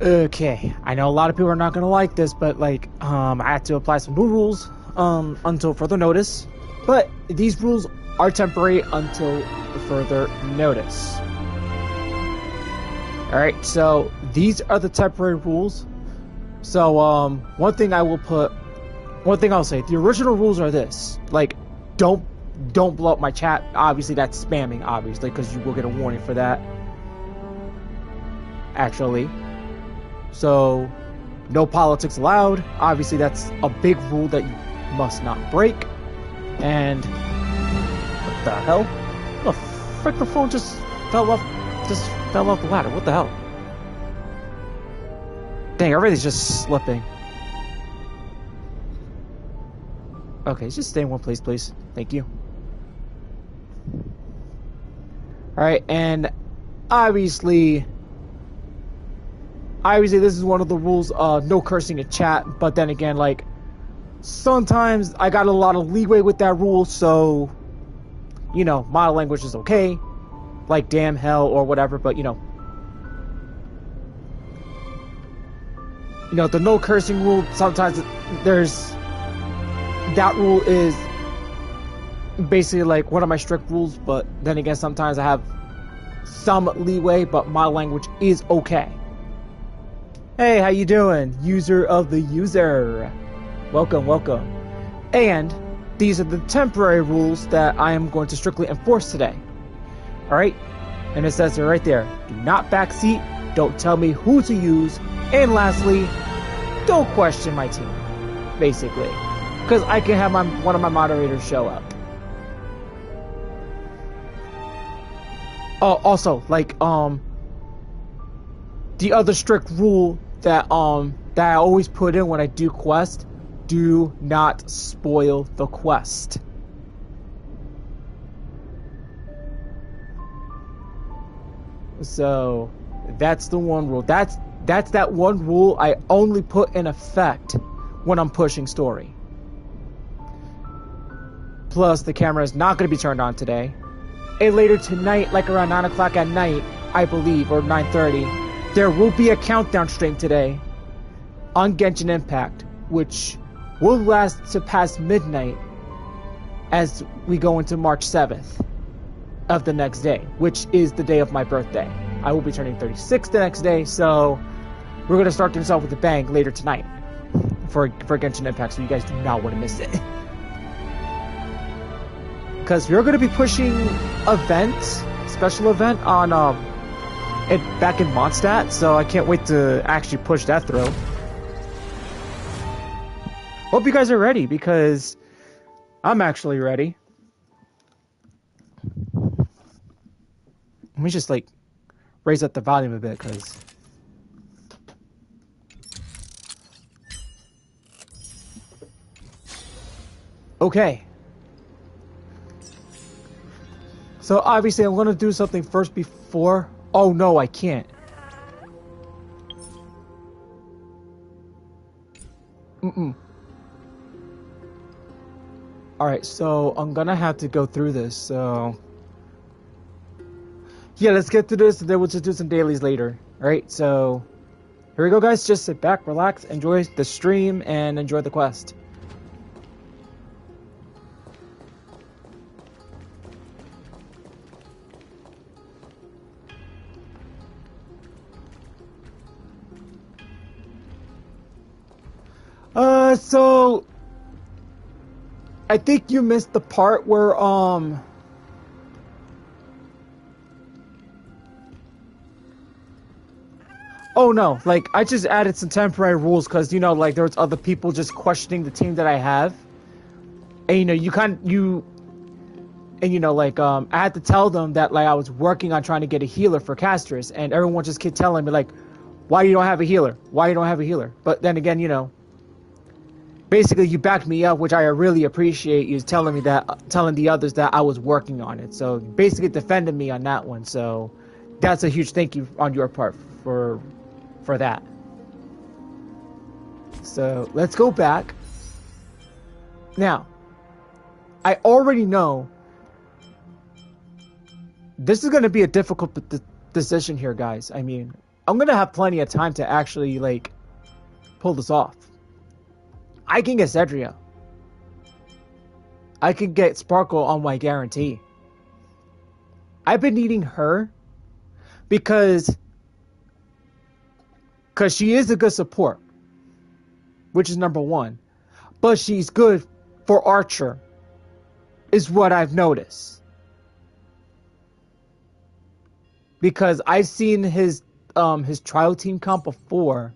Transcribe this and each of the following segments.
Okay, I know a lot of people are not gonna like this, but like, I had to apply some new rules, until further notice. But these rules are temporary until further notice. Alright, so these are the temporary rules. So, one thing I'll say, the original rules are this. Like, don't blow up my chat. Obviously, that's spamming, obviously, because you will get a warning for that. Actually. So, no politics allowed. Obviously, that's a big rule that you must not break. And what the hell? The frick, the phone just fell off the ladder. What the hell? Dang, everything's just slipping. Okay, just stay in one place, please. Thank you. Alright, and obviously this is one of the rules, no cursing in chat, but then again, like, sometimes I got a lot of leeway with that rule, so, you know, my language is okay, like damn, hell, or whatever, but, you know, the no cursing rule, sometimes that rule is basically like one of my strict rules, but then again, sometimes I have some leeway, but my language is okay. Hey, how you doing? User of the user. Welcome. And these are the temporary rules that I am going to strictly enforce today. Alright? And it says it right there. Do not backseat, don't tell me who to use, and lastly, don't question my team. Basically. Because I can have one of my moderators show up. Oh, also, like, the other strict rule that I always put in when I do quest, do not spoil the quest. So that's the one rule. That's that one rule I only put in effect when I'm pushing story. Plus, the camera is not going to be turned on today. And later tonight, like around 9 o'clock at night, I believe, or 9:30, there will be a countdown stream today on Genshin Impact, which will last to past midnight as we go into March 7th of the next day, which is the day of my birthday. I will be turning 36 the next day, so we're going to start things off with a bang later tonight for Genshin Impact, so you guys do not want to miss it. Because we're going to be pushing special event on back in Mondstadt, so I can't wait to actually push that through. Hope you guys are ready, because I'm actually ready. Let me just like raise up the volume a bit, because okay. So obviously I'm going to do something first before... Oh no, I can't. Alright, so I'm going to have to go through this, so... Yeah, let's get through this, and then we'll just do some dailies later. Alright, so... Here we go, guys. Just sit back, relax, enjoy the stream, and enjoy the quest. So I think you missed the part where oh no, like I just added some temporary rules because, you know, like there was other people just questioning the team that I have, and you know, I had to tell them that like I was working on trying to get a healer for Castris, and everyone just kept telling me like, why you don't have a healer, but then again, you know, basically, you backed me up, which I really appreciate you telling the others that I was working on it. So basically defended me on that one. So that's a huge thank you on your part for that. So let's go back. Now, I already know this is going to be a difficult decision here, guys. I mean, I'm gonna have plenty of time to actually like pull this off. I can get Cedria. I can get Sparkle on my guarantee. I've been needing her because she is a good support, which is number one. But she's good for Archer, is what I've noticed. Because I've seen his trial team comp before,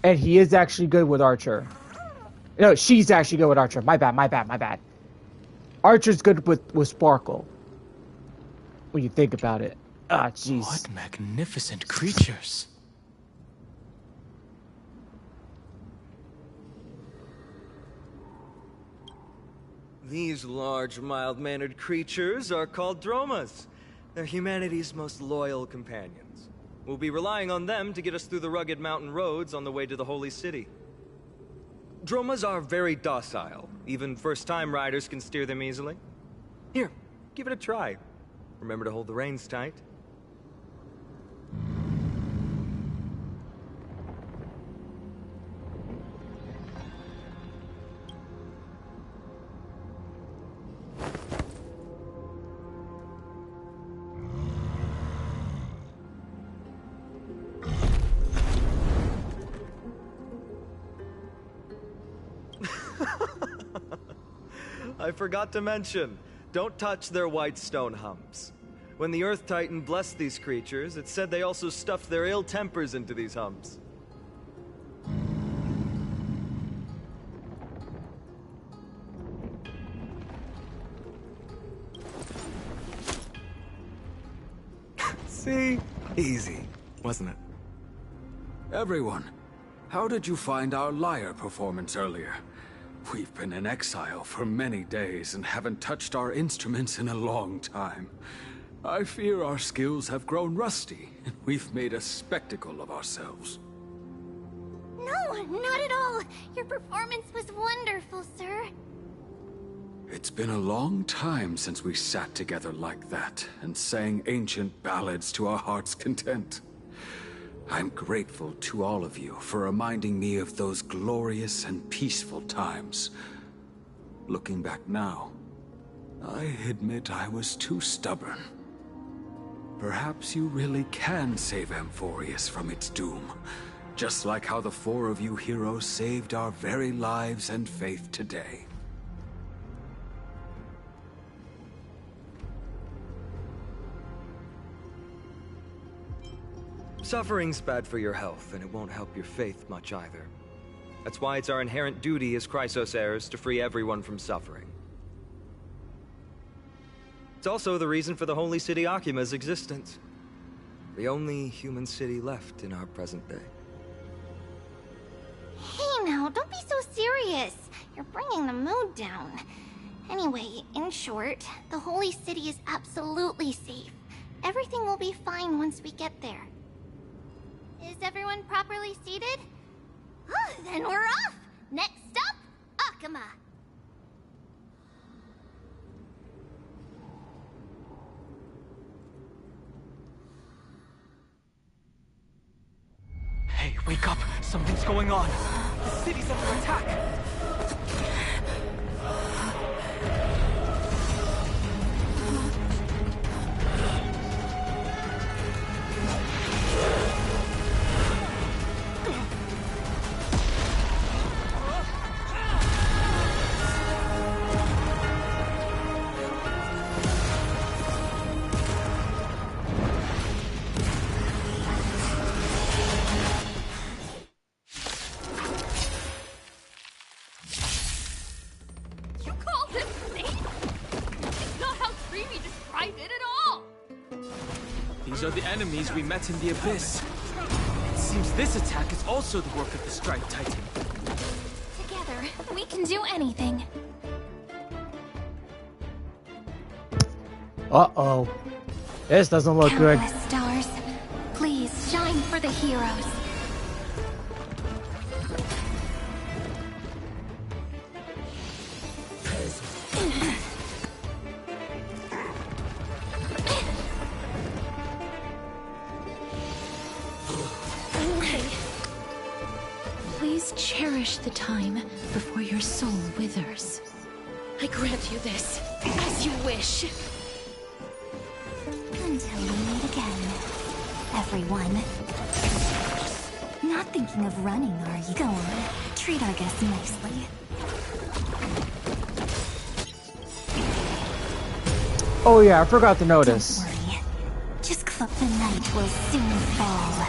and he is actually good with Archer. No, she's actually good with Archer. My bad. Archer's good with Sparkle. When you think about it. Ah, jeez. What magnificent creatures. These large, mild-mannered creatures are called Dromas. They're humanity's most loyal companions. We'll be relying on them to get us through the rugged mountain roads on the way to the Holy City. Dromas are very docile. Even first-time riders can steer them easily. Here, give it a try. Remember to hold the reins tight. I forgot to mention, don't touch their white stone humps. When the Earth Titan blessed these creatures, it said they also stuffed their ill tempers into these humps. See? Easy, wasn't it? Everyone, how did you find our lyre performance earlier? We've been in exile for many days and haven't touched our instruments in a long time. I fear our skills have grown rusty, and we've made a spectacle of ourselves. No, not at all. Your performance was wonderful, sir. It's been a long time since we sat together like that and sang ancient ballads to our heart's content. I'm grateful to all of you for reminding me of those glorious and peaceful times. Looking back now, I admit I was too stubborn. Perhaps you really can save Amphoreus from its doom, just like how the four of you heroes saved our very lives and faith today. Suffering's bad for your health, and it won't help your faith much either. That's why it's our inherent duty as Chrysos heirs to free everyone from suffering. It's also the reason for the Holy City Akima's existence. The only human city left in our present day. Hey now, don't be so serious. You're bringing the mood down. Anyway, in short, the Holy City is absolutely safe. Everything will be fine once we get there. Is everyone properly seated? Then we're off! Next stop, Akima! Hey, wake up! Something's going on! The city's under attack! These are the enemies we met in the Abyss. It seems this attack is also the work of the Strike Titan. Together, we can do anything. Uh-oh. This doesn't look good. Countless stars, please shine for the heroes. cherish the time before your soul withers. I grant you this, as you wish. Until we meet again, everyone. Not thinking of running, are you? Go on, treat our guests nicely. Oh yeah, I forgot to notice. Don't worry. Just clip the night will soon fall.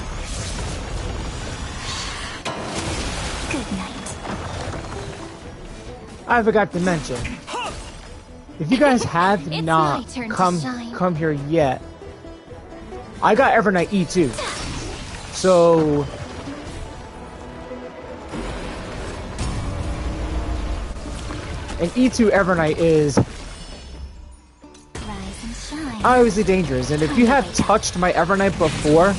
Good night. I forgot to mention. If you guys have It's not my turn to shine. come here yet, I got Evernight E2. So and E2 Evernight is Rise and shine. obviously dangerous, and if you have touched my Evernight before,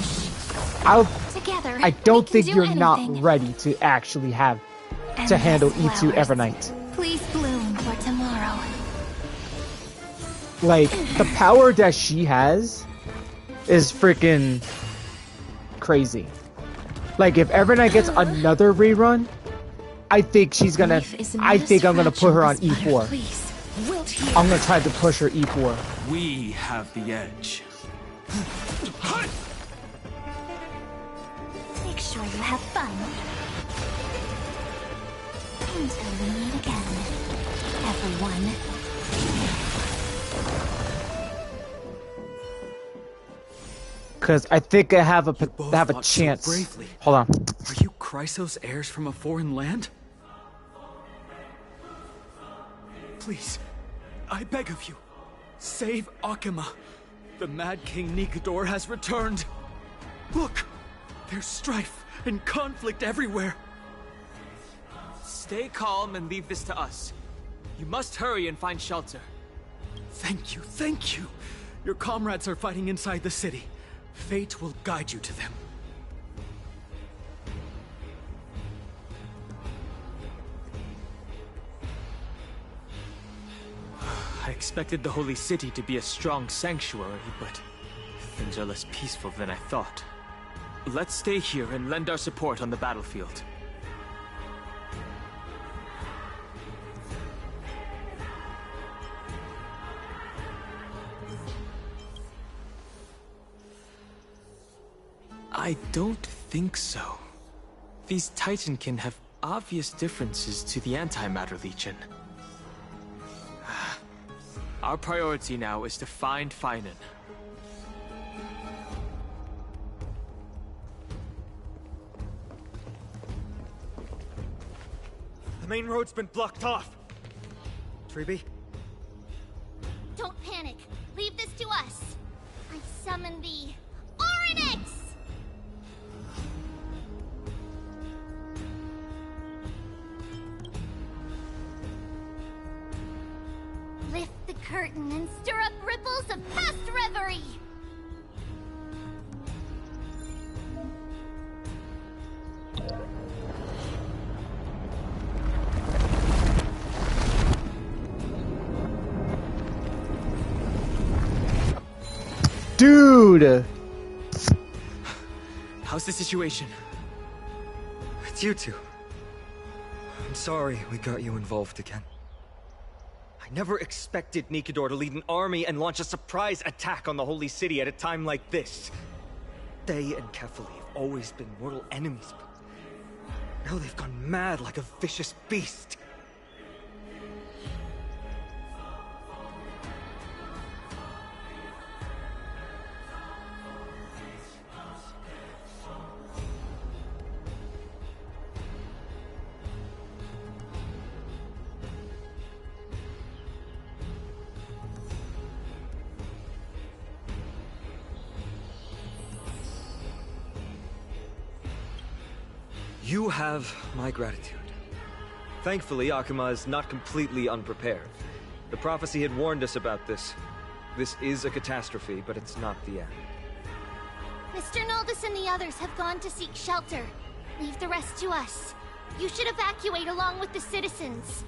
Together, I don't we can think do you're not anything. ready to actually have to Endless handle E2 flowers. Evernight. Please bloom for tomorrow. Like, the power that she has is freaking crazy. Like, if Evernight gets another rerun, I think she's gonna, Life is not I think as I'm gonna put her on fragile as butter, E4. please. Wilt here. I'm gonna try to push her E4. We have the edge. Make sure you have fun. Until we meet again, everyone. Cause I think I have both a fought so chance. bravely. Hold on. Are you Chrysos heirs from a foreign land? Please, I beg of you, save Akima. The Mad King Nikador has returned. Look, there's strife and conflict everywhere. Stay calm and leave this to us. You must hurry and find shelter. Thank you, thank you. Your comrades are fighting inside the city. Fate will guide you to them. I expected the Holy City to be a strong sanctuary, but things are less peaceful than I thought. Let's stay here and lend our support on the battlefield. I don't think so. These Titankin have obvious differences to the Antimatter Legion. Our priority now is to find Finan. The main road's been blocked off. Treeby? Don't panic. Leave this to us. I summon the Oryx! Lift the curtain and stir up ripples of past reverie. Dude! How's the situation? It's you two. I'm sorry we got you involved again. I never expected Nikador to lead an army and launch a surprise attack on the Holy City at a time like this. They and Kefali have always been mortal enemies, but now they've gone mad like a vicious beast. You have my gratitude. Thankfully, Akima is not completely unprepared. The prophecy had warned us about this. This is a catastrophe, but it's not the end. Mr. Naldus and the others have gone to seek shelter. Leave the rest to us. You should evacuate along with the citizens.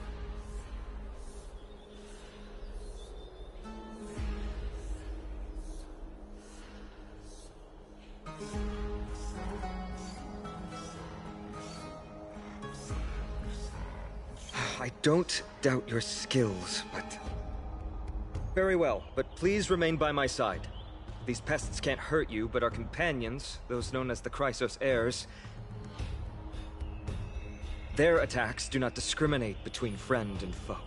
I don't doubt your skills, but... Very well, but please remain by my side. These pests can't hurt you, but our companions, those known as the Chrysos heirs, their attacks do not discriminate between friend and foe.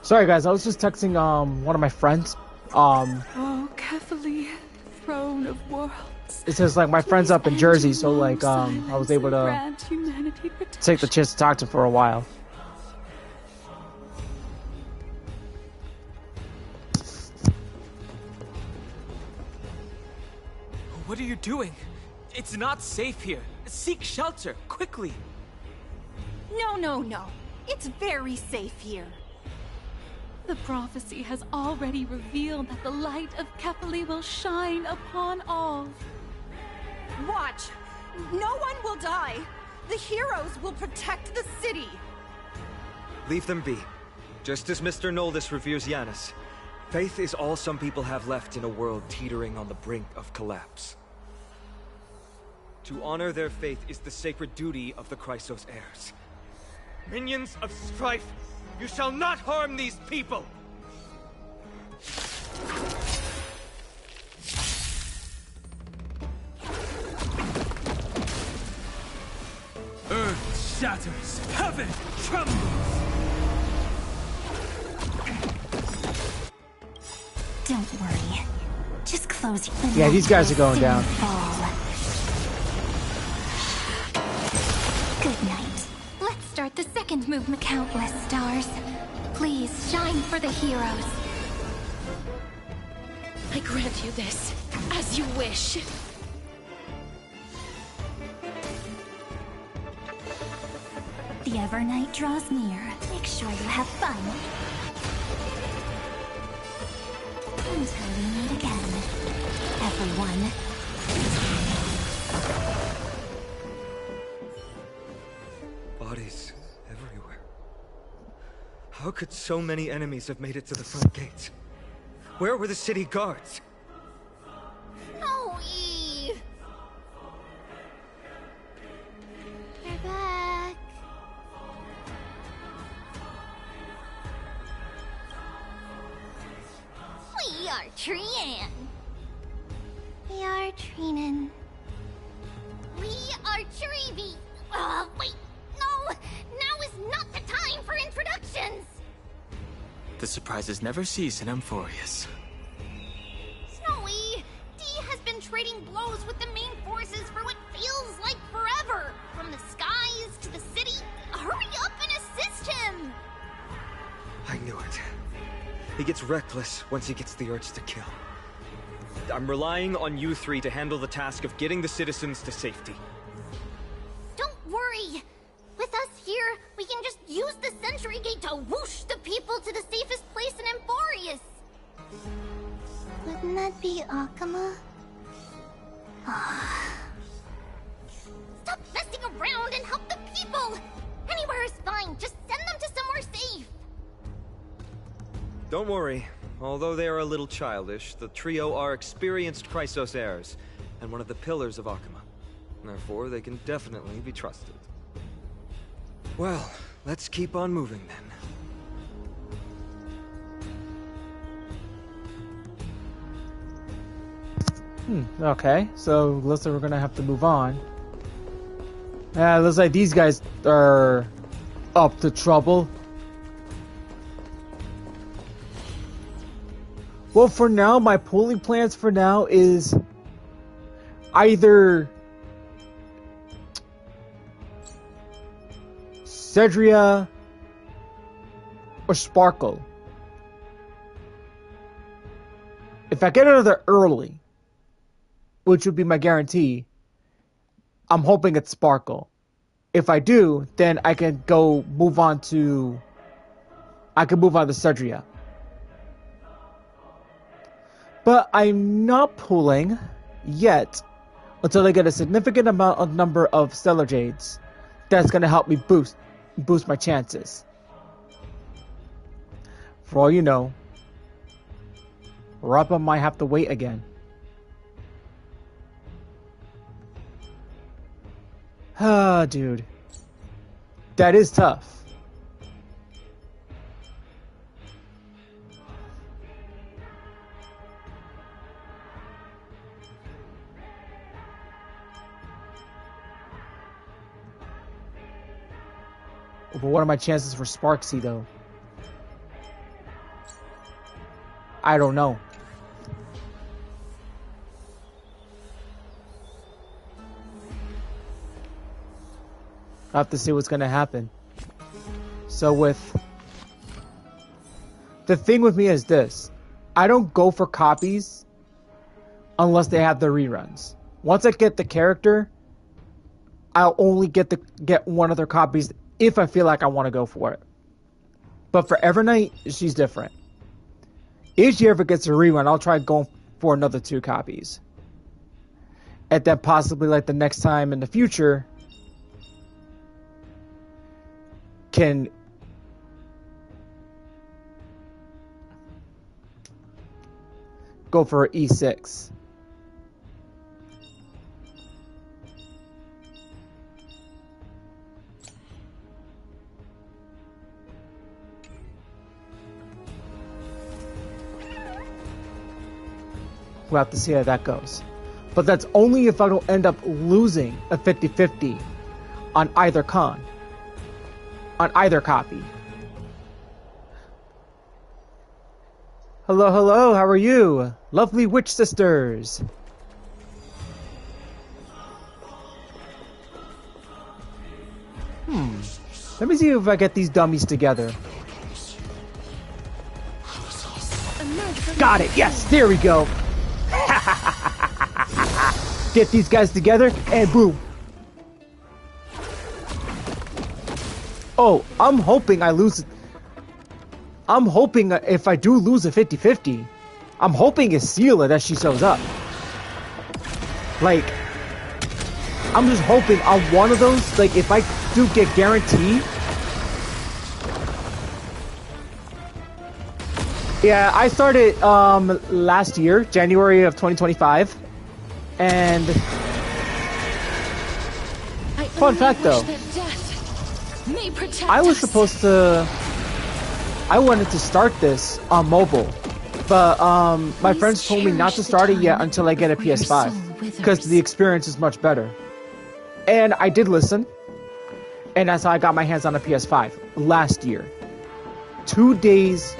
Sorry guys, I was just texting one of my friends. Oh, carefully, throne of worlds. It says like my friend's up in Jersey, so like I was able to take the chance to talk to him for a while. What are you doing? It's not safe here. Seek shelter, quickly. No. It's very safe here. The prophecy has already revealed that the light of Kepali will shine upon all. Watch! No one will die! The heroes will protect the city! Leave them be. Just as Mr. Noldus reveres Yanis, faith is all some people have left in a world teetering on the brink of collapse. To honor their faith is the sacred duty of the Chrysos heirs. Minions of strife, you shall not harm these people! Earth shatters, heaven trembles! Don't worry. Just close your eyes. Yeah, these guys are going down. Good night. Let's start the second movement. Countless stars. Please shine for the heroes. I grant you this, as you wish. The Evernight draws near. Make sure you have fun. Until we meet again, everyone. Bodies everywhere. How could so many enemies have made it to the front gates? Where were the city guards? No, Eve! You're back. We are Trian. We are Trinan. We are Trevi. Wait. No! Now is not the time for introductions! The surprises never cease in Amphoreus. Snowy! D has been trading blows with the main forces for what feels like forever! From the skies to the city. Hurry up and assist him! I knew it. He gets reckless once he gets the urge to kill. I'm relying on you three to handle the task of getting the citizens to safety. Don't worry! With us here, we can just use the Sentry Gate to whoosh the people to the safest place in Amphoreus! Wouldn't that be Akama? Stop messing around and help the people! Anywhere is fine, just send them to somewhere safe! Don't worry. Although they are a little childish, the trio are experienced Chrysos heirs, and one of the pillars of Akama. Therefore, they can definitely be trusted. Well, let's keep on moving then. Okay, so looks like we're gonna have to move on. Yeah, looks like these guys are up to trouble. Well, for now, my polling plans for now is either Cedria or Sparkle. If I get out of there early, which would be my guarantee, I'm hoping it's Sparkle. If I do, then I can move on to Cedria. But I'm not pulling yet until I get a significant number of Stellar Jades. That's going to help me boost my chances. For all you know, Rappa might have to wait again. Ah, dude. That is tough. But what are my chances for Sparksy, though? I don't know. I have to see what's going to happen. So the thing with me is this. I don't go for copies unless they have the reruns. Once I get the character, I'll only get one of their copies if I feel like I want to go for it. But for Evernight, she's different. If she ever gets a rerun, I'll try going for another 2 copies. And then possibly like the next time in the future can go for E6. We'll have to see how that goes. But that's only if I don't end up losing a 50-50 on either con. On either copy. Hello, hello, how are you? Lovely witch sisters. Let me see if I get these dummies together. Got it, yes, there we go. Get these guys together and boom. Oh, I'm hoping I lose. I'm hoping if I do lose a 50-50, I'm hoping it's Seela that she shows up. Like, I'm just hoping on one of those, like if I do get guaranteed. Yeah, I started last year, January of 2025. And fun fact though, I was supposed to, I wanted to start this on mobile, but my friends told me not to start it yet until I get a PS5 because the experience is much better. And I did listen, and that's how I got my hands on a PS5 last year. 2 days.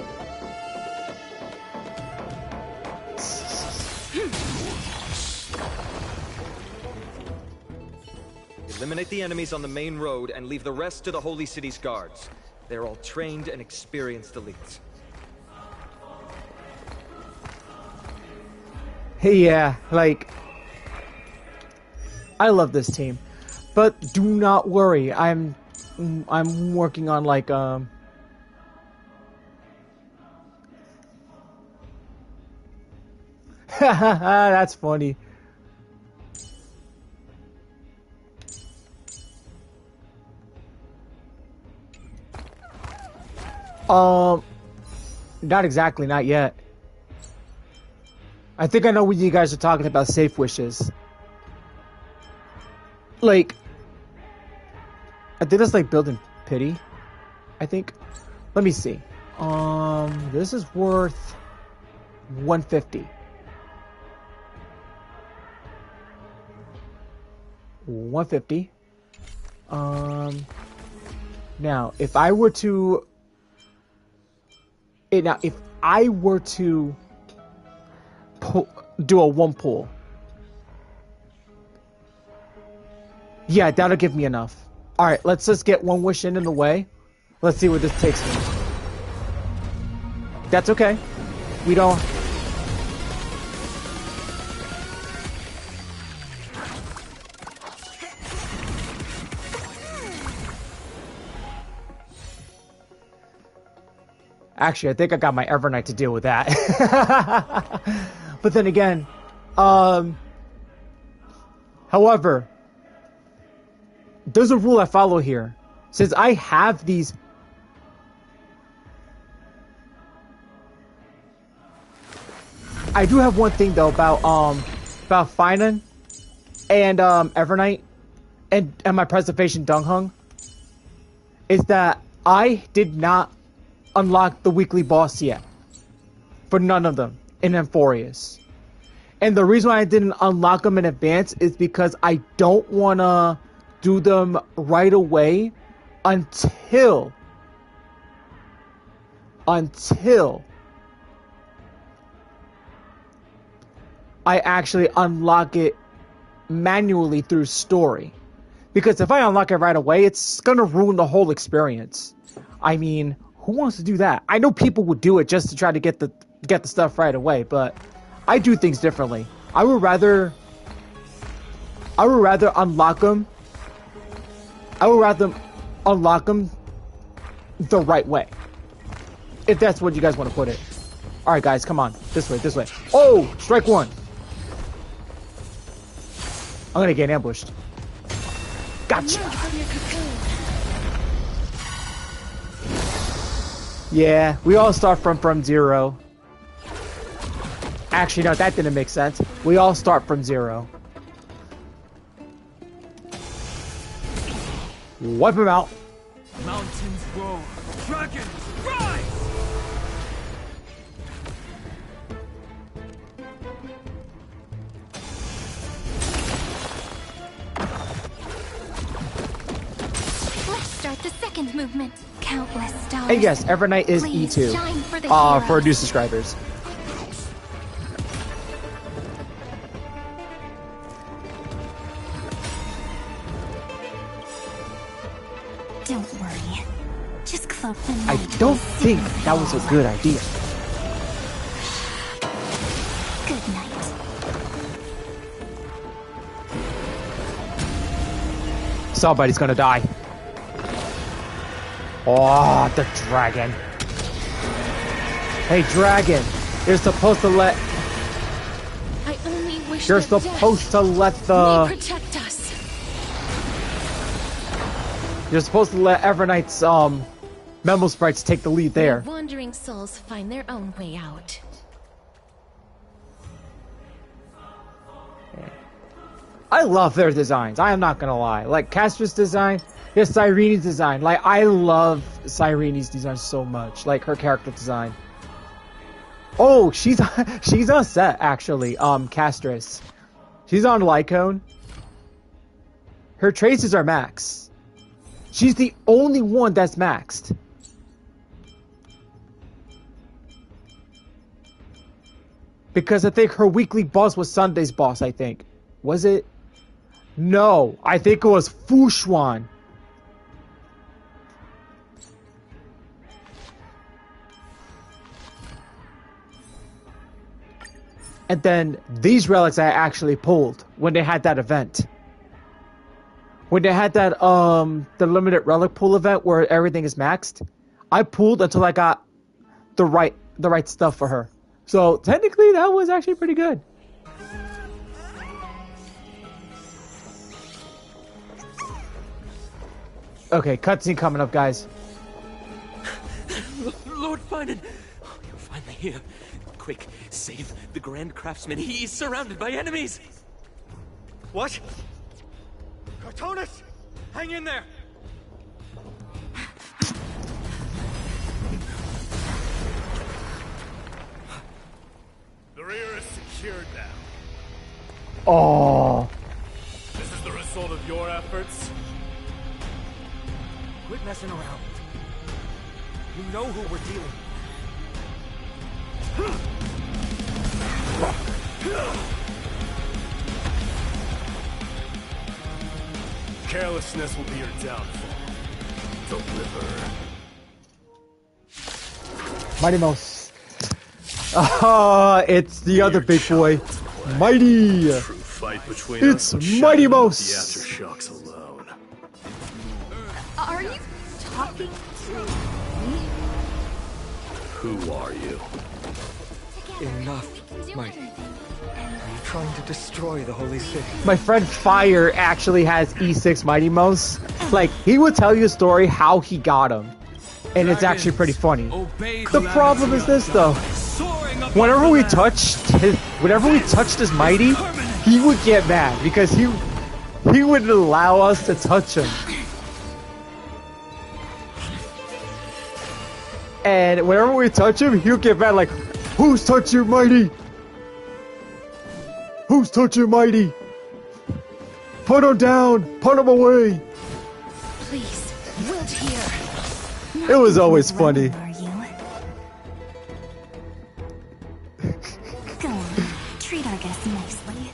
Eliminate the enemies on the main road and leave the rest to the Holy City's guards. They're all trained and experienced elites. Yeah, like, I love this team, but do not worry. I'm working on like that's funny. Not exactly, not yet. I think I know what you guys are talking about, safe wishes. Like, I think that's like building pity, I think. Let me see. This is worth 150. 150. Now, if I were to do a 1 pull, yeah, that'll give me enough. Alright, let's just get one wish in the way. Let's see where this takes me. That's okay. We don't... Actually, I think I got my Evernight to deal with that. But then again, however, there's a rule I follow here. Since I have these... I do have one thing though about Finan and Evernight and my preservation Dunghung is that I did not unlock the weekly boss yet for none of them in Amphoreus. And the reason why I didn't unlock them in advance is because I don't want to do them right away until I actually unlock it manually through story. Because if I unlock it right away, it's gonna ruin the whole experience. I mean, who wants to do that? I know people would do it just to try to get the stuff right away, but I do things differently. I would rather unlock them. I would rather unlock them the right way. If that's what you guys want to put it. Alright guys, come on. This way, this way. Oh! Strike one! I'm gonna get ambushed. Gotcha! Yeah, we all start from zero. Actually, no, that didn't make sense. We all start from zero. Wipe him out. Mountains roar, dragons rise! Let's start the second movement. Countless stars. And yes, Evernight is Please E2. shine for the For new subscribers. Don't worry. Just cloak them. I don't think that was a good idea. Good night. Somebody's gonna die. Oh, the dragon. Hey, dragon. You're supposed to let... I only wish You're that supposed death to let may the... protect us. You're supposed to let Evernight's, Memo Sprites take the lead there. May wandering souls find their own way out. I love their designs. I am not gonna lie. Like, Castra's design... There's Cyrene's design. Like, I love Cyrene's design so much. Like, her character design. Oh, she's on set, actually. Castris. She's on Lycone. Her traces are maxed. She's the only one that's maxed. Because I think her weekly boss was Sunday's boss, I think. Was it? No, I think it was Fushuan. And then these relics I actually pulled when they had that event. When they had that the limited relic pool event where everything is maxed, I pulled until I got the right stuff for her. So technically that was actually pretty good. Okay, cutscene coming up, guys. Lord Finan! Oh, you're finally here. Quick, save the Grand Craftsman. He's surrounded by enemies! What? Cartonus! Hang in there! The rear is secured now. Oh. This is the result of your efforts? Quit messing around. You know who we're dealing with. carelessness will be your downfall. Deliver. Mighty Mouse. Oh, it's the other big boy. Mighty. True fight between It's us. Mighty Mouse. The aftershocks alone. Are you talking to me? Who are you? Enough, Mighty. Are you trying to destroy the Holy City? My friend Fire actually has E6 Mighty Mouse. Like, he would tell you a story how he got him. And it's actually pretty funny. The problem is this though. Whenever we touched his Mighty, he would get mad because he wouldn't allow us to touch him. And whenever we touch him, he'll get mad like, who's touching Mighty? Who's touching Mighty? Put him down! Put him away! Please, Wilt here. It was always funny. Are you? Go on, treat our guests nicely.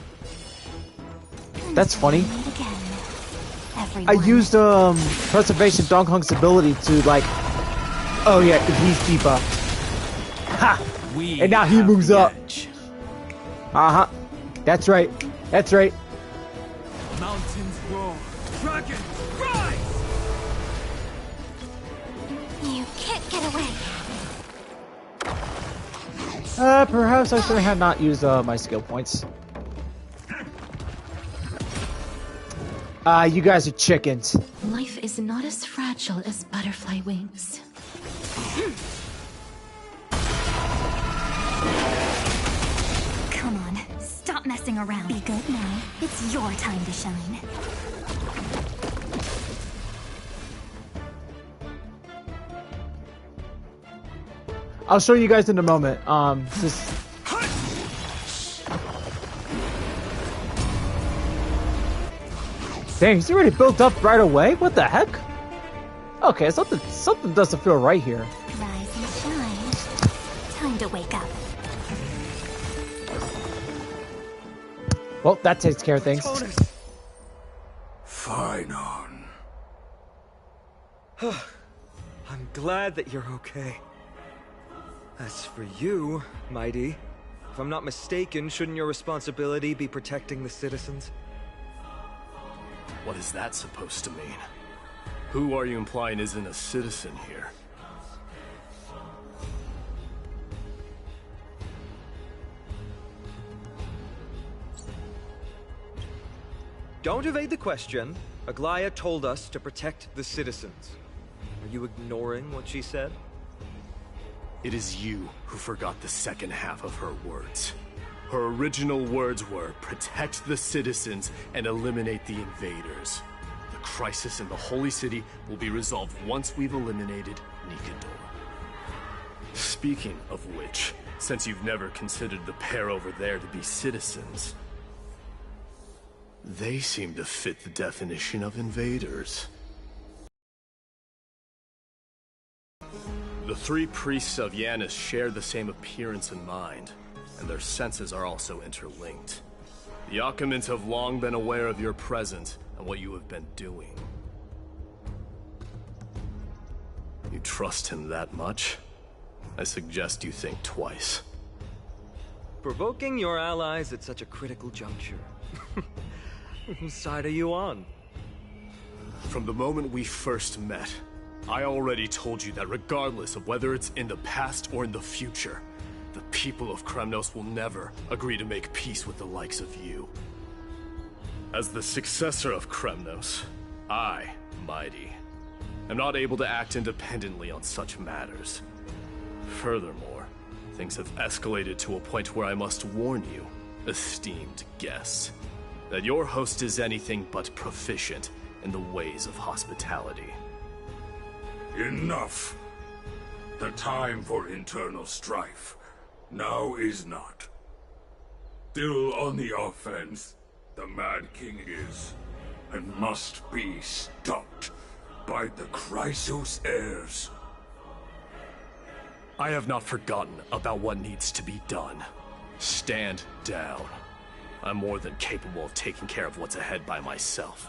That's funny. Meet again. I Everyone. used Preservation Dong Hong's ability to like, oh yeah, he's deeper. Ha! And now he moves up. Uh-huh. That's right. That's right. Mountains roar. Dragons rise! You can't get away. Perhaps I should have not used my skill points. You guys are chickens. Life is not as fragile as butterfly wings. Come on, stop messing around. Be good now. It's your time to shine. I'll show you guys in a moment. Just... Dang, he's already built up right away? What the heck? Okay, something doesn't feel right here. Rise and shine. Time to wake up. Well, that takes care of things. Fine on. I'm glad that you're okay. As for you, Mighty, if I'm not mistaken, shouldn't your responsibility be protecting the citizens? What is that supposed to mean? Who are you implying isn't a citizen here? Don't evade the question. Aglaya told us to protect the citizens. Are you ignoring what she said? It is you who forgot the second half of her words. Her original words were, protect the citizens and eliminate the invaders. The crisis in the Holy City will be resolved once we've eliminated Nikador. Speaking of which, since you've never considered the pair over there to be citizens, they seem to fit the definition of invaders. The three priests of Yanis share the same appearance and mind, and their senses are also interlinked. The Achaemins have long been aware of your presence and what you have been doing. You trust him that much? I suggest you think twice. Provoking your allies at such a critical juncture. Whose side are you on? From the moment we first met, I already told you that regardless of whether it's in the past or in the future, the people of Kremnos will never agree to make peace with the likes of you. As the successor of Kremnos, I, Mighty, am not able to act independently on such matters. Furthermore, things have escalated to a point where I must warn you, esteemed guests, that your host is anything but proficient in the ways of hospitality. Enough. The time for internal strife now is not. Still on the offense, the Mad King is, and must be stopped by the Chrysos heirs. I have not forgotten about what needs to be done. Stand down. I'm more than capable of taking care of what's ahead by myself.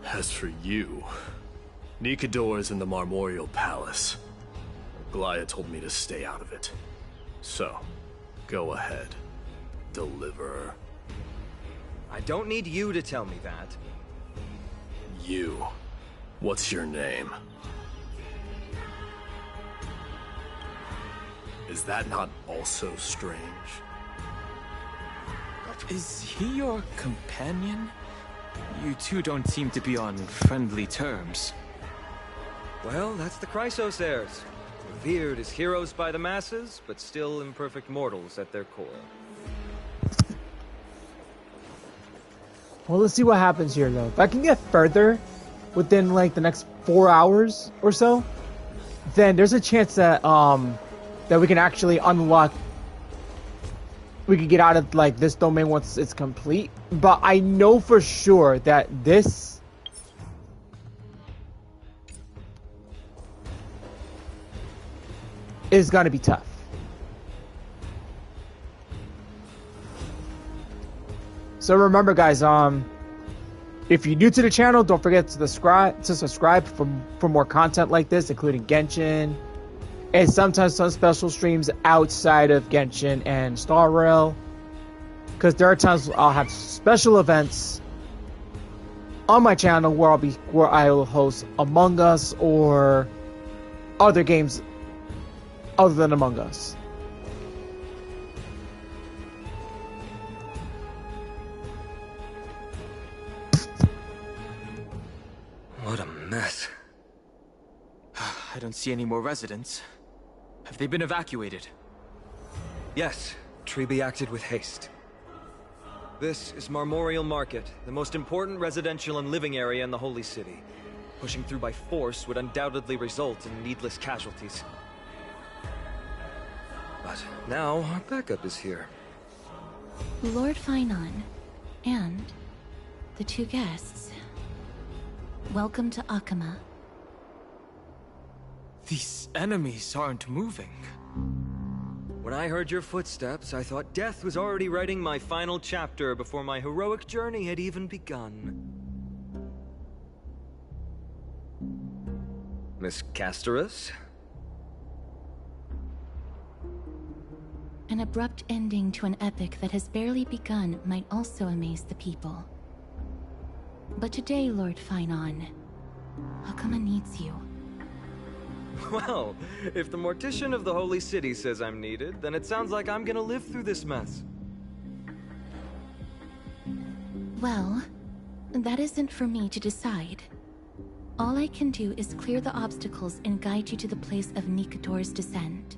As for you, Nikedor is in the Marmorial Palace. Glia told me to stay out of it. So, go ahead. Deliver. I don't need you to tell me that. You. What's your name? Is that not also strange? Is he your companion? You two don't seem to be on friendly terms. Well, that's the Chrysos heirs. Revered as heroes by the masses, but still imperfect mortals at their core. Well, let's see what happens here, though. If I can get further within, like, the next 4 hours or so, then there's a chance that, that we can actually unlock... We could get out of, like, this domain once it's complete. But I know for sure that this... is gonna be tough. So remember, guys, if you're new to the channel, don't forget to subscribe for more content like this, including Genshin, and sometimes some special streams outside of Genshin and Star Rail. Because there are times I'll have special events on my channel where I will host Among Us or other games other than Among Us. What a mess. I don't see any more residents. Have they been evacuated? Yes, Treeby acted with haste. This is Marmorial Market, the most important residential and living area in the Holy City. Pushing through by force would undoubtedly result in needless casualties. But now our backup is here. Lord Finon, and the two guests. Welcome to Akama. These enemies aren't moving. When I heard your footsteps, I thought death was already writing my final chapter before my heroic journey had even begun. Miss Casterus? An abrupt ending to an epic that has barely begun might also amaze the people. But today, Lord Finon, Akama needs you. Well, if the Mortician of the Holy City says I'm needed, then it sounds like I'm gonna live through this mess. Well, that isn't for me to decide. All I can do is clear the obstacles and guide you to the place of Nikedor's descent.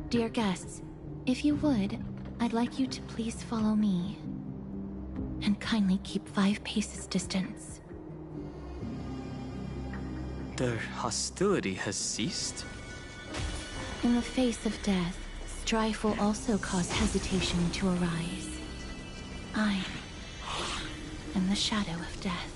Dear guests, if you would, I'd like you to please follow me. And kindly keep 5 paces distance. Their hostility has ceased? In the face of death, strife will also cause hesitation to arise. I am the shadow of death.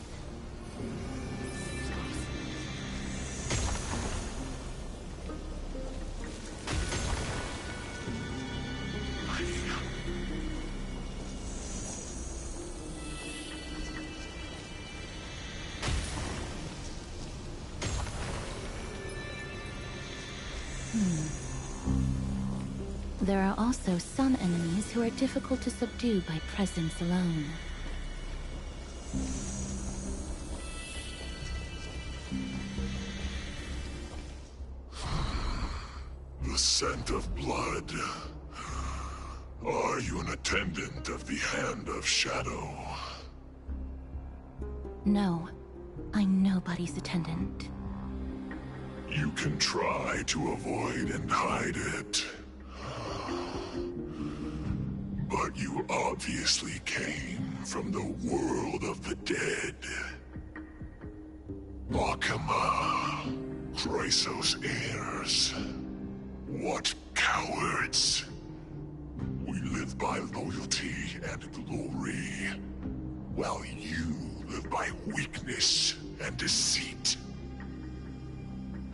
There are also some enemies who are difficult to subdue by presence alone. The scent of blood. Are you an attendant of the Hand of Shadow? No, I'm nobody's attendant. You can try to avoid and hide it. But you obviously came from the world of the dead. Akama, Chrysos heirs. What cowards! We live by loyalty and glory, while you live by weakness and deceit.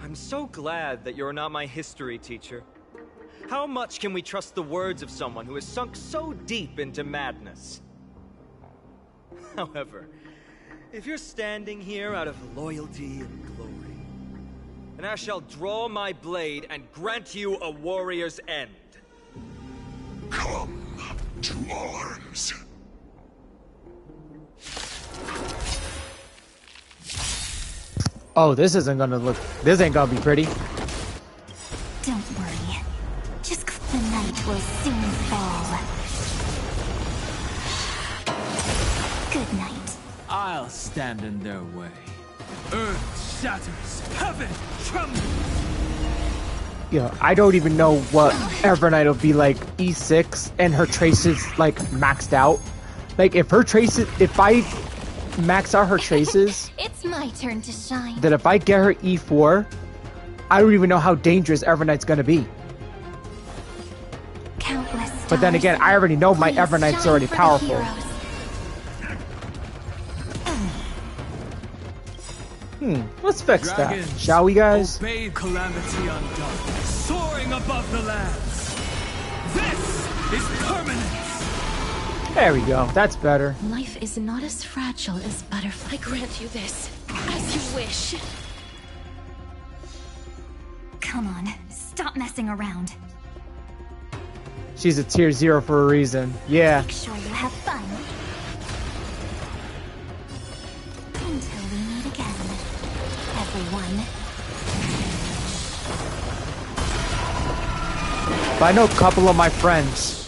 I'm so glad that you're not my history teacher. How much can we trust the words of someone who has sunk so deep into madness? However, If you're standing here out of loyalty and glory, then I shall draw my blade and grant you a warrior's end. Come to arms. Oh, this ain't gonna be pretty. Don't worry. Just the night will soon fall. Good night. I'll stand in their way. Earth shatters, heaven trembles. Yeah, I don't even know what Evernight will be like E6 and her traces like maxed out. Like if I max out her traces, It's my turn to shine. that if I get her E4, I don't even know how dangerous Evernight's gonna be. Countless But then again, I already know my Evernight's already powerful. Let's fix that, shall we, guys? Obey calamity undone, soaring above the lands. This is permanence. There we go. That's better. Life is not as fragile as butterfly. I grant you this, as you wish. Come on, stop messing around. She's a tier 0 for a reason. Yeah. Make sure you have fun. Until we meet again, everyone. But I know a couple of my friends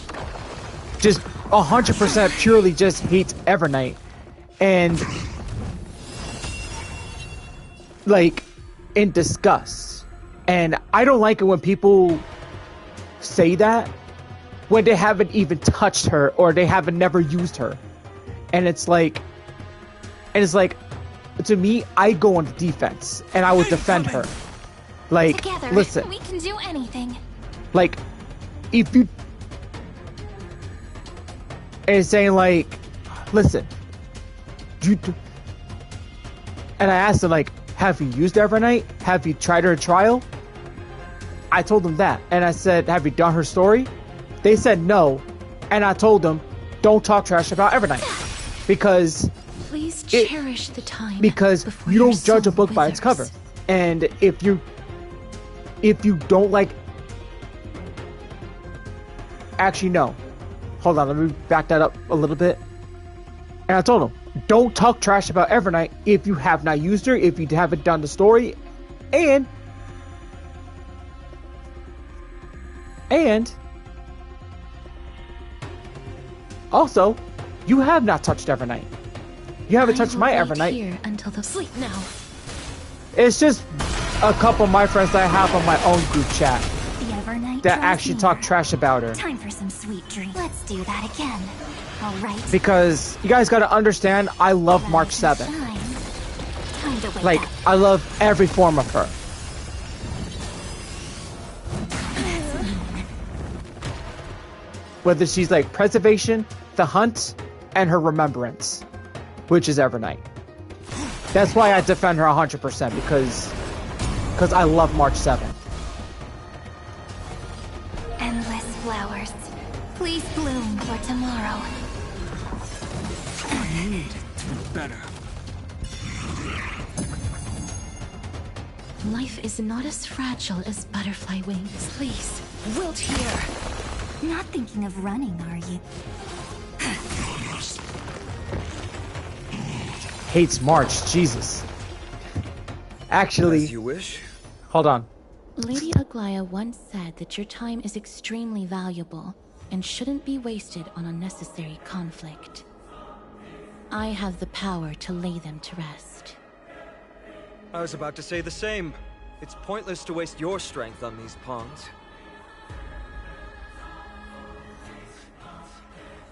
just 100% purely just hates Evernight. And like in disgust. And I don't like it when people say that when they haven't even touched her or they haven't never used her. And it's like to me, I go on the defense and I would defend her. Like, Together, listen, we can do anything. like, if you, and it's saying like, listen, and I asked her like, have you used Evernight? Have you tried her trial? I told them that, and I said, have you done her story? They said no, and I told them, don't talk trash about Evernight, because Please cherish the time. Because you don't judge a book by its cover, and if you don't like, actually no, hold on, let me back that up a little bit. And I told them, don't talk trash about Evernight if you have not used her, if you haven't done the story, and also, you have not touched Evernight. You haven't touched my Evernight. Here until the sleep now. It's just a couple of my friends that I have on my own group chat The Evernight that draws actually near. talk trash about her. Time for some sweet dreams. Let's do that again. All right. Because you guys gotta understand, I love Mark 7. Time to wake Like, up. I love every form of her. Whether she's like Preservation, The Hunt, and her Remembrance, which is Evernight. That's why I defend her 100%, because I love March 7. Endless flowers. Please bloom for tomorrow. We need to be better. Life is not as fragile as butterfly wings. Please, wilt here. Not thinking of running, are you? Hates March, Jesus. Actually, As you wish. hold on. Lady Aglaya once said that your time is extremely valuable and shouldn't be wasted on unnecessary conflict. I have the power to lay them to rest. I was about to say the same. It's pointless to waste your strength on these pawns.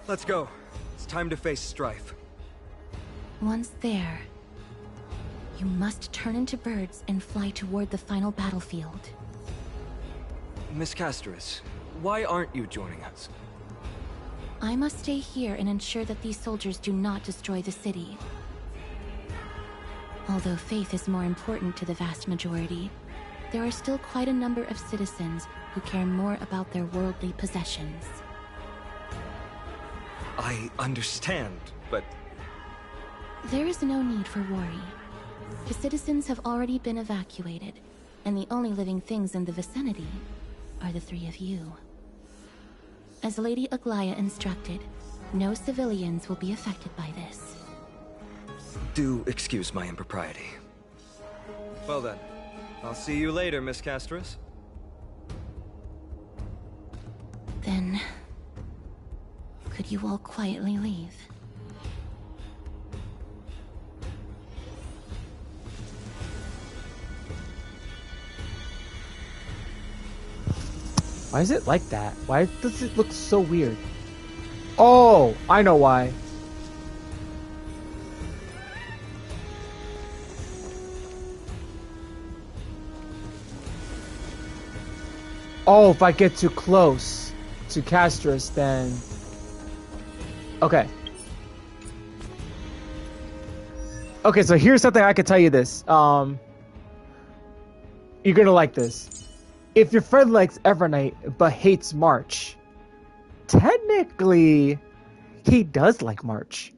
Let's go. It's time to face strife. Once there, you must turn into birds and fly toward the final battlefield. Miss Casterus, why aren't you joining us? I must stay here and ensure that these soldiers do not destroy the city. Although faith is more important to the vast majority, there are still quite a number of citizens who care more about their worldly possessions. I understand, but There is no need for worry. The citizens have already been evacuated, and the only living things in the vicinity are the three of you. As Lady Aglaya instructed, no civilians will be affected by this. Do excuse my impropriety. Well then, I'll see you later, Miss Castris. Then, could you all quietly leave? Why is it like that? Why does it look so weird? Oh, I know why. Oh, if I get too close to Castris, then... Okay. Okay, so here's something I can tell you this. You're gonna like this. If your friend likes Evernight but hates March, technically, he does like March.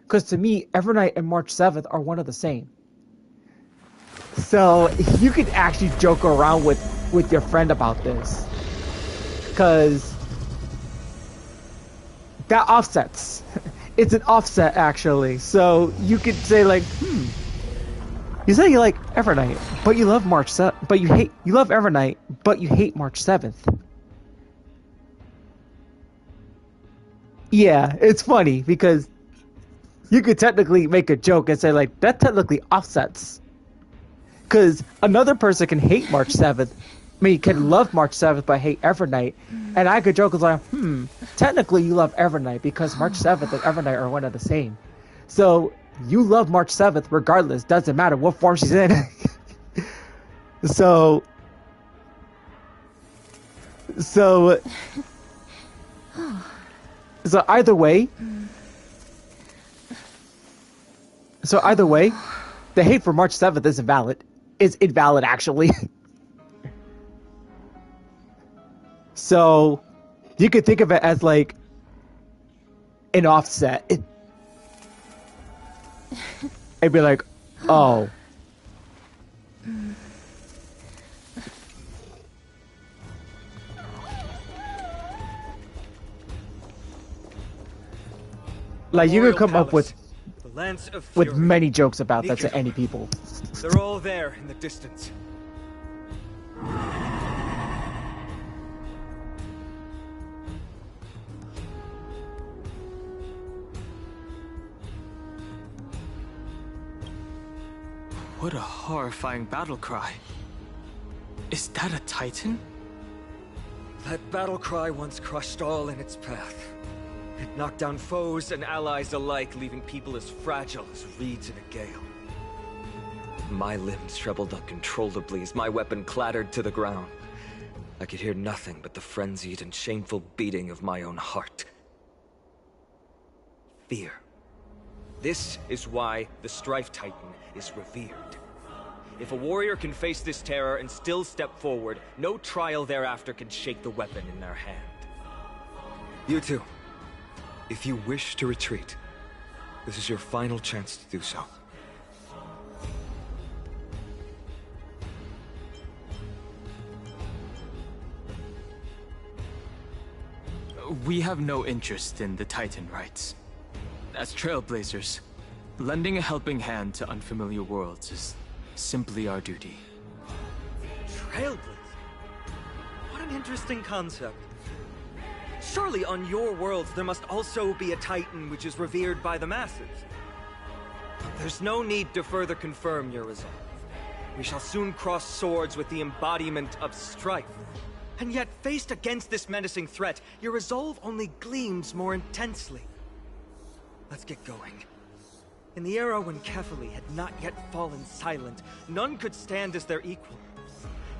Because to me, Evernight and March 7th are one of the same. So you could actually joke around with your friend about this. Because that offsets. It's an offset, actually. So you could say like, you say you like Evernight, but you love March 7th, but you love Evernight, but you hate March 7th. Yeah, it's funny because you could technically make a joke and say like, that technically offsets. Because another person can hate March 7th, can love March 7th but hate Evernight, and I could joke like, technically you love Evernight because March 7th and Evernight are one of the same. So you love March 7th regardless, doesn't matter what form she's in. So either way, the hate for March 7th is invalid. Is invalid, actually. So you could think of it as like an offset. It'd be like, oh. Like you could come up with many jokes about that to any people. They're all there in the distance. What a horrifying battle cry. Is that a Titan? That battle cry once crushed all in its path. It knocked down foes and allies alike, leaving people as fragile as reeds in a gale. My limbs trembled uncontrollably as my weapon clattered to the ground. I could hear nothing but the frenzied and shameful beating of my own heart. Fear. This is why the Strife Titan is revered. If a warrior can face this terror and still step forward, no trial thereafter can shake the weapon in their hand. You two, if you wish to retreat, this is your final chance to do so. We have no interest in the Titan rights. As Trailblazers, lending a helping hand to unfamiliar worlds is simply our duty. Trailblazer? What an interesting concept. Surely on your worlds there must also be a Titan which is revered by the masses. There's no need to further confirm your resolve. We shall soon cross swords with the embodiment of strife. And yet, faced against this menacing threat, your resolve only gleams more intensely. Let's get going. In the era when Kefali had not yet fallen silent, none could stand as their equal.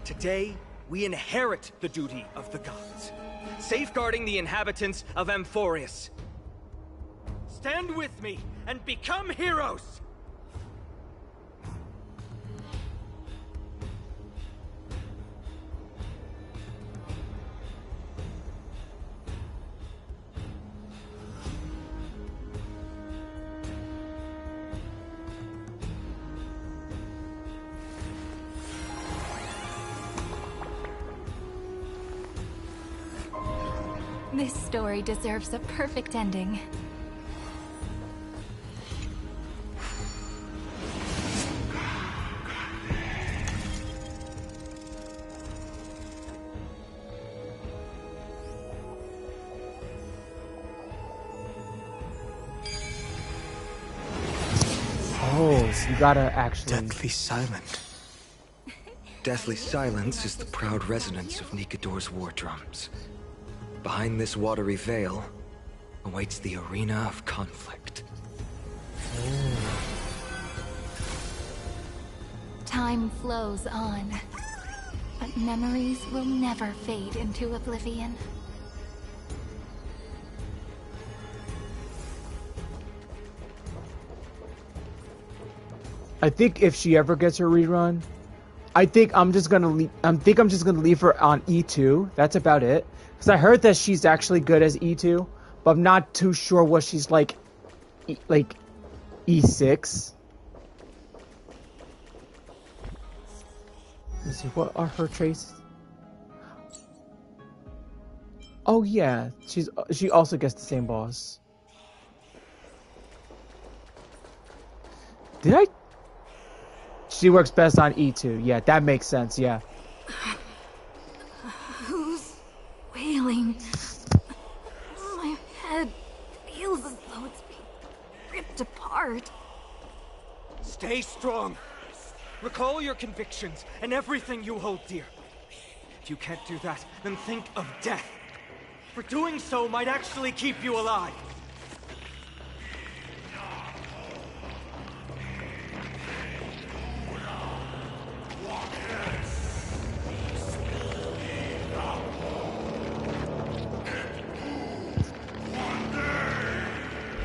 Today, we inherit the duty of the gods, safeguarding the inhabitants of Amphoreus. Stand with me and become heroes! This story deserves a perfect ending. Oh, you gotta actually... Deathly silent. Deathly silence is the proud resonance of Nikador's war drums. Behind this watery veil awaits the arena of conflict. Time flows on, but memories will never fade into oblivion. I think if she ever gets her rerun, I think I'm just gonna leave her on E2. That's about it. Because I heard that she's actually good as E2, but I'm not too sure what she's like E6. Let's see, what are her traits? Oh yeah, she also gets the same boss. Did I? She works best on E2. Yeah, that makes sense. Yeah. Who's wailing? My head feels as though it's being ripped apart. Stay strong. Recall your convictions and everything you hold dear. If you can't do that, then think of death. For doing so might actually keep you alive.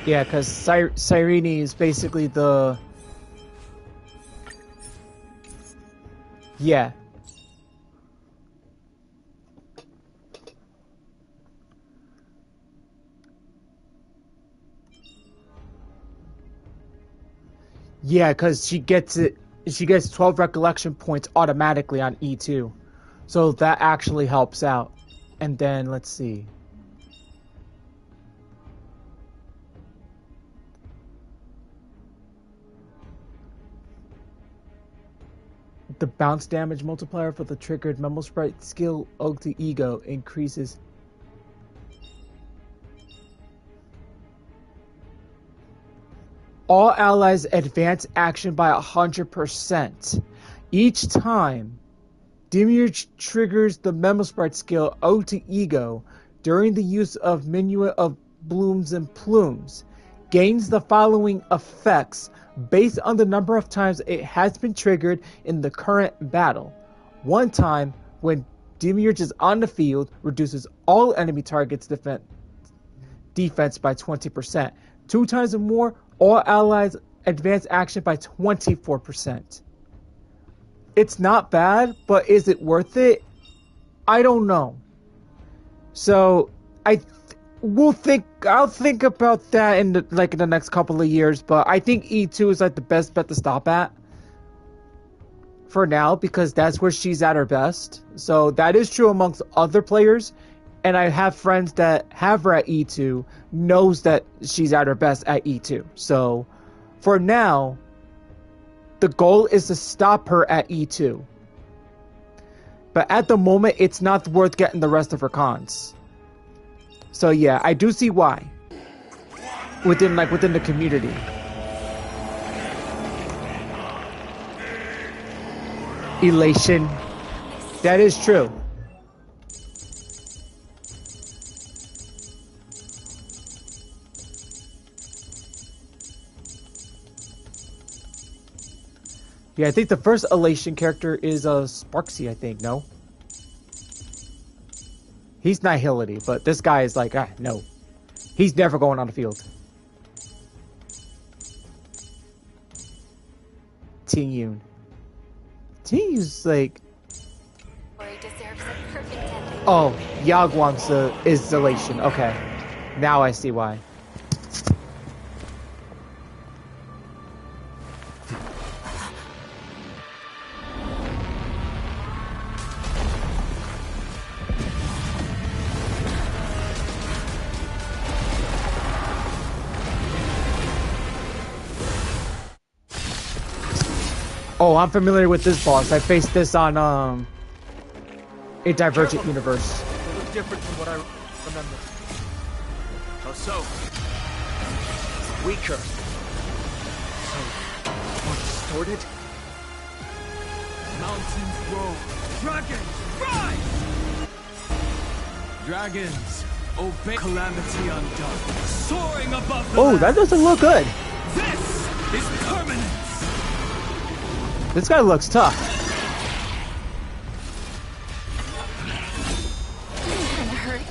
Yeah, because Cyrene is basically the... Yeah. Yeah, because she gets 12 recollection points automatically on E2. So that actually helps out. And then, let's see. The bounce damage multiplier for the triggered Memo Sprite skill Ode to Ego increases. All allies advance action by 100%. Each time Demiurge triggers the Memo Sprite skill Ode to Ego during the use of Minuet of Blooms and Plumes, gains the following effects based on the number of times it has been triggered in the current battle. One time, when Demiurge is on the field, reduces all enemy targets' defense by 20%. 2 times or more, all allies advance action by 24%. It's not bad, but is it worth it? I don't know. So I'll think about that in the next couple of years, but I think E2 is like the best bet to stop at for now, because that's where she's at her best. So that is true amongst other players, and I have friends that have her at E2, knows that she's at her best at E2. So for now, the goal is to stop her at E2. But at the moment, it's not worth getting the rest of her cons. So yeah, I do see why. Within the community. Elation. That is true. Yeah, I think the first Elation character is Sparksy, I think, no? He's Nihility, but this guy is like, no. He's never going on the field. Ting-Yun. Ting-Yun's like... Oh, Yagwang's is Elation. Okay. Now I see why. Oh, I'm familiar with this boss. I faced this on a Divergent universe. It looked different from what I remember. How so? Weaker. So, more distorted? Mountains roll. Dragons, rise! Dragons, obey calamity undone. Soaring above the Oh, land. that doesn't look good. This is permanence. This guy looks tough. Kinda hurts.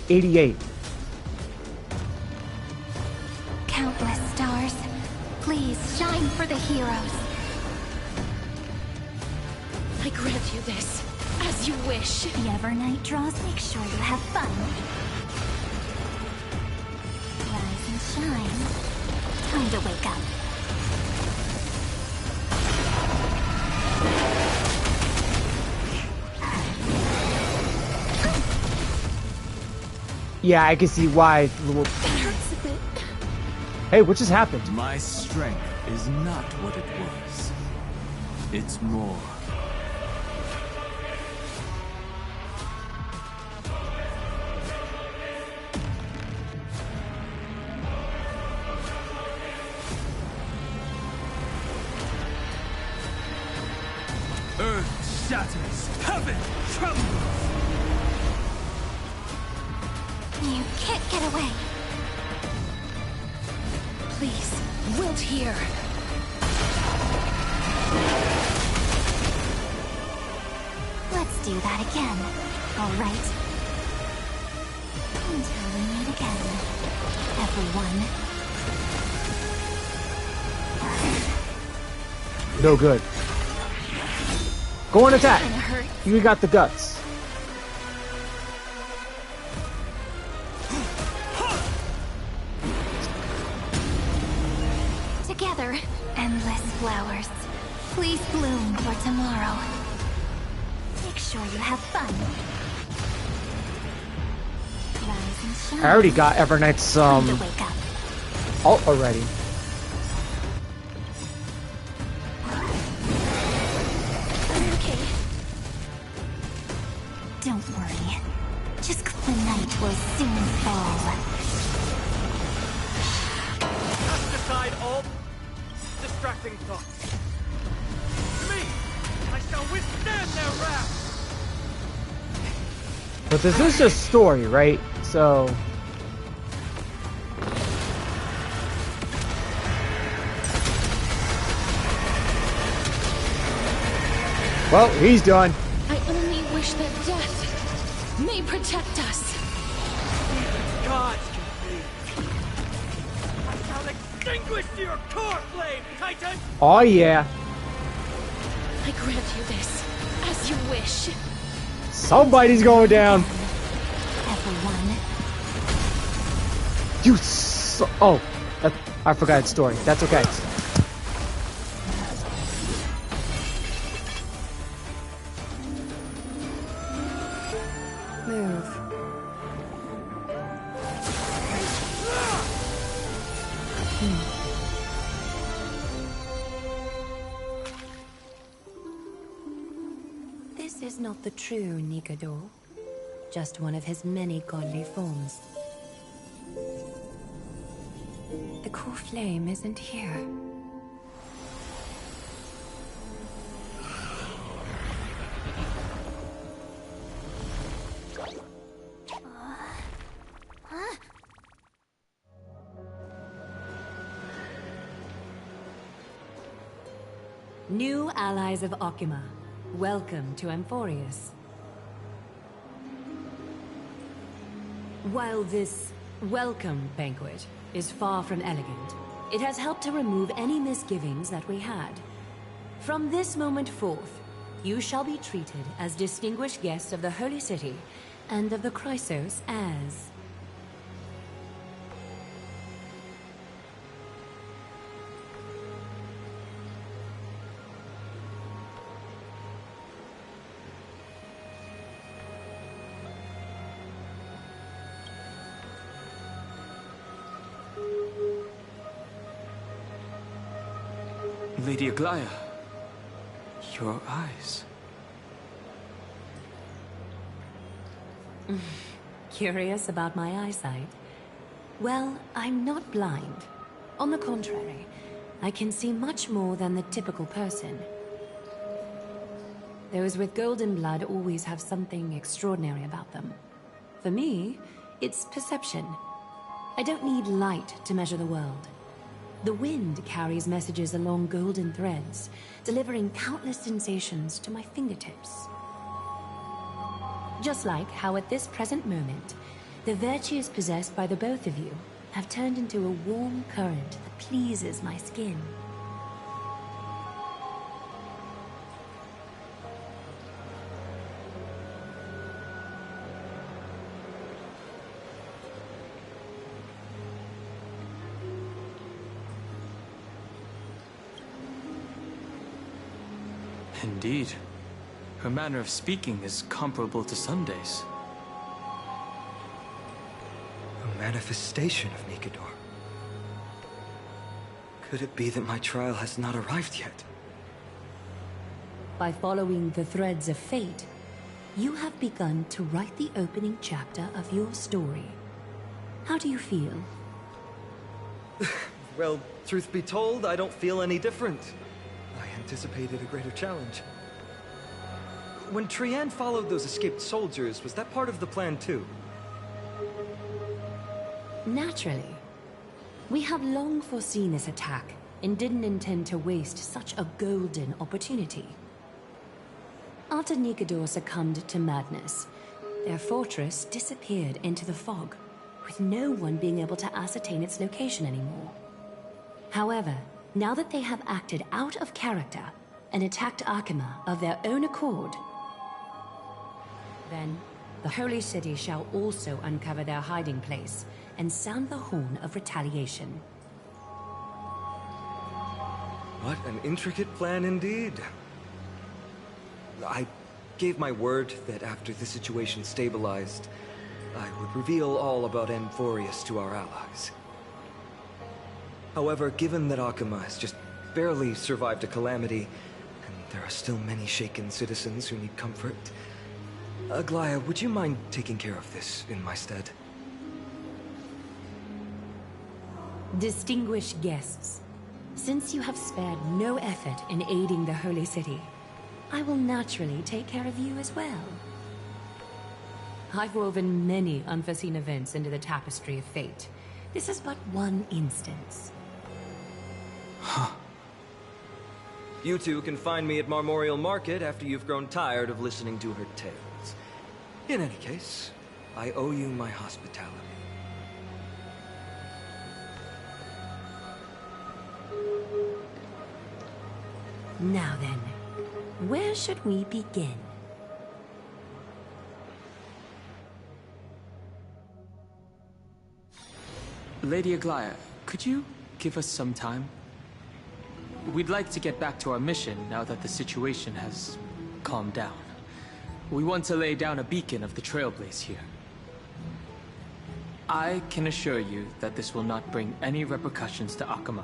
'88. Countless stars. Please shine for the heroes. I grant you this, as you wish. The Evernight draws, make sure you have fun. Rise and shine. Time to wake up. Yeah, I can see why. It hurts a bit. Hey, what just happened? My strength is not what it was. It's more. Earth shatters, heaven trembles. You can't get away. Please, wilt here. Let's do that again. All right. Until we meet again, everyone. No good. Go and attack. Kinda hurt. You got the guts. Together, endless flowers. Please bloom for tomorrow. Make sure you have fun. Rise and shine. I already got Evernight's Time to wake up. ult already. Okay. Don't worry. Just the night will soon fall. Cast aside all distracting thoughts. To me, I shall withstand their wrath. But this is just story, right? So well, he's done. I only wish that death may protect us. Gods can be. I shall extinguish your core flame, Titan! Oh yeah. I grant you this, as you wish. Somebody's going down. Everyone. You oh, I forgot its story. That's okay. Move. This is not the true Nikador, just one of his many godly forms. The core flame isn't here. Huh? New allies of Okima, welcome to Amphoreus. While this welcome banquet is far from elegant, it has helped to remove any misgivings that we had. From this moment forth, you shall be treated as distinguished guests of the Holy City and of the Chrysos as... Lady Aglaya, your eyes. Curious about my eyesight? Well, I'm not blind. On the contrary, I can see much more than the typical person. Those with golden blood always have something extraordinary about them. For me, it's perception. I don't need light to measure the world. The wind carries messages along golden threads, delivering countless sensations to my fingertips. Just like how at this present moment, the virtues possessed by the both of you have turned into a warm current that pleases my skin. Indeed. Her manner of speaking is comparable to Sunday's. A manifestation of Nikador. Could it be that my trial has not arrived yet? By following the threads of fate, you have begun to write the opening chapter of your story. How do you feel? Well, truth be told, I don't feel any different. I anticipated a greater challenge. When Trian followed those escaped soldiers, was that part of the plan too? Naturally. We have long foreseen this attack and didn't intend to waste such a golden opportunity. After Nikador succumbed to madness, their fortress disappeared into the fog, with no one being able to ascertain its location anymore. However, now that they have acted out of character and attacked Arkema of their own accord, then the Holy City shall also uncover their hiding place and sound the horn of retaliation. What an intricate plan indeed. I gave my word that after the situation stabilized, I would reveal all about Amphoreus to our allies. However, given that Arkema has just barely survived a calamity, and there are still many shaken citizens who need comfort, Aglaya, would you mind taking care of this in my stead? Distinguished guests, since you have spared no effort in aiding the Holy City, I will naturally take care of you as well. I've woven many unforeseen events into the tapestry of fate. This is but one instance. Huh. You two can find me at Marmorial Market after you've grown tired of listening to her tales. In any case, I owe you my hospitality. Now then, where should we begin? Lady Aglaya, could you give us some time? We'd like to get back to our mission now that the situation has calmed down. We want to lay down a beacon of the Trailblaze here. I can assure you that this will not bring any repercussions to Arkema.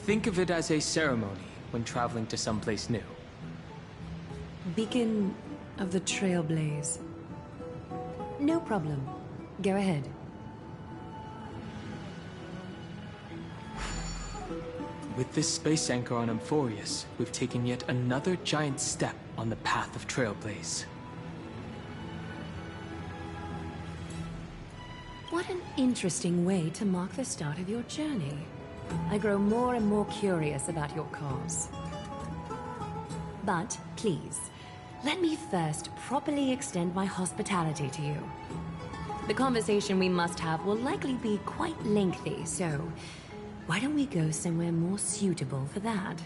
Think of it as a ceremony when traveling to someplace new. Beacon of the Trailblaze. No problem. Go ahead. With this space anchor on Amphoreus, we've taken yet another giant step on the path of Trailblaze. What an interesting way to mark the start of your journey. I grow more and more curious about your cause. But please, let me first properly extend my hospitality to you. The conversation we must have will likely be quite lengthy, so why don't we go somewhere more suitable for that?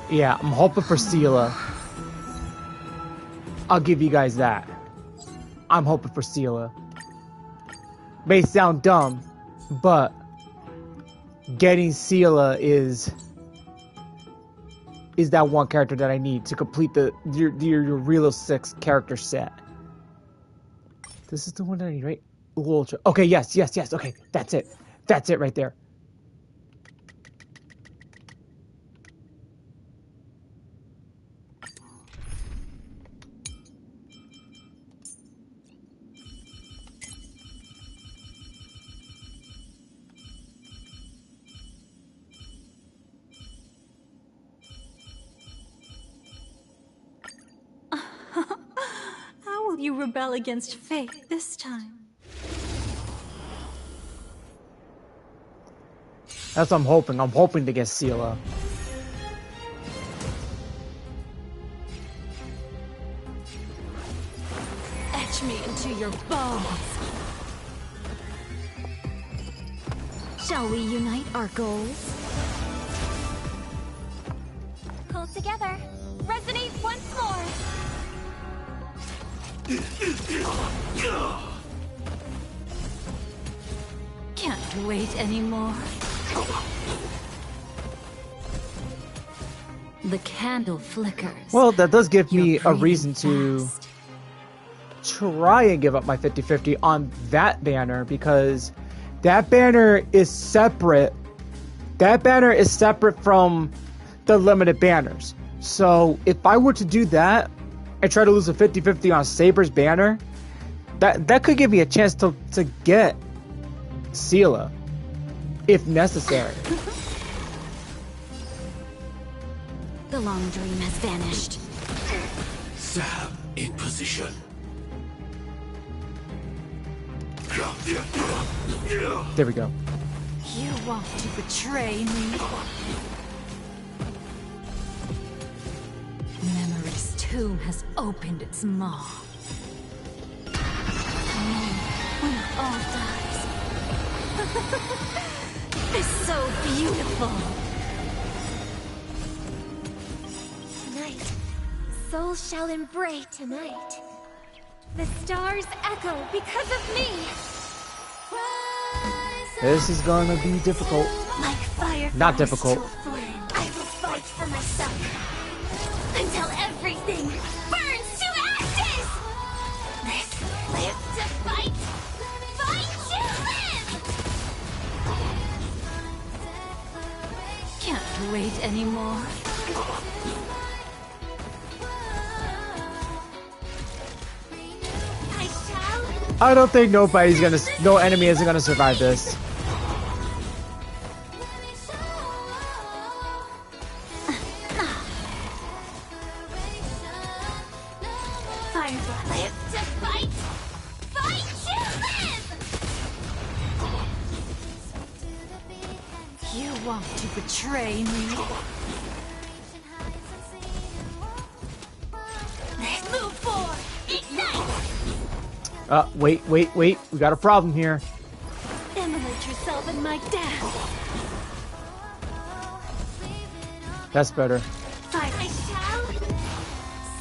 Yeah, I'm hoping for Sela. I'll give you guys that. I'm hoping for Seela. May sound dumb, but getting Seela is that one character that I need to complete your real 6 character set. This is the one that I need, right? Ultra. Okay, yes. Okay, that's it. That's it right there. How will you rebel against fate this time? That's what I'm hoping. I'm hoping to get Seela. Etch me into your bones. Shall we unite our goals? Pull together. Resonate once more. Can't wait anymore. The candle flickers. Well, that does give me a reason to try and give up my 50-50 on that banner, because that banner is separate. That banner is separate from the limited banners. So if I were to do that and try to lose a 50-50 on Saber's banner, that could give me a chance to get Seela, if necessary. The long dream has vanished. Sam in position. There we go. You want to betray me? Memory's tomb has opened its maw. When it all dies. It's so beautiful. Tonight, souls shall embrace tonight. The stars echo because of me. This is gonna be difficult. Like fire. Not difficult. I will fight for myself until everything burns to ashes. Live to fight. Fight to live. Can't wait anymore. I shall. I don't think no enemy is gonna survive this. Firefly. Live to fight. Fight to live. You want to betray me? Move forward. Ignite. Wait. We got a problem here. Immolate yourself in my death. That's better. I shall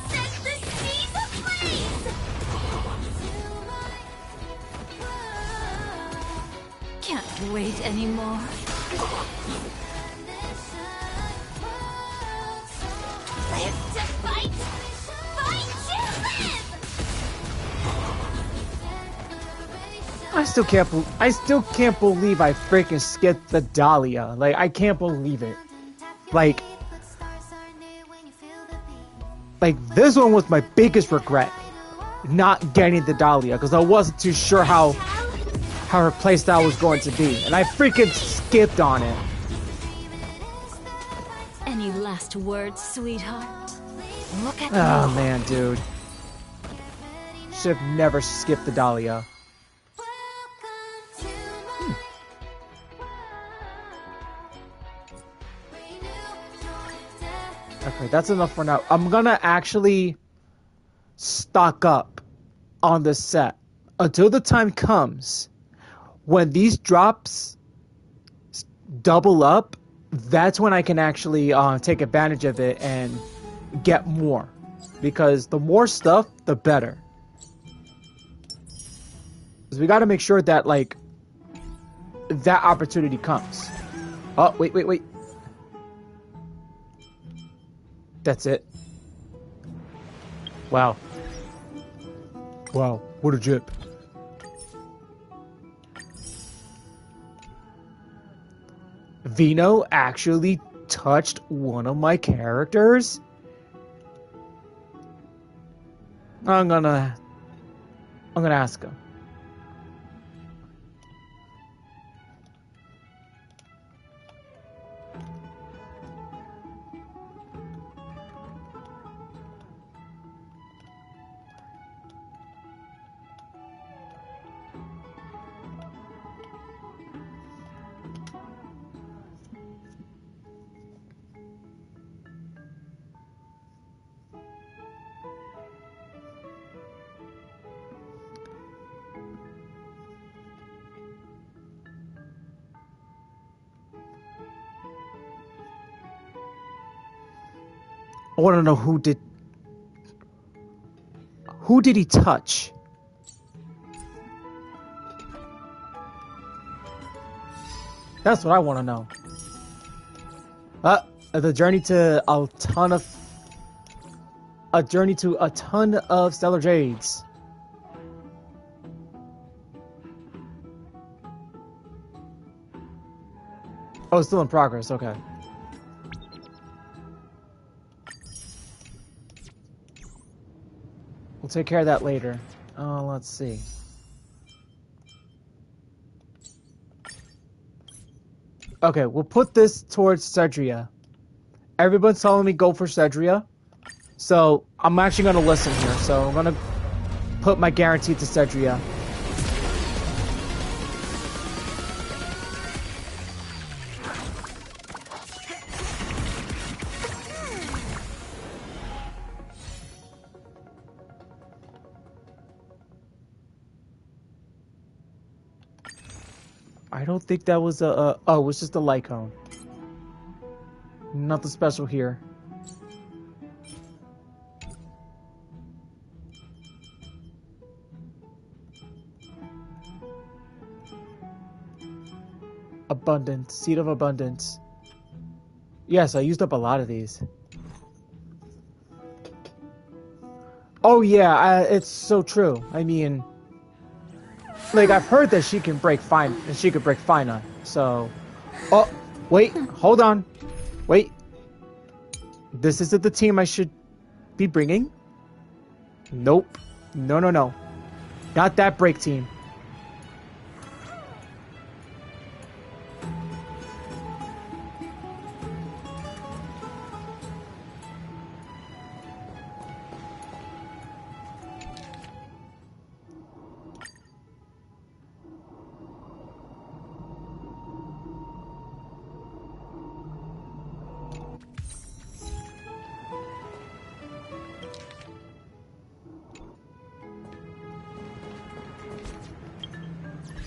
set the seas ablaze. Can't wait anymore. Live to fight. Fight to live. I still can't believe I freaking skipped the Dahlia. Like, I can't believe it. Like this one was my biggest regret, not getting the Dahlia, because I wasn't too sure how her playstyle was going to be, and I freaking skipped on it. Any last words, sweetheart? Look at Oh me. man, dude. Should have never skipped the Dahlia. Okay, that's enough for now. I'm gonna actually stock up on this set until the time comes when these drops double up. That's when I can actually take advantage of it and get more, because the more stuff, the better. So we gotta make sure that, like, that opportunity comes. Oh, wait. That's it. Wow. Wow, what a jip. Vino actually touched one of my characters? I'm gonna ask him. I want to know who did he touch? That's what I want to know. The journey to a ton of stellar jades. Oh, it's still in progress. Okay. We'll take care of that later. Let's see. Okay, we'll put this towards Cedria. Everyone's telling me go for Cedria. So, I'm actually going to listen here. So, I'm going to put my guarantee to Cedria. I don't think that was oh, it was just a light cone. Nothing special here. Abundance. Seed of abundance. Yes, I used up a lot of these. Oh yeah, it's so true. I mean, like, I've heard that she can break fine, and she could break Fina. So, oh, wait, hold on, wait. This isn't the team I should be bringing. Nope, no, not that break team.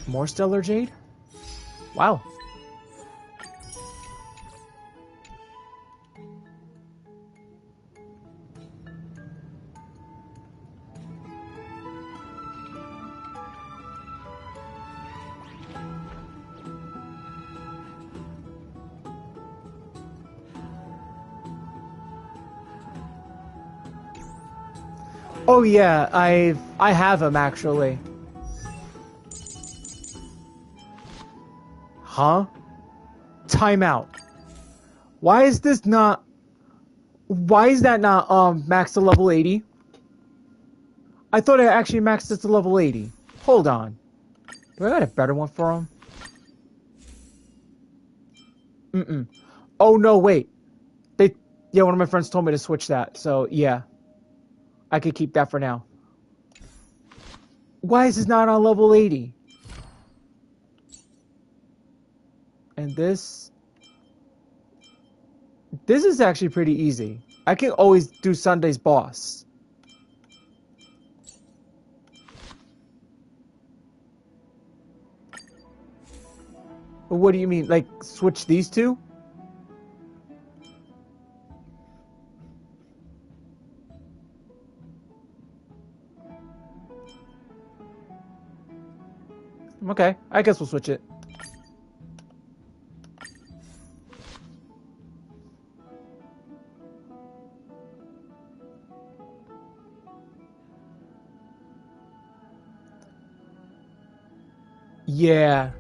More stellar jade? Wow. Oh yeah, I have him actually. Huh? Timeout. Why is that not maxed to level 80? I thought I actually maxed it to level 80. Hold on. Do I got a better one for him? Oh no, wait. Yeah, one of my friends told me to switch that. So, yeah. I could keep that for now. Why is this not on level 80? And this is actually pretty easy. I can always do Sunday's boss. What do you mean? Like, switch these two? Okay, I guess we'll switch it. Yeah,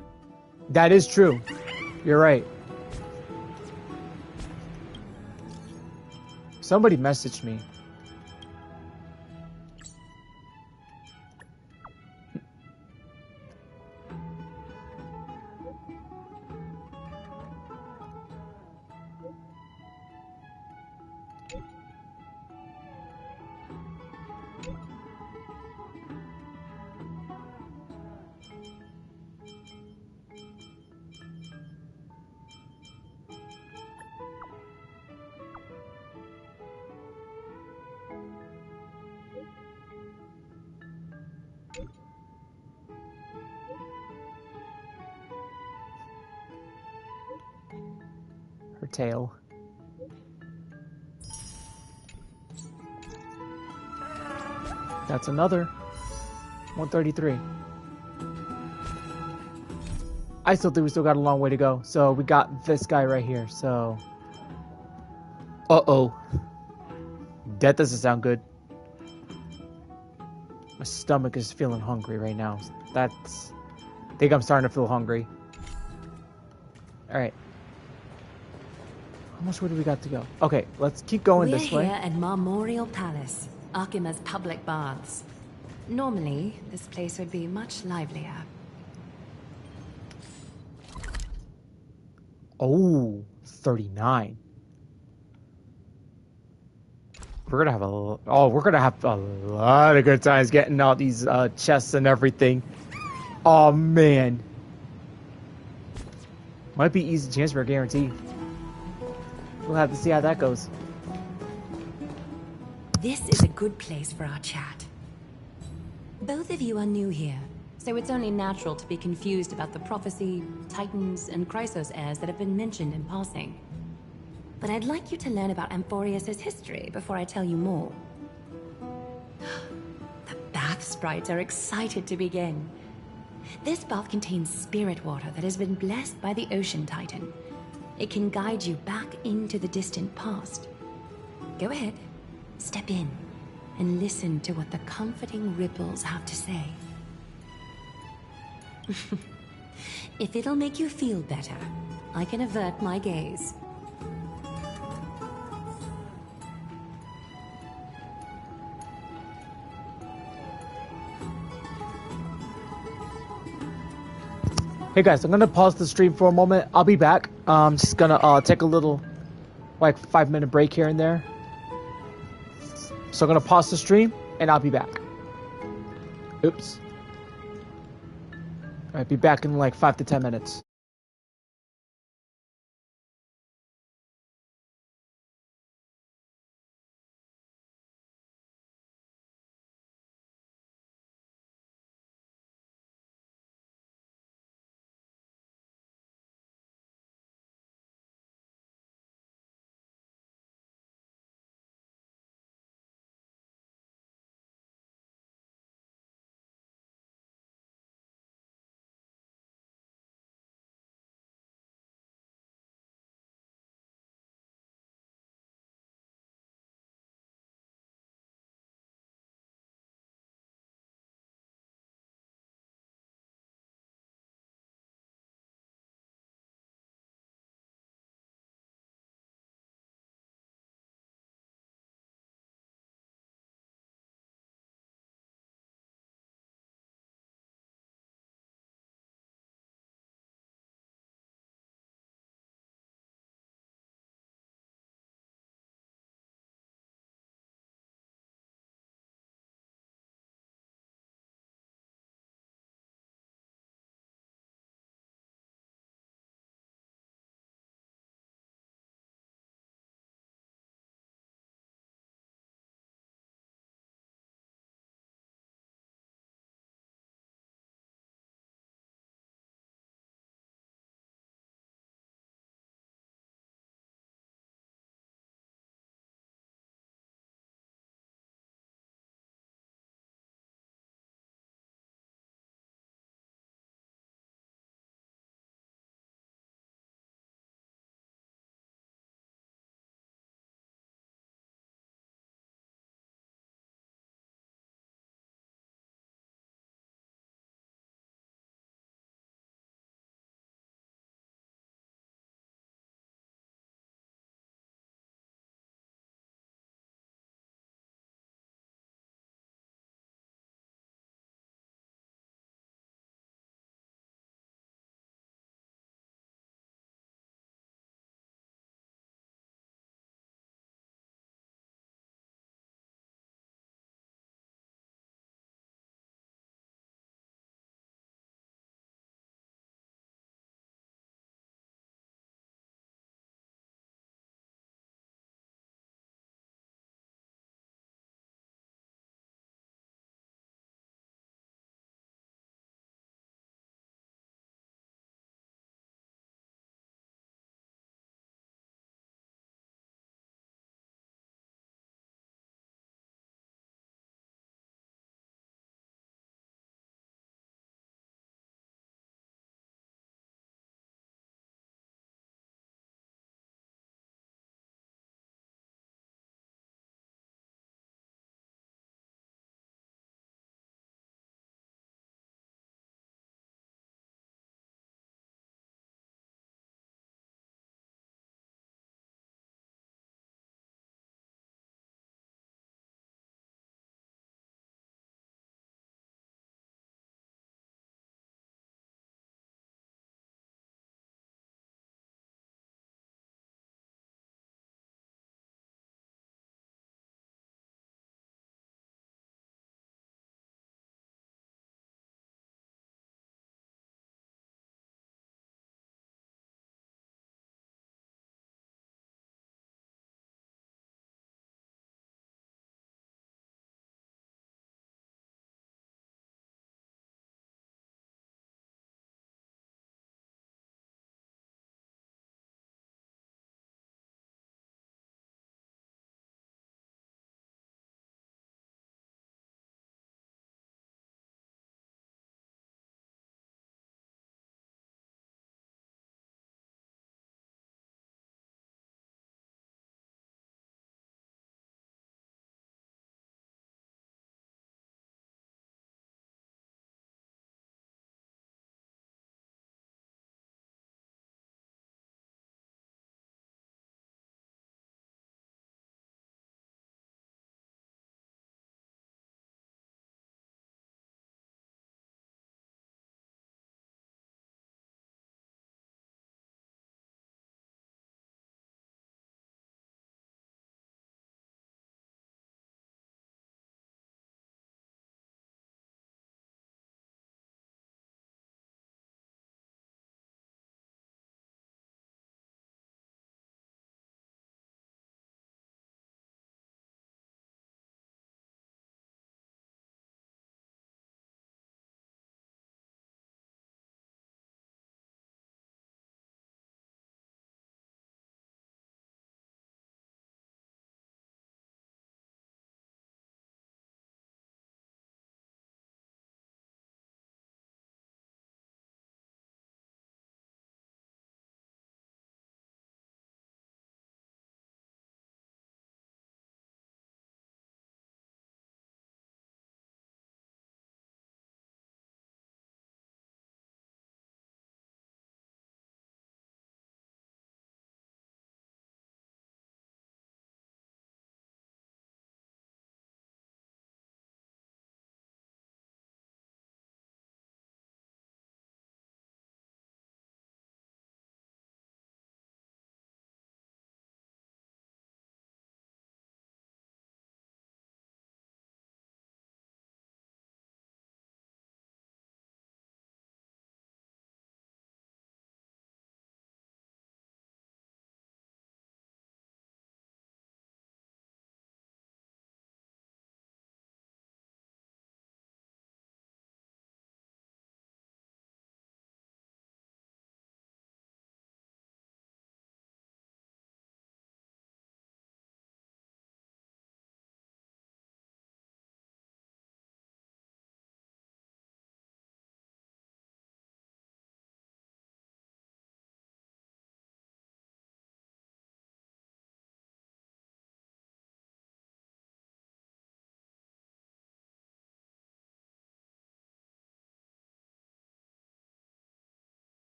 that is true. You're right. Somebody messaged me. Her tail. That's another 133. I still think we still got a long way to go. So we got this guy right here. So, uh-oh, that doesn't sound good. My stomach is feeling hungry right now. I think I'm starting to feel hungry. All right. How much way do we got to go? Okay, let's keep going this way. We're here at Marmoreal Palace, Akima's public baths. Normally, this place would be much livelier. Oh, 39. We're gonna have a lot of good times getting all these chests and everything. Oh man, might be easy chance for a guarantee. We'll have to see how that goes. This is a good place for our chat. Both of you are new here, so it's only natural to be confused about the prophecy, titans, and Chrysos heirs that have been mentioned in passing. But I'd like you to learn about Amphoreus' history before I tell you more. The bath sprites are excited to begin. This bath contains spirit water that has been blessed by the Ocean Titan. It can guide you back into the distant past. Go ahead, step in, and listen to what the comforting ripples have to say. If it'll make you feel better, I can avert my gaze. Hey guys, I'm gonna pause the stream for a moment. I'll be back. I'm just gonna take a little, like, 5-minute break here and there. So I'm gonna pause the stream and I'll be back. Oops. Alright, be back in like 5 to 10 minutes.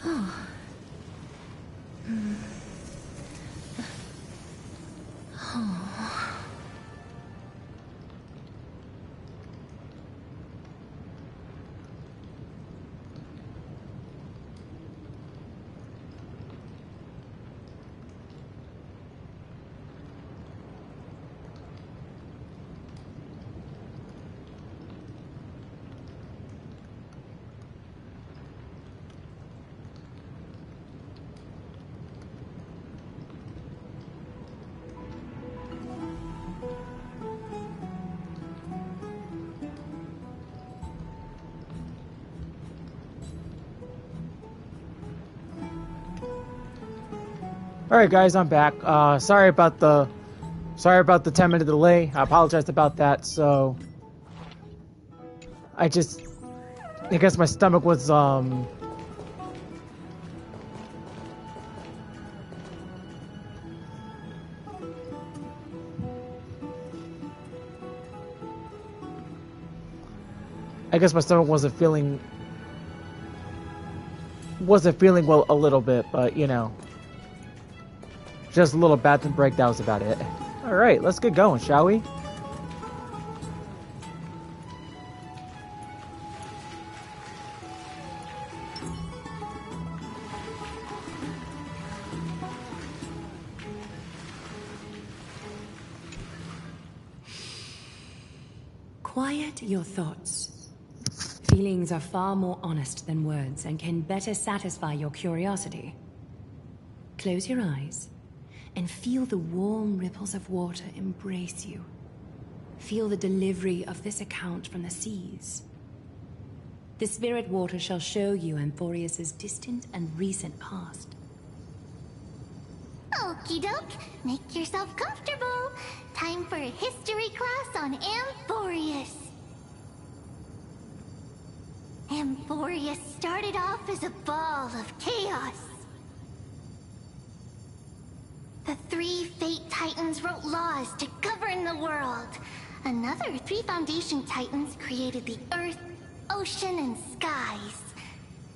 Oh. Oh. All right, guys, I'm back. Sorry about the 10-minute delay. I apologize about that. So, I guess my stomach was I guess my stomach wasn't feeling well a little bit, but you know. Just a little bathroom break, that was about it. Alright, let's get going, shall we? Quiet your thoughts. Feelings are far more honest than words and can better satisfy your curiosity. Close your eyes and feel the warm ripples of water embrace you. Feel the delivery of this account from the seas. The spirit water shall show you Amphoreus' distant and recent past. Okie doke, make yourself comfortable. Time for a history class on Amphoreus. Amphoreus started off as a ball of chaos. The 3 Fate Titans wrote laws to govern the world. Another 3 Foundation Titans created the Earth, Ocean, and Skies.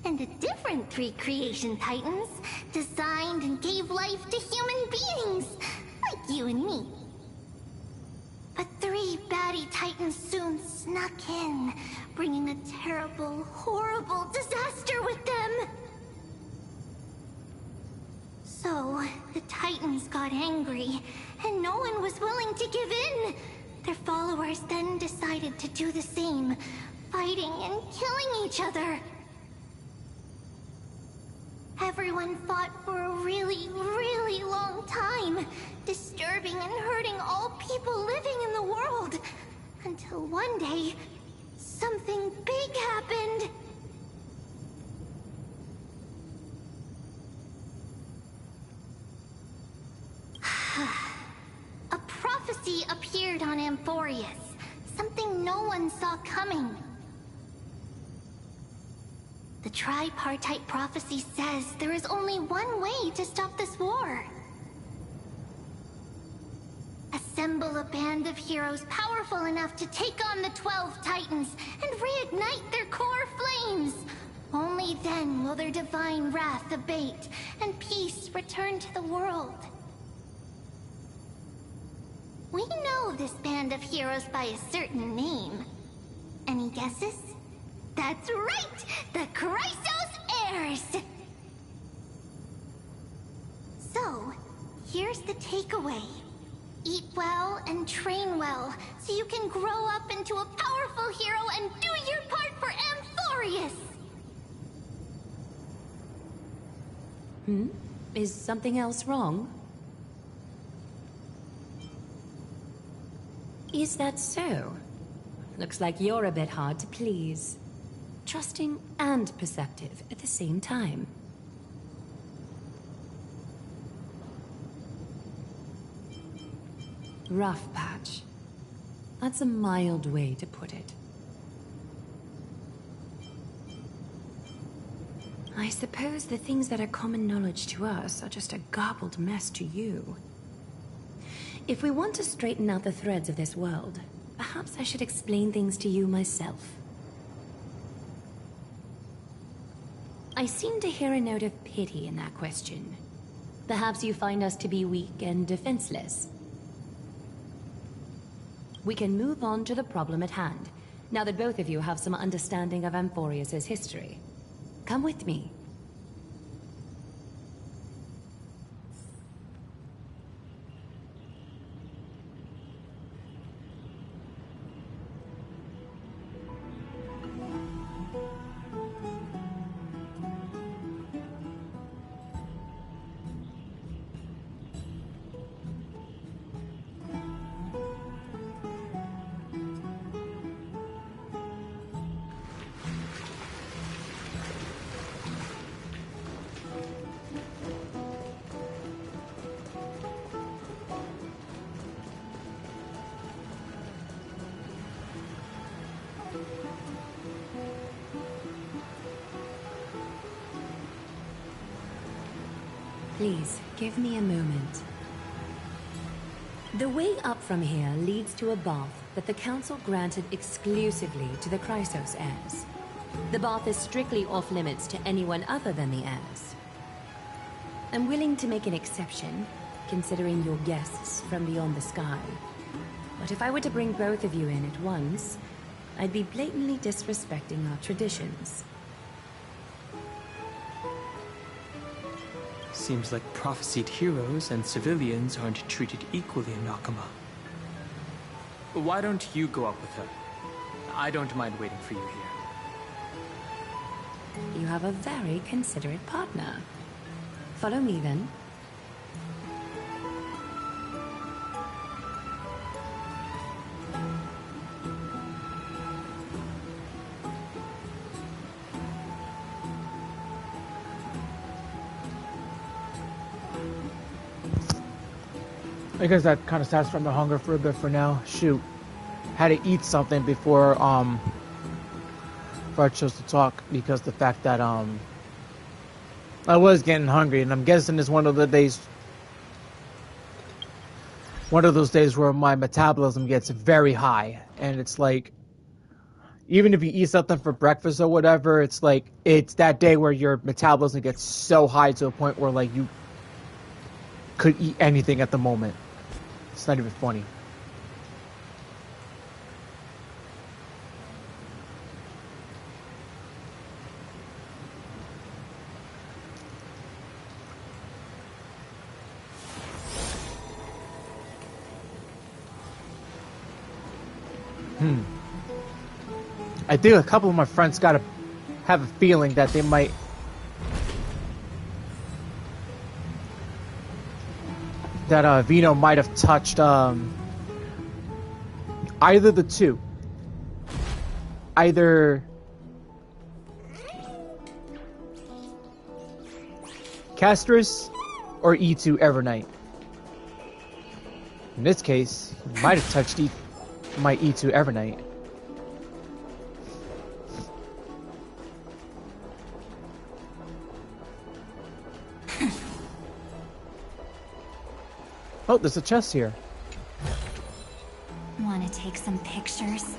And a different 3 Creation Titans designed and gave life to human beings, like you and me. But 3 baddie Titans soon snuck in, bringing a terrible, horrible disaster with them. So, the Titans got angry, and no one was willing to give in. Their followers then decided to do the same, fighting and killing each other. Everyone fought for a really, really long time, disturbing and hurting all people living in the world. Until one day, something big happened. A prophecy appeared on Amphoreus, something no one saw coming. The tripartite prophecy says there is only one way to stop this war. Assemble a band of heroes powerful enough to take on the 12 Titans and reignite their core flames. Only then will their divine wrath abate and peace return to the world. We know this band of heroes by a certain name. Any guesses? That's right! The Chrysos Heirs! So, here's the takeaway. Eat well and train well, so you can grow up into a powerful hero and do your part for Amphoreus! Is something else wrong? Is that so? Looks like you're a bit hard to please. Trusting and perceptive at the same time. Rough patch. That's a mild way to put it. I suppose the things that are common knowledge to us are just a garbled mess to you. If we want to straighten out the threads of this world, perhaps I should explain things to you myself. I seem to hear a note of pity in that question. Perhaps you find us to be weak and defenseless. We can move on to the problem at hand, now that both of you have some understanding of Amphoreus' history. Come with me. Please, give me a moment. The way up from here leads to a bath that the Council granted exclusively to the Chrysos heirs. The bath is strictly off-limits to anyone other than the heirs. I'm willing to make an exception, considering you're guests from beyond the sky. But if I were to bring both of you in at once, I'd be blatantly disrespecting our traditions. Seems like prophesied heroes and civilians aren't treated equally in Akama. Why don't you go up with her? I don't mind waiting for you here. You have a very considerate partner. Follow me then. I guess that kind of satisfied my hunger for a bit for now. Shoot. Had to eat something before I chose to talk, because the fact that I was getting hungry, and I'm guessing it's one of those days where my metabolism gets very high, and it's like, even if you eat something for breakfast or whatever, it's like, it's that day where your metabolism gets so high to a point where like you could eat anything at the moment. It's not even funny. I think a couple of my friends gotta have a feeling that they might Vino might have touched either the two. Either Castris or E2 Evernight. In this case, he might have touched my E2 Evernight. Oh, there's a chest here. Want to take some pictures?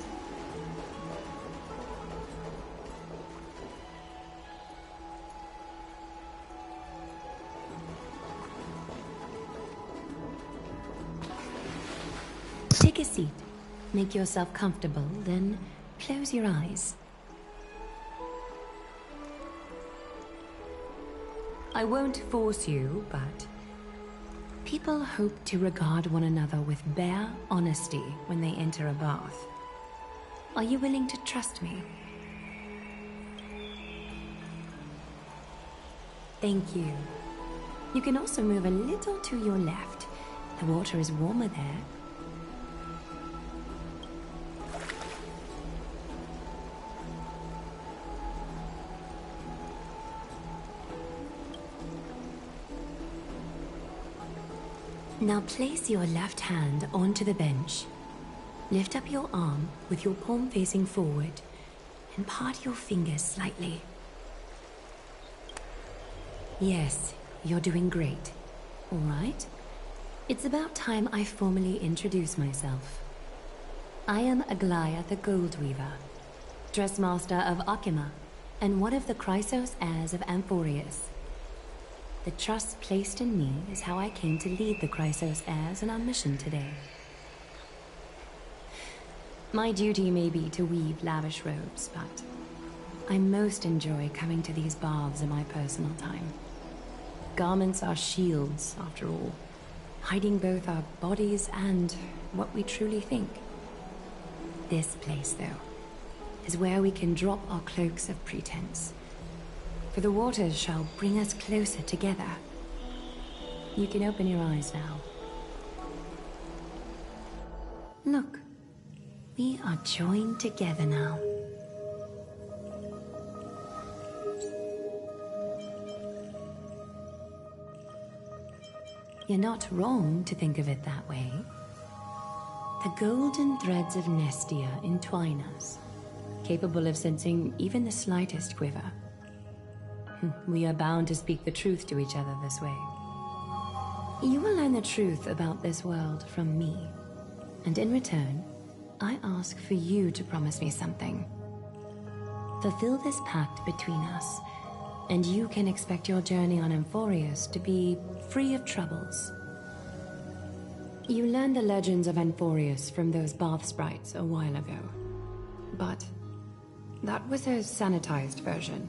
Take a seat. Make yourself comfortable, then close your eyes. I won't force you, but people hope to regard one another with bare honesty when they enter a bath. Are you willing to trust me? Thank you. You can also move a little to your left. The water is warmer there. Now place your left hand onto the bench. Lift up your arm with your palm facing forward and part your fingers slightly. Yes, you're doing great. All right. It's about time I formally introduce myself. I am Aglaya the Gold Weaver, Dressmaster of Akima, and one of the Chrysos heirs of Amphoreus. The trust placed in me is how I came to lead the Chrysos heirs on our mission today. My duty may be to weave lavish robes, but I most enjoy coming to these baths in my personal time. Garments are shields, after all, hiding both our bodies and what we truly think. This place, though, is where we can drop our cloaks of pretense. For the waters shall bring us closer together. You can open your eyes now. Look, we are joined together now. You're not wrong to think of it that way. The golden threads of Nestia entwine us, capable of sensing even the slightest quiver. We are bound to speak the truth to each other this way. You will learn the truth about this world from me, and in return, I ask for you to promise me something. Fulfill this pact between us, and you can expect your journey on Amphoreus to be free of troubles. You learned the legends of Amphoreus from those bath sprites a while ago, but that was a sanitized version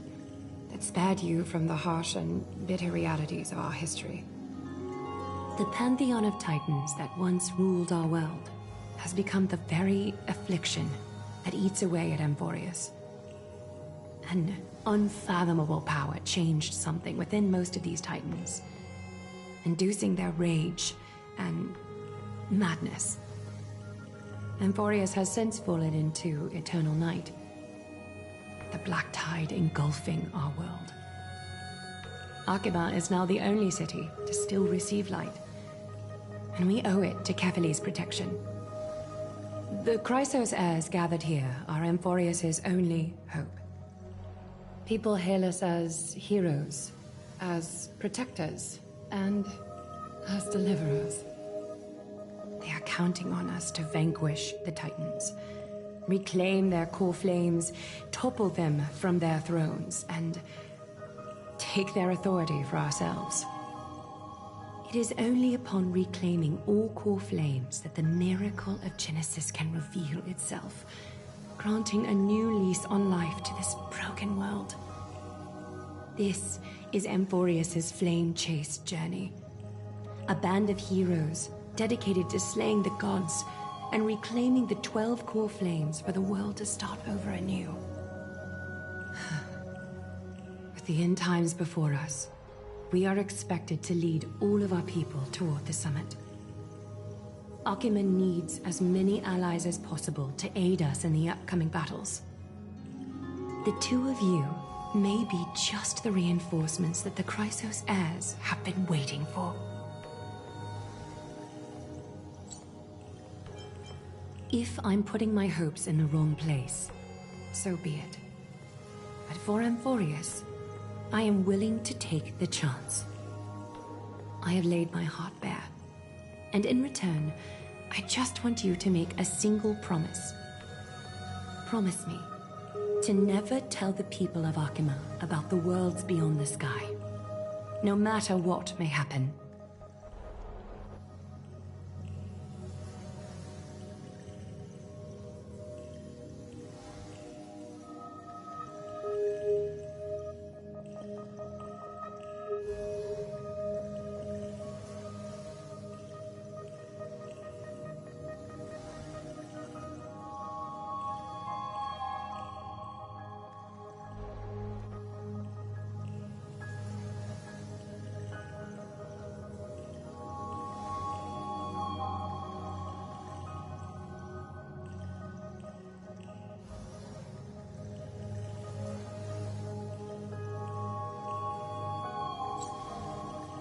that spared you from the harsh and bitter realities of our history. The pantheon of titans that once ruled our world has become the very affliction that eats away at Amphoreus. An unfathomable power changed something within most of these titans, inducing their rage and madness. Amphoreus has since fallen into eternal night, the black tide engulfing our world. Arkhima is now the only city to still receive light, and we owe it to Kefali's protection. The Chrysos heirs gathered here are Amphoreus' only hope. People hail us as heroes, as protectors, and as deliverers. They are counting on us to vanquish the Titans, reclaim their core flames, topple them from their thrones, and take their authority for ourselves. It is only upon reclaiming all core flames that the miracle of Genesis can reveal itself, granting a new lease on life to this broken world. This is Amphoreus' flame-chased journey. A band of heroes dedicated to slaying the gods and reclaiming the 12 core flames for the world to start over anew. With the end times before us, we are expected to lead all of our people toward the summit. Arkhima needs as many allies as possible to aid us in the upcoming battles. The two of you may be just the reinforcements that the Chrysos heirs have been waiting for. If I'm putting my hopes in the wrong place, so be it. But for Amphoreus, I am willing to take the chance. I have laid my heart bare, and in return, I just want you to make a single promise. Promise me to never tell the people of Arkhima about the worlds beyond the sky, no matter what may happen.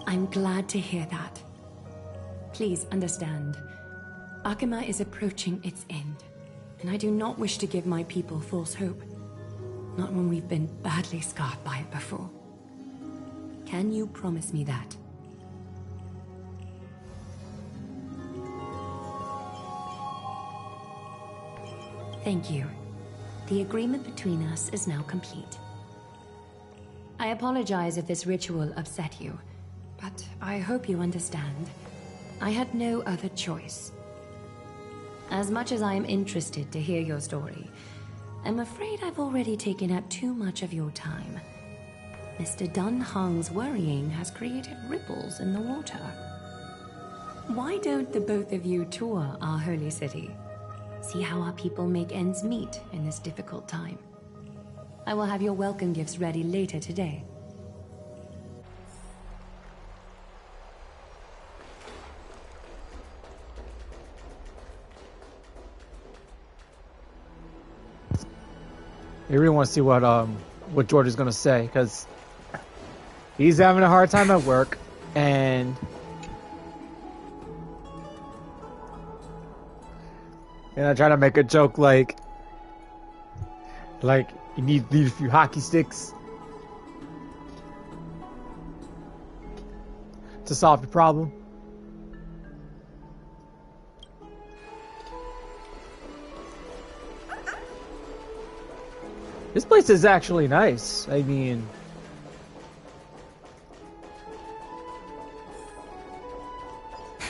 I'm glad to hear that. Please understand, Arkhima is approaching its end, and I do not wish to give my people false hope. Not when we've been badly scarred by it before. Can you promise me that? Thank you. The agreement between us is now complete. I apologize if this ritual upset you, but I hope you understand. I had no other choice. As much as I am interested to hear your story, I'm afraid I've already taken up too much of your time. Mr. Dunhung's worrying has created ripples in the water. Why don't the both of you tour our holy city? See how our people make ends meet in this difficult time. I will have your welcome gifts ready later today. I really want to see what George is gonna say, because he's having a hard time at work, and I try to make a joke like you need a few hockey sticks to solve your problem. This place is actually nice. I mean,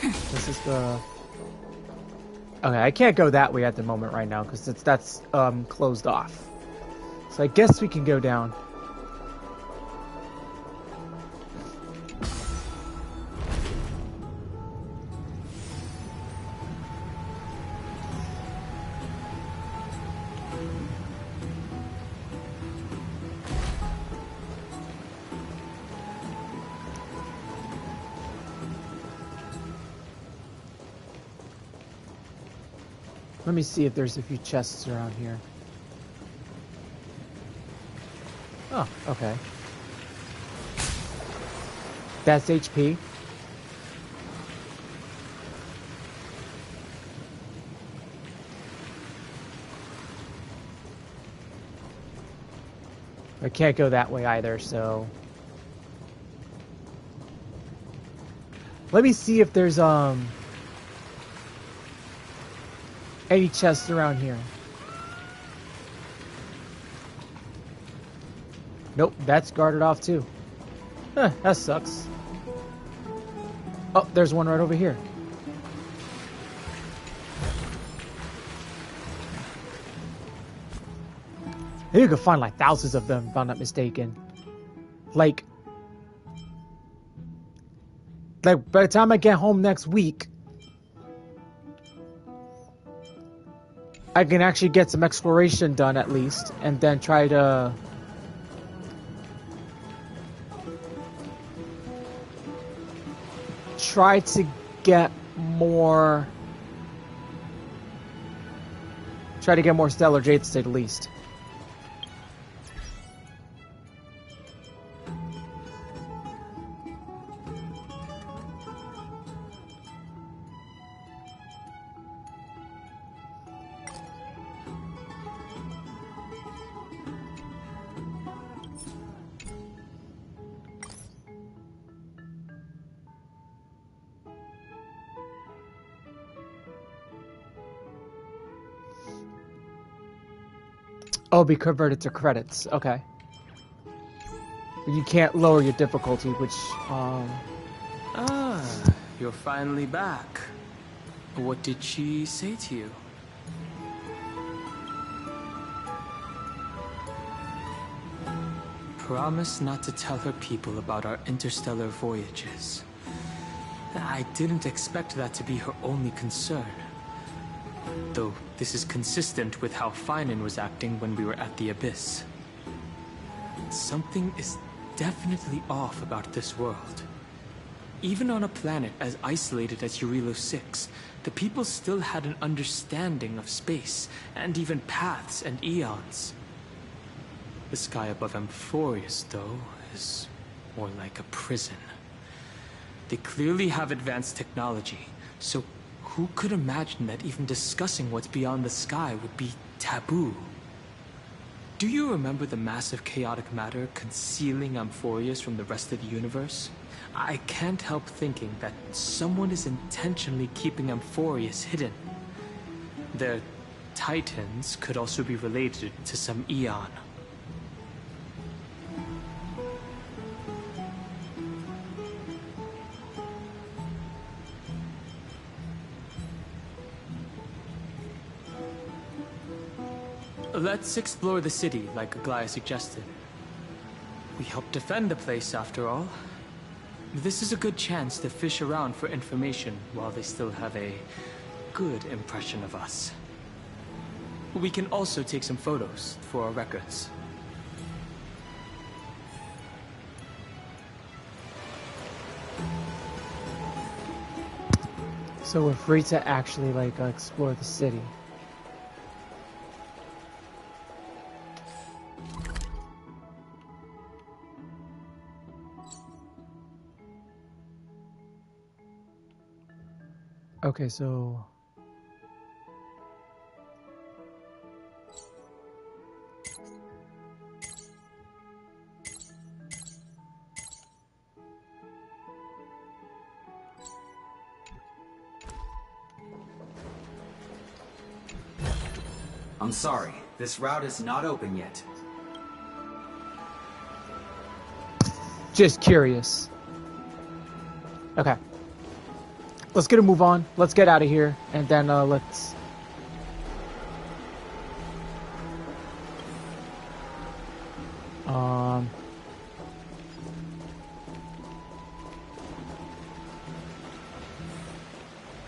this is the... Okay, I can't go that way at the moment right now because that's closed off. So I guess we can go down. Let me see if there's a few chests around here. Oh, okay. That's HP. I can't go that way either, so... Let me see if there's, any chests around here. Nope, that's guarded off too. Huh, that sucks. Oh, there's one right over here. You could find like thousands of them, if I'm not mistaken. Like by the time I get home next week, I can actually get some exploration done at least, and then try to get more stellar jade, to say the least. Oh, be converted to credits. Okay. You can't lower your difficulty, which, Ah, you're finally back. What did she say to you? Promise not to tell her people about our interstellar voyages. I didn't expect that to be her only concern. Though this is consistent with how Finan was acting when we were at the Abyss. Something is definitely off about this world. Even on a planet as isolated as Eurilo 6, the people still had an understanding of space, and even paths and eons. The sky above Amphoreus, though, is more like a prison. They clearly have advanced technology, so who could imagine that even discussing what's beyond the sky would be taboo? Do you remember the massive chaotic matter concealing Amphoreus from the rest of the universe? I can't help thinking that someone is intentionally keeping Amphoreus hidden. Their titans could also be related to some eon. Let's explore the city, like Aglaya suggested. We help defend the place, after all. This is a good chance to fish around for information while they still have a good impression of us. We can also take some photos for our records. So we're free to actually, like, explore the city. Okay, so... I'm sorry, this route is not open yet. Just curious. Okay. Let's get a move on. Let's get out of here. And then let's...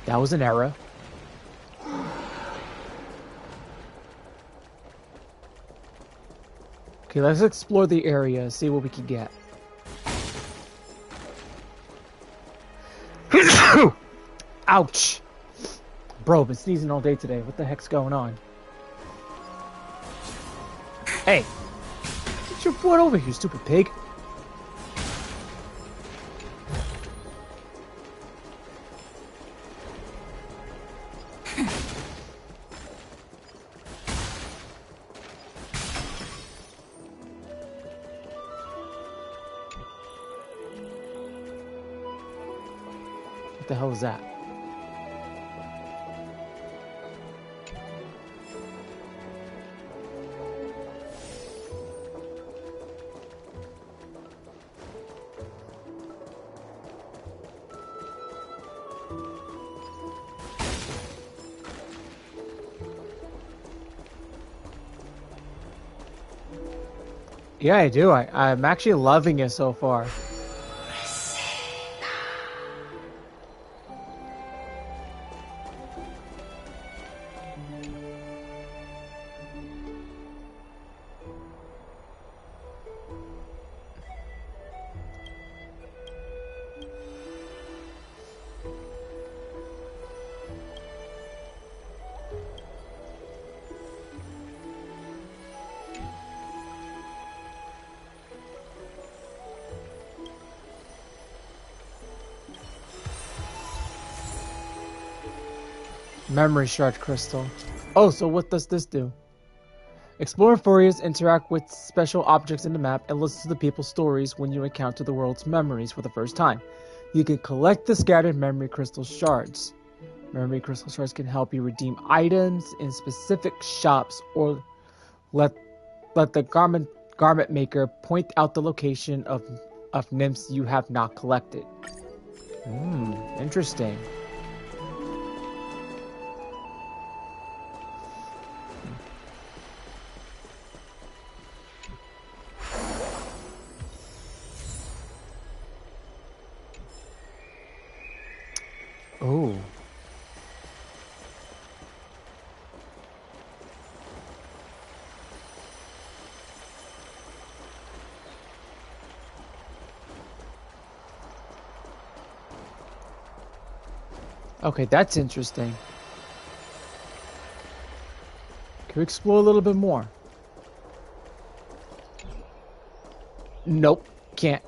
That was an error. Okay, let's explore the area, see what we can get. Ouch! Bro, I've been sneezing all day today. What the heck's going on? Hey! Get your butt over here, stupid pig! What the hell is that? Yeah, I do. I'm actually loving it so far. Memory shard crystal. Oh, so what does this do? Explore Amphoreus, interact with special objects in the map, and listen to the people's stories when you encounter the world's memories for the first time. You can collect the scattered memory crystal shards. Memory crystal shards can help you redeem items in specific shops, or let the garment maker point out the location of nymphs you have not collected. Interesting. Oh. Okay, that's interesting. Can we explore a little bit more? Nope, can't.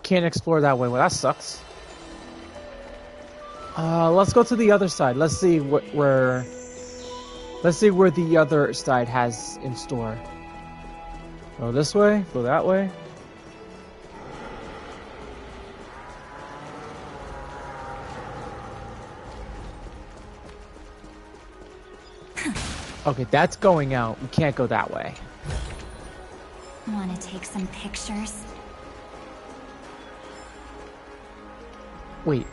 Can't explore that way. Well, that sucks. Let's go to the other side. Let's see where the other side has in store. Go this way, go that way. Okay, that's going out. We can't go that way. Want to take some pictures? Wait.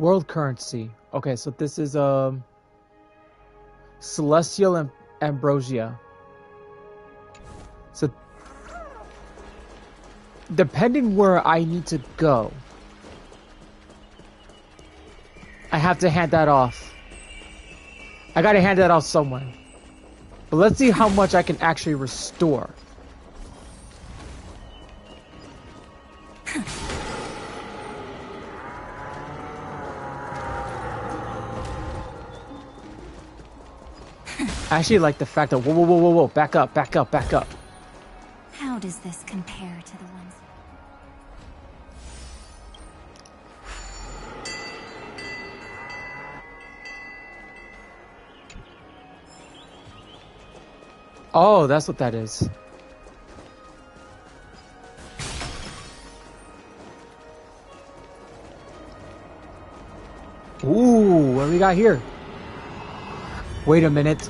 World currency. Okay, so this is Celestial Ambrosia. So depending where I need to go, I have to hand that off. I gotta hand that off somewhere. But let's see how much I can actually restore. I actually like the fact that whoa, back up. How does this compare to the ones? Oh, that's what that is. Ooh, what do we got here? Wait a minute.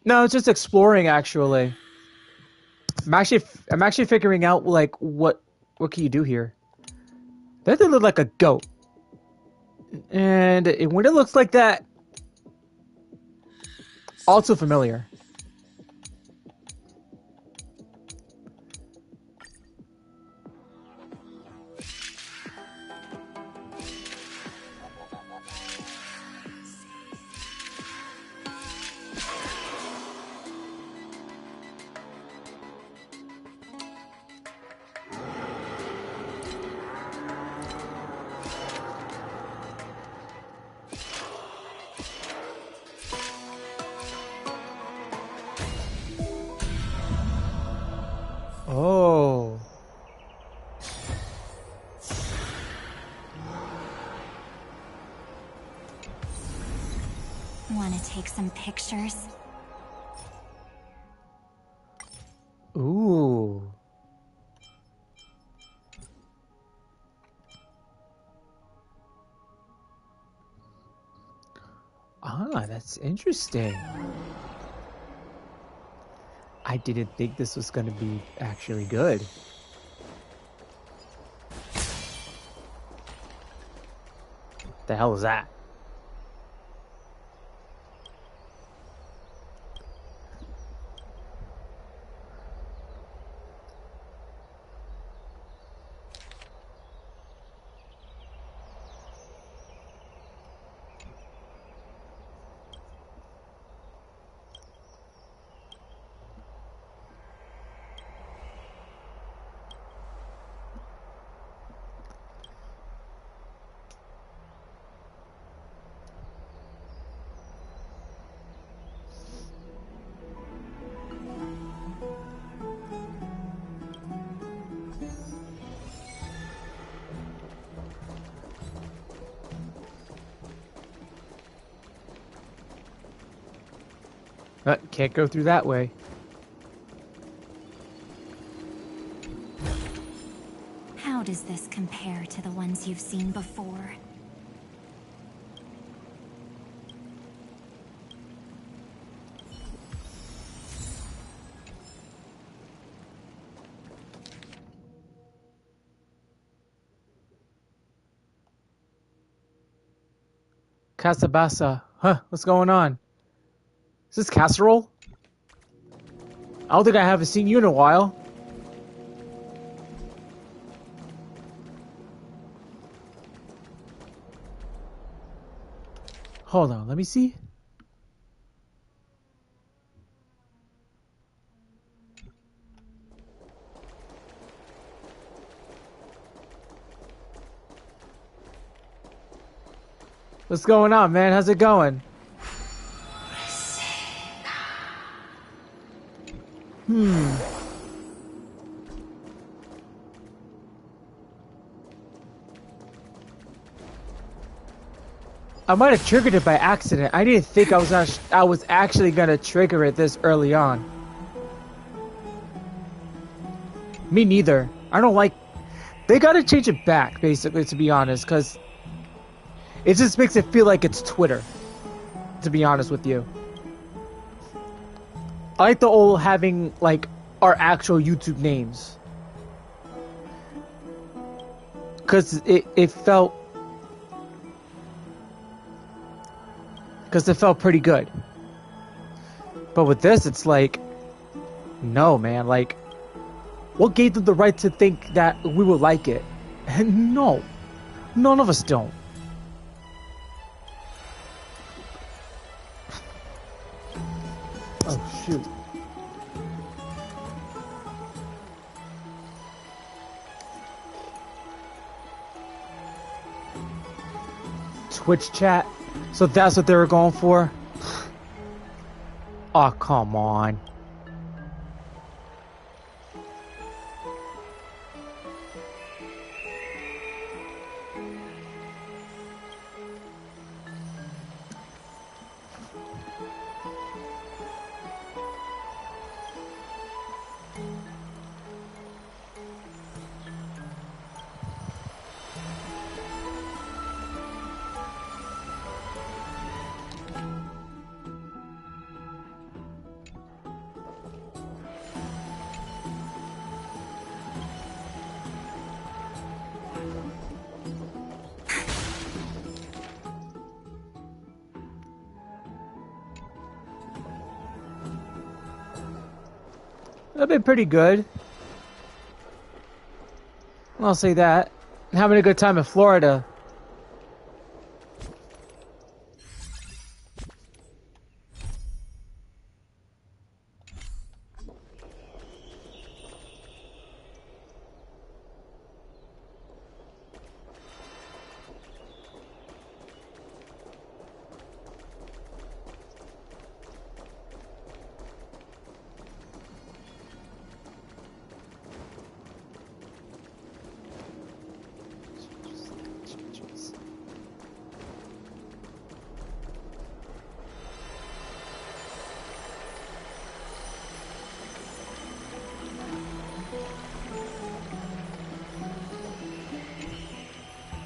No, it's just exploring actually. I'm actually figuring out like what can you do here? That doesn't look like a goat. And when it looks like that, all too familiar. Oh. Want to take some pictures? Ooh. Ah, that's interesting. I didn't think this was going to be actually good. The hell is that? Can't go through that way. How does this compare to the ones you've seen before? Casabasa. Huh, what's going on? Is this casserole? I don't think I haven't seen you in a while. Hold on, let me see. What's going on, man? How's it going? I might have triggered it by accident. I didn't think I was actually gonna trigger it this early on. Me neither. I don't like. They gotta change it back, basically, to be honest, because it just makes it feel like it's Twitter. To be honest with you, I like the old having like our actual YouTube names. Because it felt pretty good. But with this, it's like, no, man. Like, what gave them the right to think that we would like it? And no, none of us don't. Oh, shoot. Twitch chat? So that's what they were going for? Oh, come on. That'd been pretty good. I'll say that. Having a good time in Florida.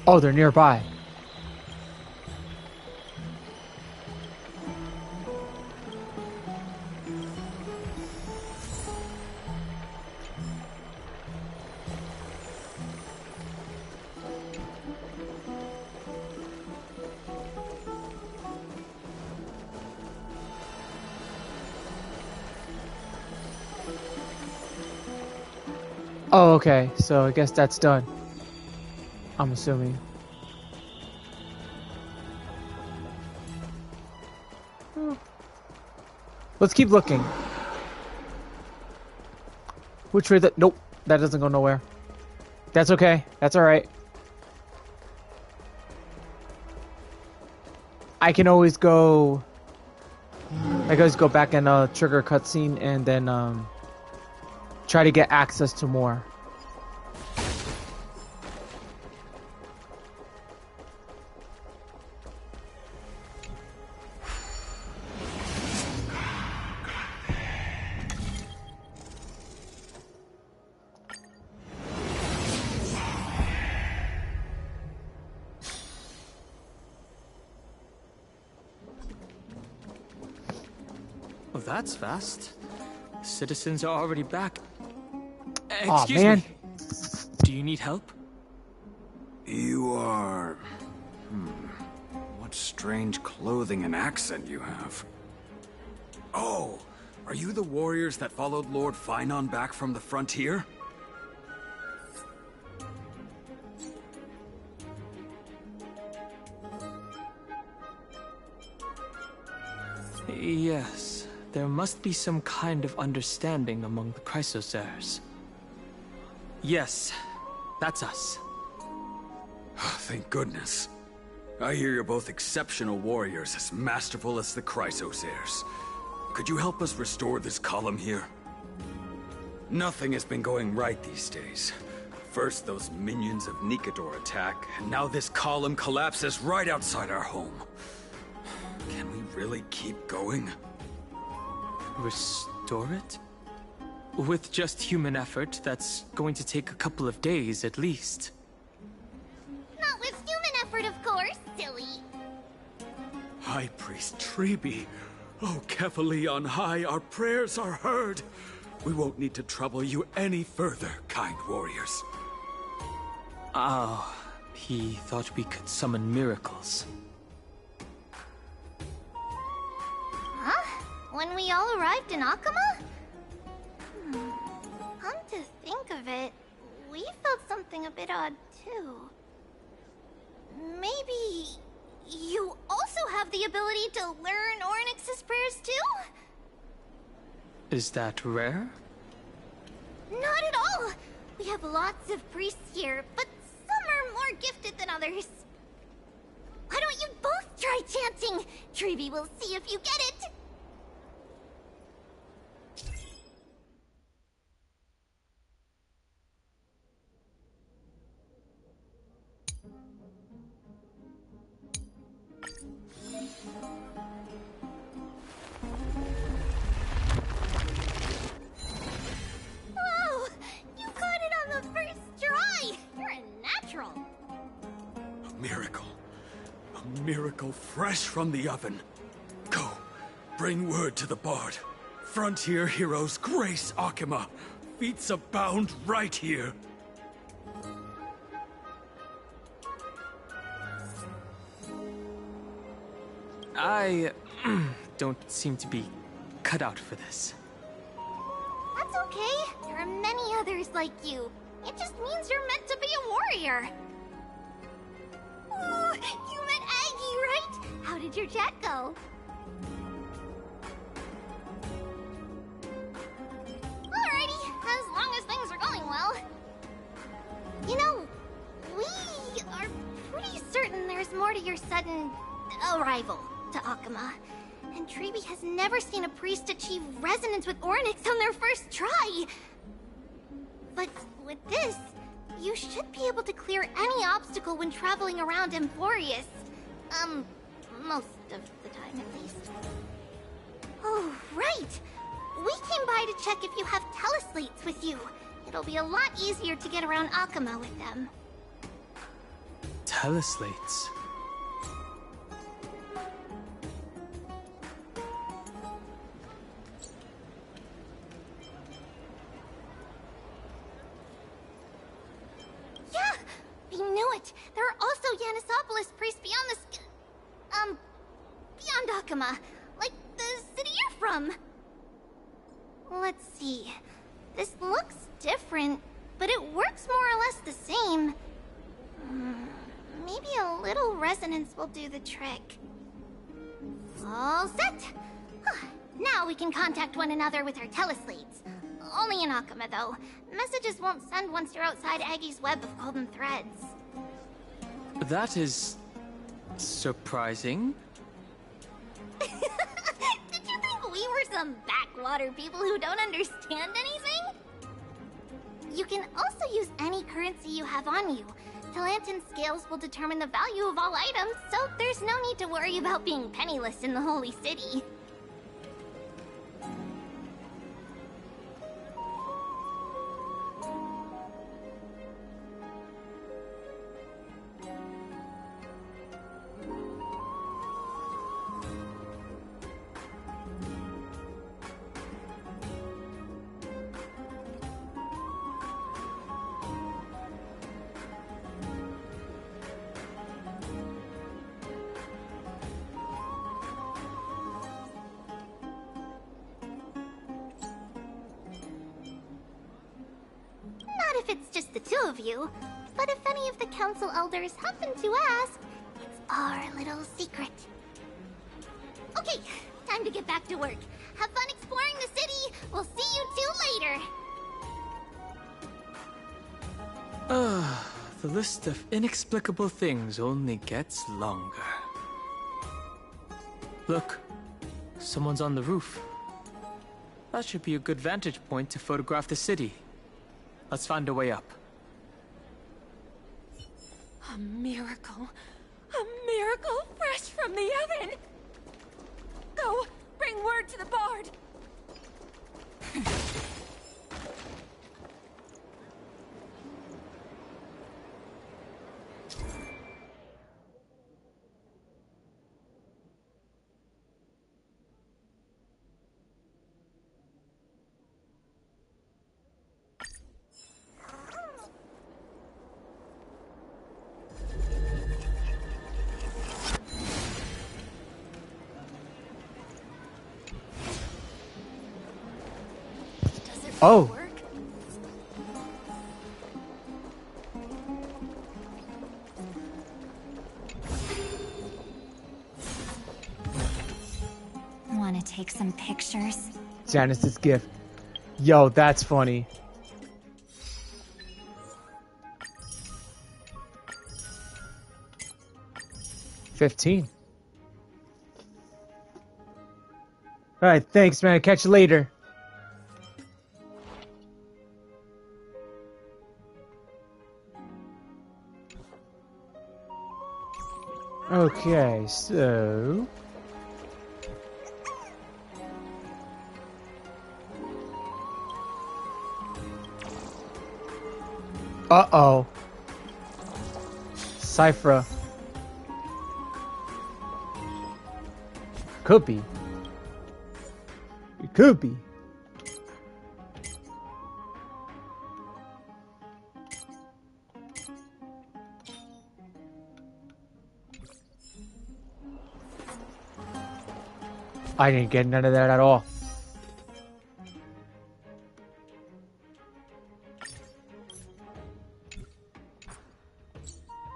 Oh, they're nearby. Oh, okay. So I guess that's done. I'm assuming. Let's keep looking. Which way that? Nope, that doesn't go nowhere. That's okay. That's all right. I can always go. I can always go back and trigger a cutscene and then try to get access to more. Well, that's fast. Citizens are already back. Aw, Excuse man. me. Do you need help? You are... What strange clothing and accent you have. Oh, are you the warriors that followed Lord Finon back from the frontier? Yes. There must be some kind of understanding among the Chrysosaurs. Yes, that's us. Thank goodness. I hear you're both exceptional warriors, as masterful as the Chrysosaurs. Could you help us restore this column here? Nothing has been going right these days. First those minions of Nikador attack, and now this column collapses right outside our home. Can we really keep going? Restore it? With just human effort, that's going to take a couple of days at least. Not with human effort, of course, silly. High Priest Treeby. Oh, Kefali on high, our prayers are heard. We won't need to trouble you any further, kind warriors. Oh, he thought we could summon miracles. Huh? When we all arrived in Akama? Come to think of it, we felt something a bit odd too. Maybe you also have the ability to learn Ornyx's prayers too? Is that rare? Not at all! We have lots of priests here, but some are more gifted than others. Why don't you both try chanting? Treeby will see if you get it! Whoa! You got it on the first try! You're a natural! A miracle. A miracle fresh from the oven. Go, bring word to the Bard. Frontier heroes grace Akama. Feats abound right here. I don't seem to be cut out for this. That's okay. There are many others like you. It just means you're meant to be a warrior. Oh, you met Aggie, right? How did your chat go? Alrighty, as long as things are going well. You know, we are pretty certain there's more to your sudden arrival to Akama. And Treeby has never seen a priest achieve resonance with Ornyx on their first try. But with this, you should be able to clear any obstacle when traveling around Amphoreus. Most of the time at least. Oh, right! We came by to check if you have teleslates with you. It'll be a lot easier to get around Akama with them. Teleslates? Yeah! We knew it! There are also Yanisopolis priests beyond the beyond Akama. Like the city you're from. Let's see. This looks different, but it works more or less the same. Maybe a little resonance will do the trick. All set! Now we can contact one another with our teleslates. Only in Akama, though. Messages won't send once you're outside Aggie's web of golden threads. That is... surprising. Did you think we were some backwater people who don't understand anything? You can also use any currency you have on you. Talantan scales will determine the value of all items, so there's no need to worry about being penniless in the Holy City. Not if it's just the two of you, but if any of the council elders happen to ask, it's our little secret. Okay, time to get back to work. Have fun exploring the city. We'll see you two later. The list of inexplicable things only gets longer. Look, someone's on the roof. That should be a good vantage point to photograph the city. Let's find a way up. A miracle. A miracle fresh from the oven! Go, bring word to the Bard! Oh. Want to take some pictures? Janice's gift. Yo, that's funny. $15. Alright, thanks, man. Catch you later. Okay, so... Uh-oh. Cypher. Could be. It could be. I didn't get none of that at all.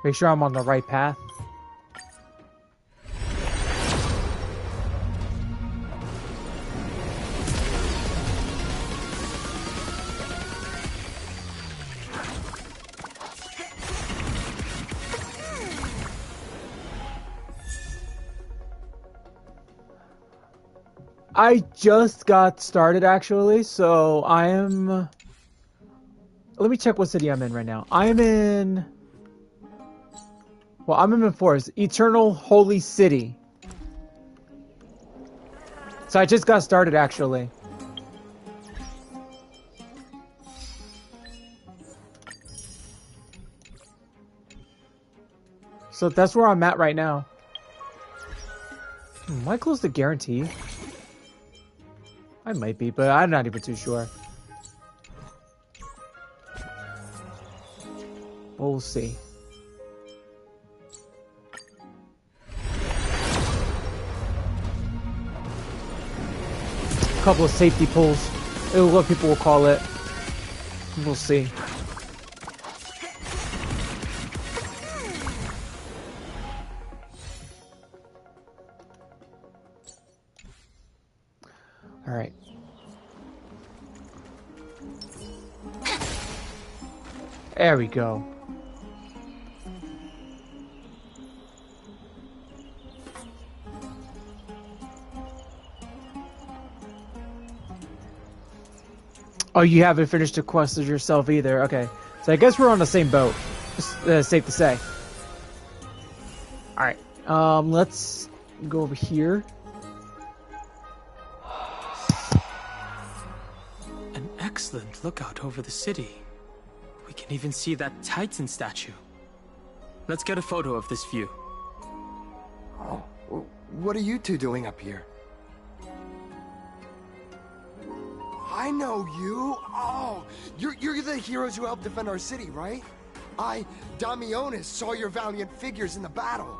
Make sure I'm on the right path. I just got started actually, so I am... Let me check what city I'm in right now. I'm in... Well, I'm in Amphoreus, Eternal Holy City. So I just got started actually. So that's where I'm at right now. Am I close to guarantee? I might be, but I'm not even too sure. We'll see. A couple of safety pulls. What people will call it. We'll see. All right. There we go. Oh, you haven't finished the quest as yourself either. Okay. So I guess we're on the same boat. Safe to say. Alright. Let's go over here. An excellent lookout over the city. We can even see that Titan statue. Let's get a photo of this view. Oh, what are you two doing up here? I know you. Oh, you're the heroes who helped defend our city, right? Damionis, saw your valiant figures in the battle.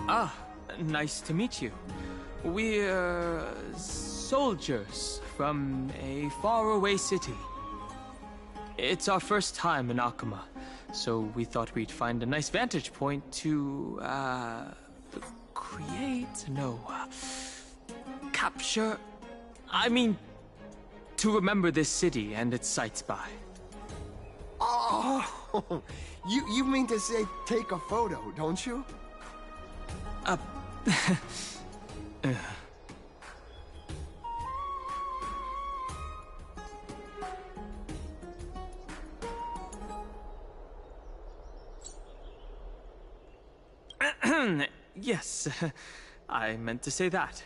Ah, nice to meet you. We're soldiers from a faraway city. It's our first time in Akuma, so we thought we'd find a nice vantage point to, capture... to remember this city and its sights by. Oh, you mean to say take a photo, don't you? Yes, I meant to say that.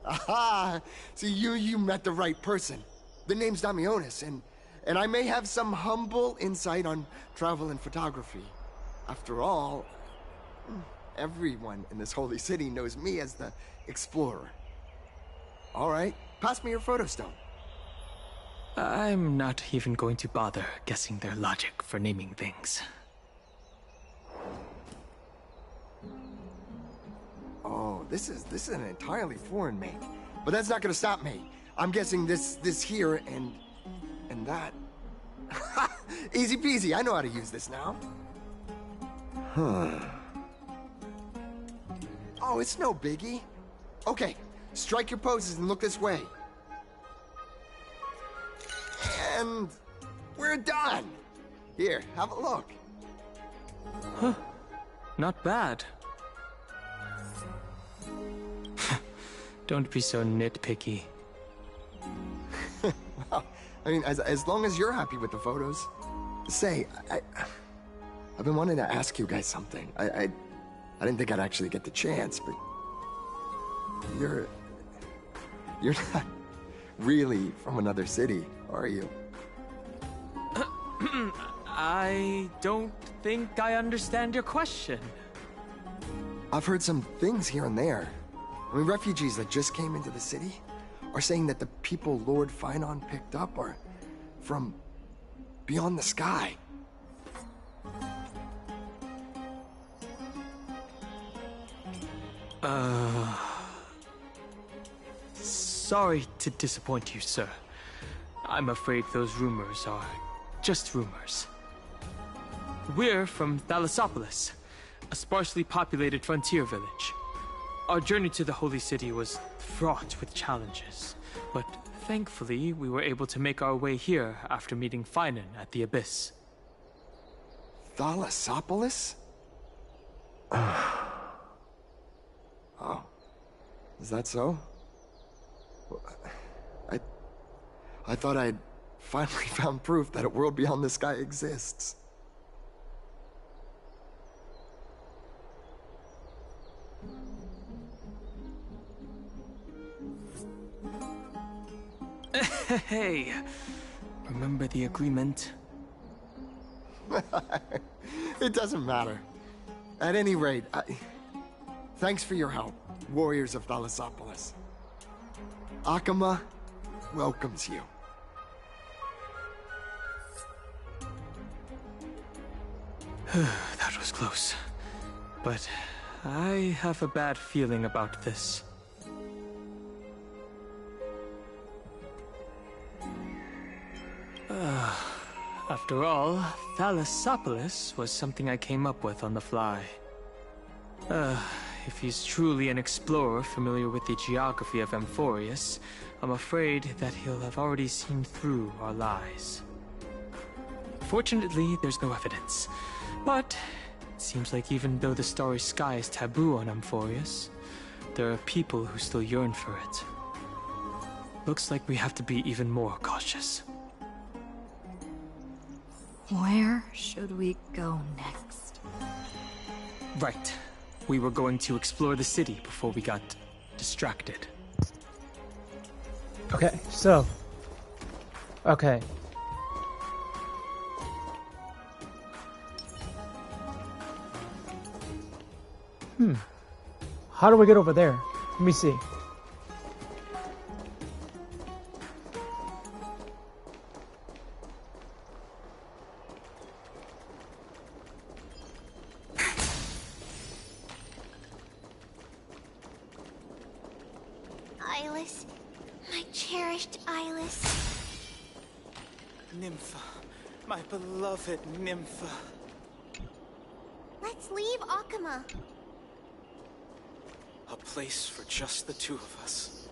Aha! So you met the right person. The name's Damionis, and I may have some humble insight on travel and photography. After all, everyone in this holy city knows me as the explorer. All right, pass me your photo stone. I'm not even going to bother guessing their logic for naming things. Oh, this is an entirely foreign make. But that's not gonna stop me. I'm guessing this here and that. Easy peasy, I know how to use this now. Huh. Oh, it's no biggie. Okay, strike your poses and look this way. And we're done. Here, have a look. Huh. Not bad. Don't be so nitpicky. Well, I mean, as long as you're happy with the photos. Say, I've been wanting to ask you guys something. I didn't think I'd actually get the chance, but you're not really from another city, are you? I don't think I understand your question. I've heard some things here and there. I mean, refugees that just came into the city are saying that the people Lord Finon picked up are from beyond the sky. Sorry to disappoint you, sir. I'm afraid those rumors are just rumors. We're from Thalassopolis, a sparsely populated frontier village. Our journey to the Holy City was fraught with challenges, but thankfully we were able to make our way here after meeting Finon at the Abyss. Thalassopolis? Oh. Is that so? I thought I'd finally found proof that a world beyond the sky exists. Hey, remember the agreement? It doesn't matter. At any rate, thanks for your help, warriors of Thalassopolis. Akama welcomes you. That was close. But I have a bad feeling about this. After all, Thalassopolis was something I came up with on the fly. If he's truly an explorer familiar with the geography of Amphoreus, I'm afraid that he'll have already seen through our lies. Fortunately, there's no evidence. But it seems like even though the starry sky is taboo on Amphoreus, there are people who still yearn for it. Looks like we have to be even more cautious. Where should we go next? Right. We were going to explore the city before we got distracted. Okay, so... Okay. How do we get over there? Let me see. Eyeless. My cherished Eyeless. Nympha. My beloved Nympha. Let's leave Akama. A place for just the two of us.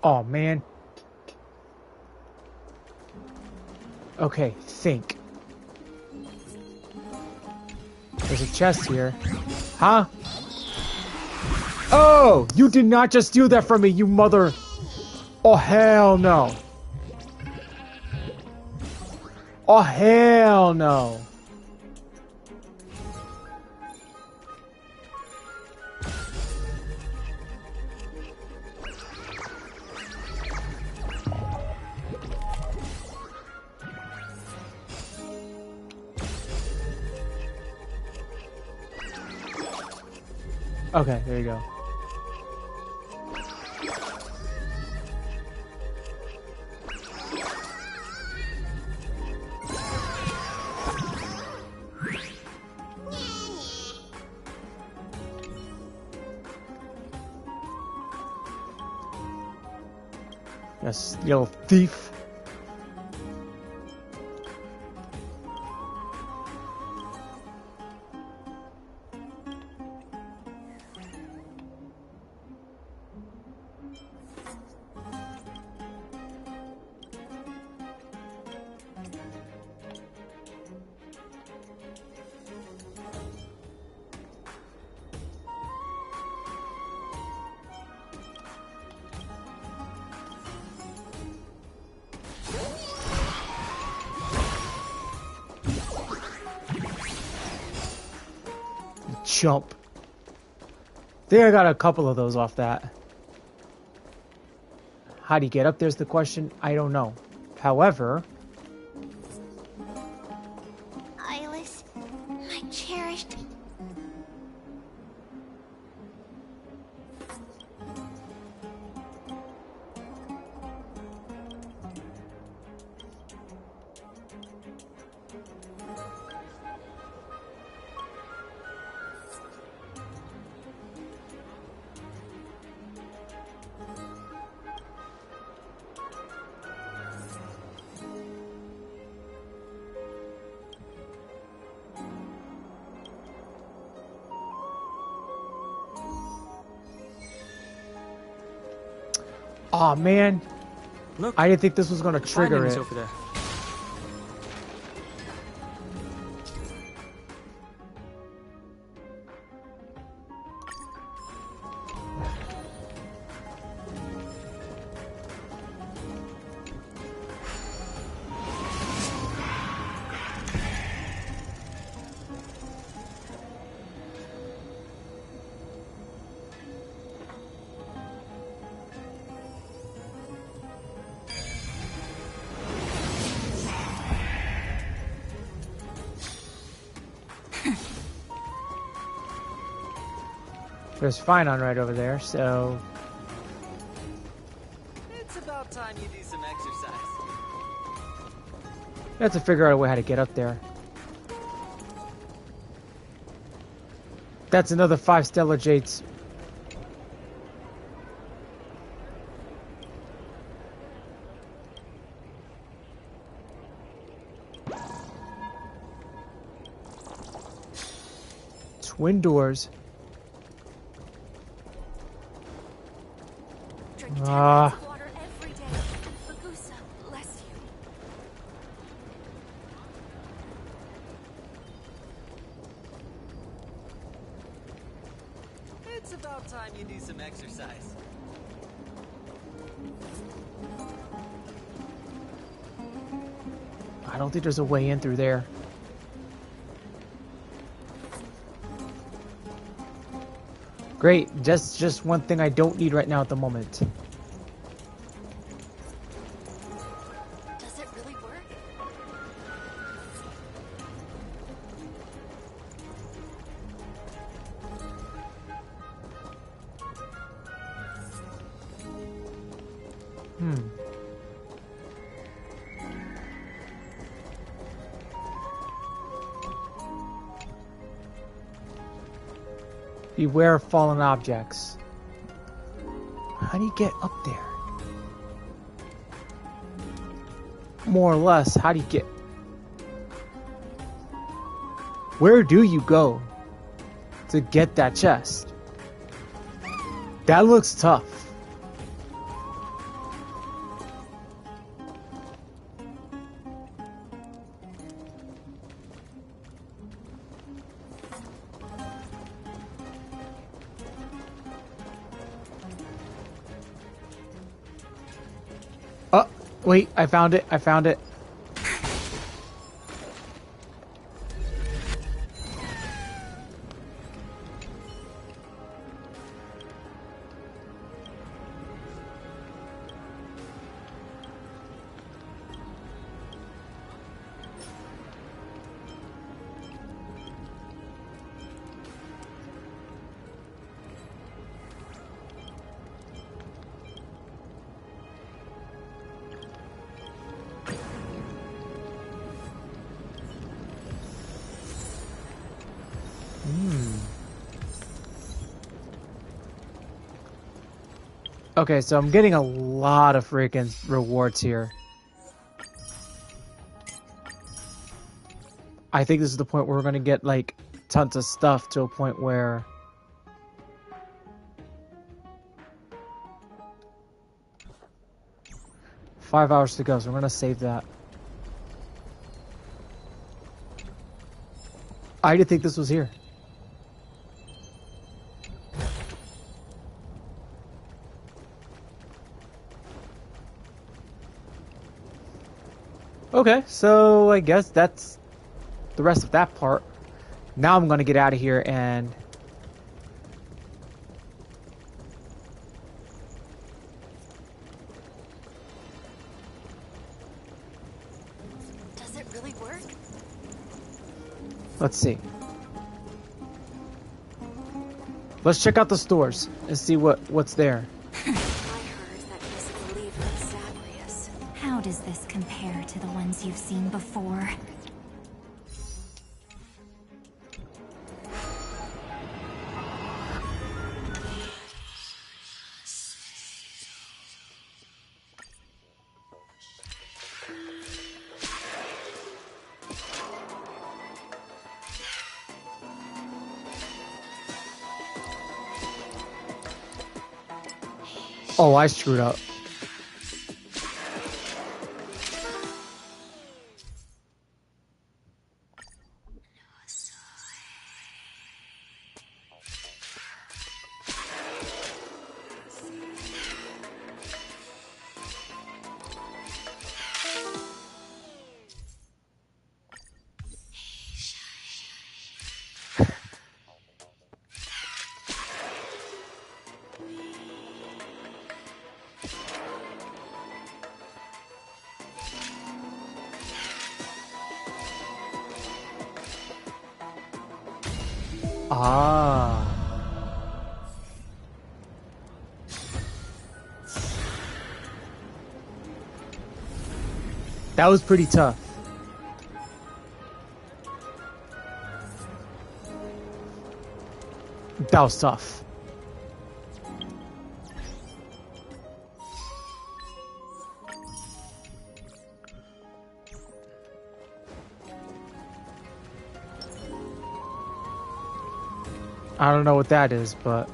Oh, man. Okay, think. There's a chest here. Huh? Oh! You did not just steal that from me, you mother... Oh, hell no. Oh, hell no. Okay, there you go. Yes, you little thief. Jump. I think I got a couple of those off that. How do you get up there's the question. I don't know. However, Eyeless, my cherished. oh man, look, I didn't think this was gonna trigger it. Over there. There's Finon right over there, so It's about time you do some exercise. I have to figure out a way how to get up there. That's another 5 stellar jades. Twin doors. Ah. Water every day. Bagusa, bless you. It's about time you do some exercise. I don't think there's a way in through there. Great, just one thing I don't need right now at the moment. Does it really work? Beware of fallen objects. How do you get up there? More or less, how do you get... Where do you go to get that chest? That looks tough. Oh, wait, I found it. I found it. Okay, so I'm getting a lot of freaking rewards here. I think this is the point where we're gonna get like tons of stuff to a point where $5 hours to go, so we're gonna save that. I didn't think this was here. Okay, so I guess that's the rest of that part. Now I'm gonna get out of here and Does it really work? let's see. Let's check out the stores and see what's there. How does this compare to the ones you've seen before? Oh, I screwed up. Ah. That was pretty tough. That was tough. I don't know what that is, but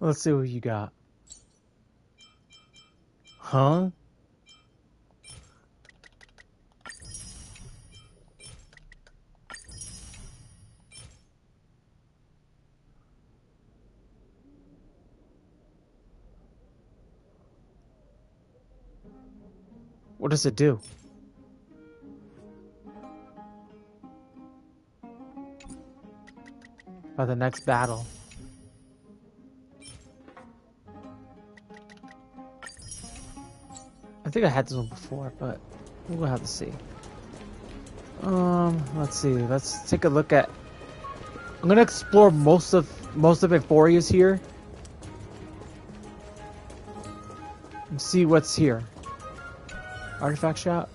let's see what you got. Huh? What does it do? By the next battle. I think I had this one before, but we'll have to see. Let's see. Let's take a look at. I'm gonna explore most of Amphoreus here and see what's here. Artifact shop.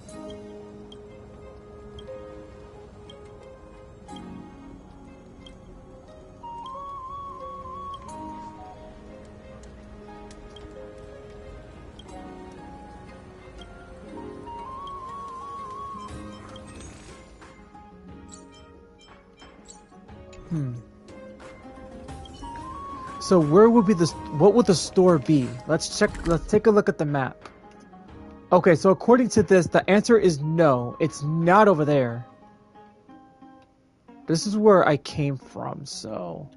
So where would be what would the store be? Let's take a look at the map. Okay, so according to this, the answer is no. It's not over there. This is where I came from, so...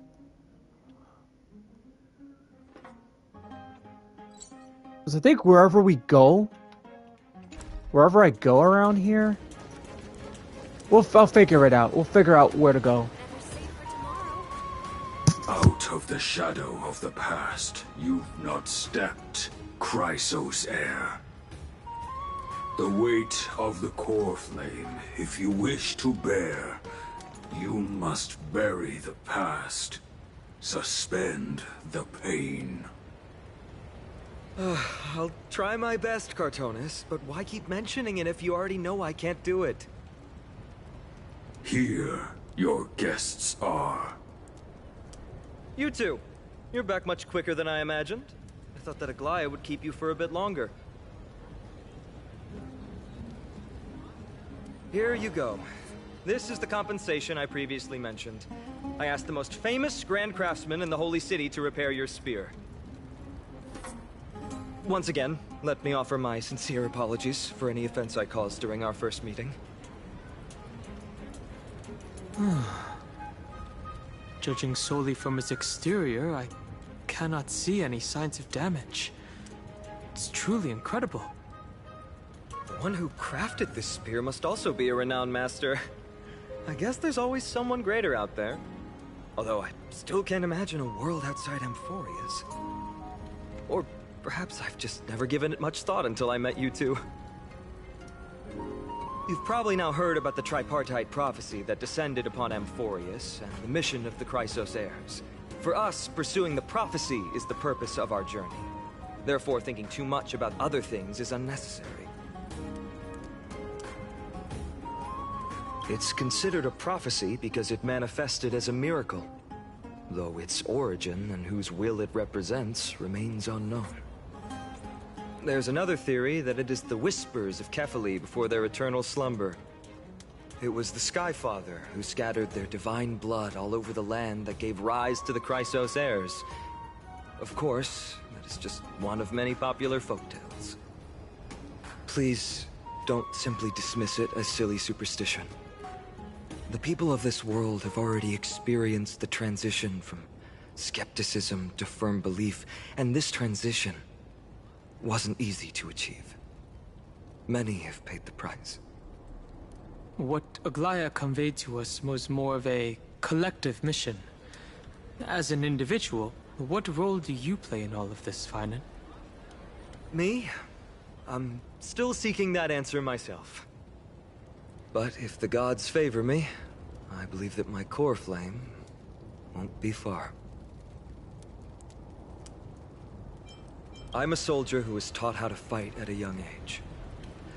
Because I think wherever I go around here, I'll figure it out. We'll figure out where to go. Out of the shadow of the past, you've not stepped, Chrysos heir. The weight of the core flame, if you wish to bear, you must bury the past. Suspend the pain. I'll try my best, Cartonis, but why keep mentioning it if you already know I can't do it? Here, your guests are. You two. You're back much quicker than I imagined. I thought that Aglaya would keep you for a bit longer. Here you go. This is the compensation I previously mentioned. I asked the most famous Grand Craftsman in the Holy City to repair your spear. Once again, let me offer my sincere apologies for any offense I caused during our first meeting. Judging solely from its exterior, I cannot see any signs of damage. It's truly incredible. The one who crafted this spear must also be a renowned master. I guess there's always someone greater out there. Although I still can't imagine a world outside Amphoreus. Or perhaps I've just never given it much thought until I met you two. You've probably now heard about the tripartite prophecy that descended upon Amphoreus and the mission of the Chrysos heirs. For us, pursuing the prophecy is the purpose of our journey. Therefore, thinking too much about other things is unnecessary. It's considered a prophecy because it manifested as a miracle, though its origin and whose will it represents remains unknown. There's another theory that it is the whispers of Kefali before their eternal slumber. It was the Skyfather who scattered their divine blood all over the land that gave rise to the Chrysos heirs. Of course, that is just one of many popular folktales. Please, don't simply dismiss it as silly superstition. The people of this world have already experienced the transition from skepticism to firm belief, and this transition wasn't easy to achieve. Many have paid the price. What Aglaya conveyed to us was more of a collective mission. As an individual, what role do you play in all of this, Finan? Me? I'm still seeking that answer myself. But if the gods favor me, I believe that my core flame won't be far. I'm a soldier who was taught how to fight at a young age.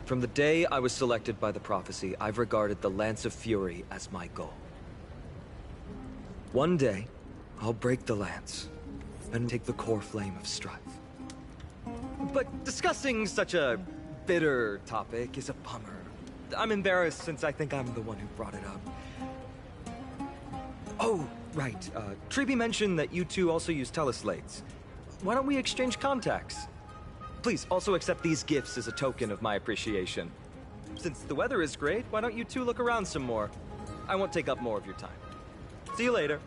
From the day I was selected by the prophecy, I've regarded the Lance of Fury as my goal. One day, I'll break the lance and take the core flame of strife. But discussing such a bitter topic is a bummer. I'm embarrassed since I think I'm the one who brought it up. Oh, right. Treeby mentioned that you two also use teleslates. Why don't we exchange contacts? Please, also accept these gifts as a token of my appreciation. Since the weather is great, why don't you two look around some more? I won't take up more of your time. See you later.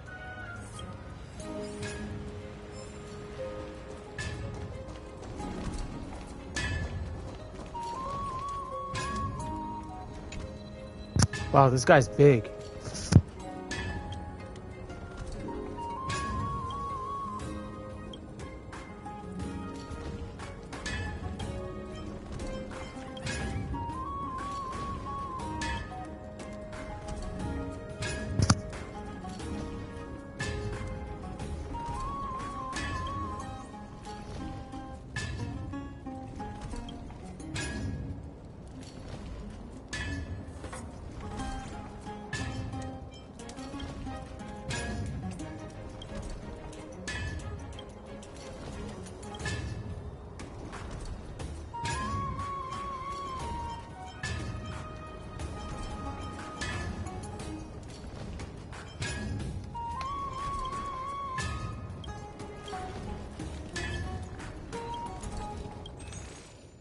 Wow, this guy's big.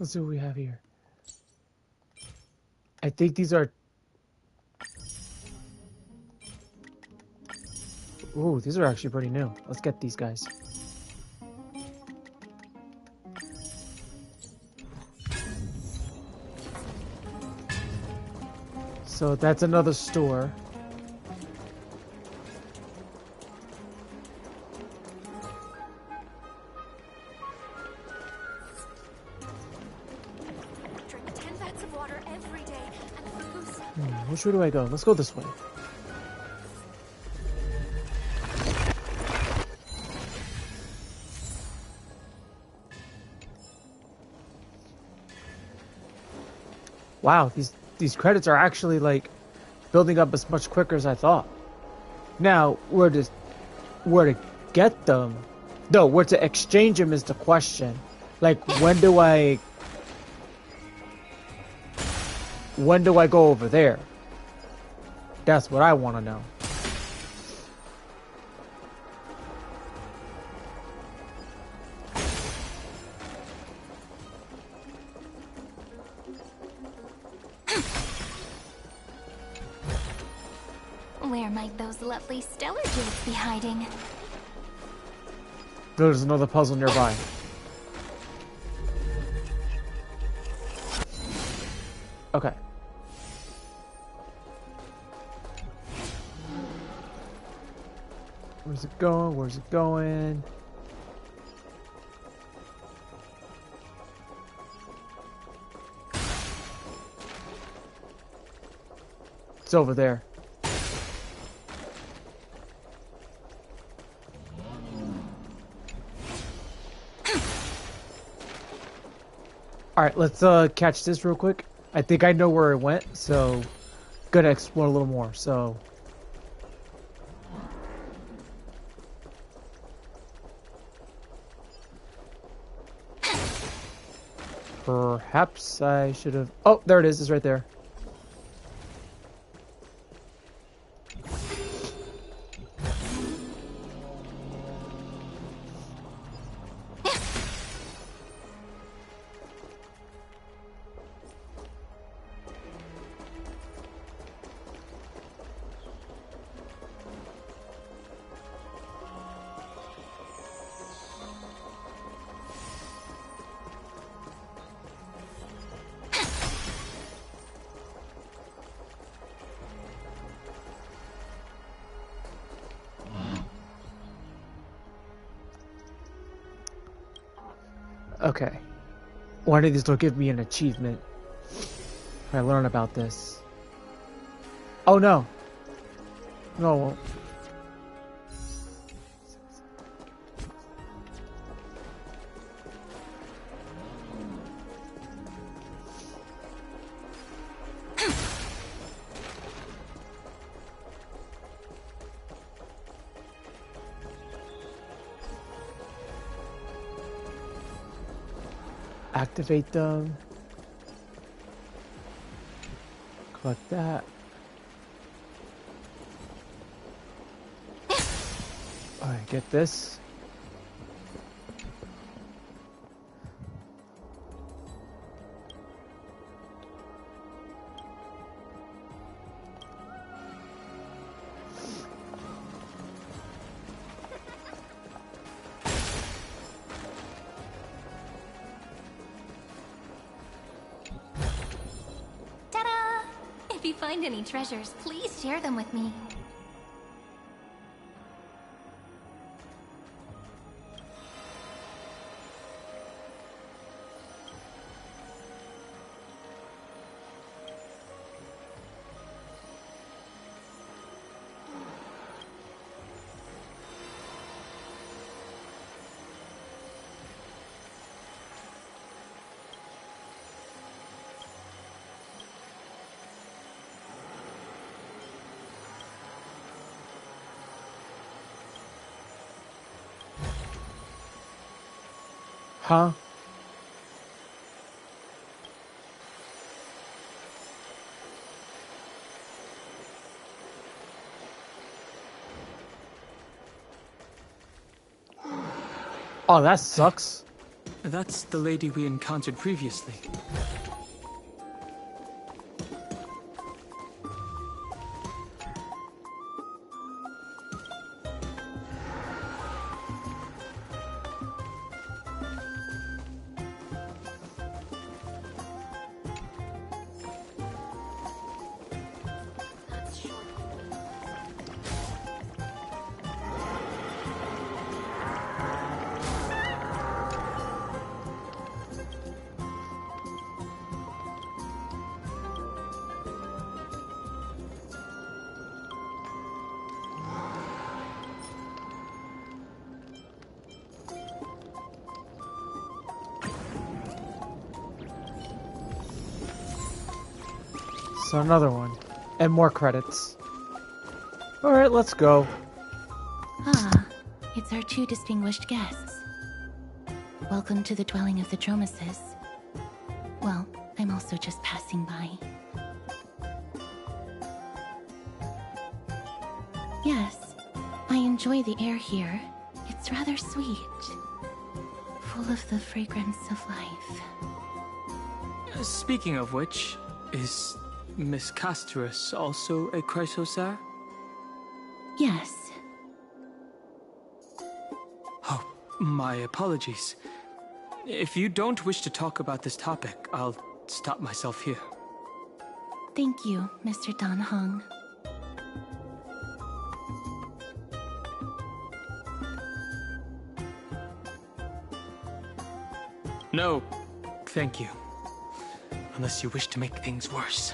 Let's see what we have here. I think these are... Ooh, these are actually pretty new. Let's get these guys. So that's another store. Drink 10 vats of water every day. And for goose. Which way do I go? Let's go this way. Wow, these credits are actually like building up as much quicker as I thought. Now, where to get them? No, where to exchange them is the question. Like, when do I go over there? That's what I want to know. Where might those lovely stellar jewels be hiding? There's another puzzle nearby. Okay. Where's it going? Where's it going? It's over there. Alright, let's catch this real quick. I think I know where it went, so gonna explore a little more, so perhaps I should have... Oh, there it is. It's right there. Okay. One of these will give me an achievement if I learn about this. Oh no. No, it won't. Activate them. Collect that. Alright, get this. If you find any treasures, please share them with me. Huh? Oh, that sucks. That's the lady we encountered previously. So another one. And more credits. Alright, let's go. Ah, it's our two distinguished guests. Welcome to the dwelling of the Dromases. Well, I'm also just passing by. Yes, I enjoy the air here. It's rather sweet. Full of the fragrance of life. Speaking of which, is Miss Casterus also a Chrysosaur? Yes. Oh, my apologies. If you don't wish to talk about this topic, I'll stop myself here. Thank you, Mr. Dan Heng. No, thank you. Unless you wish to make things worse.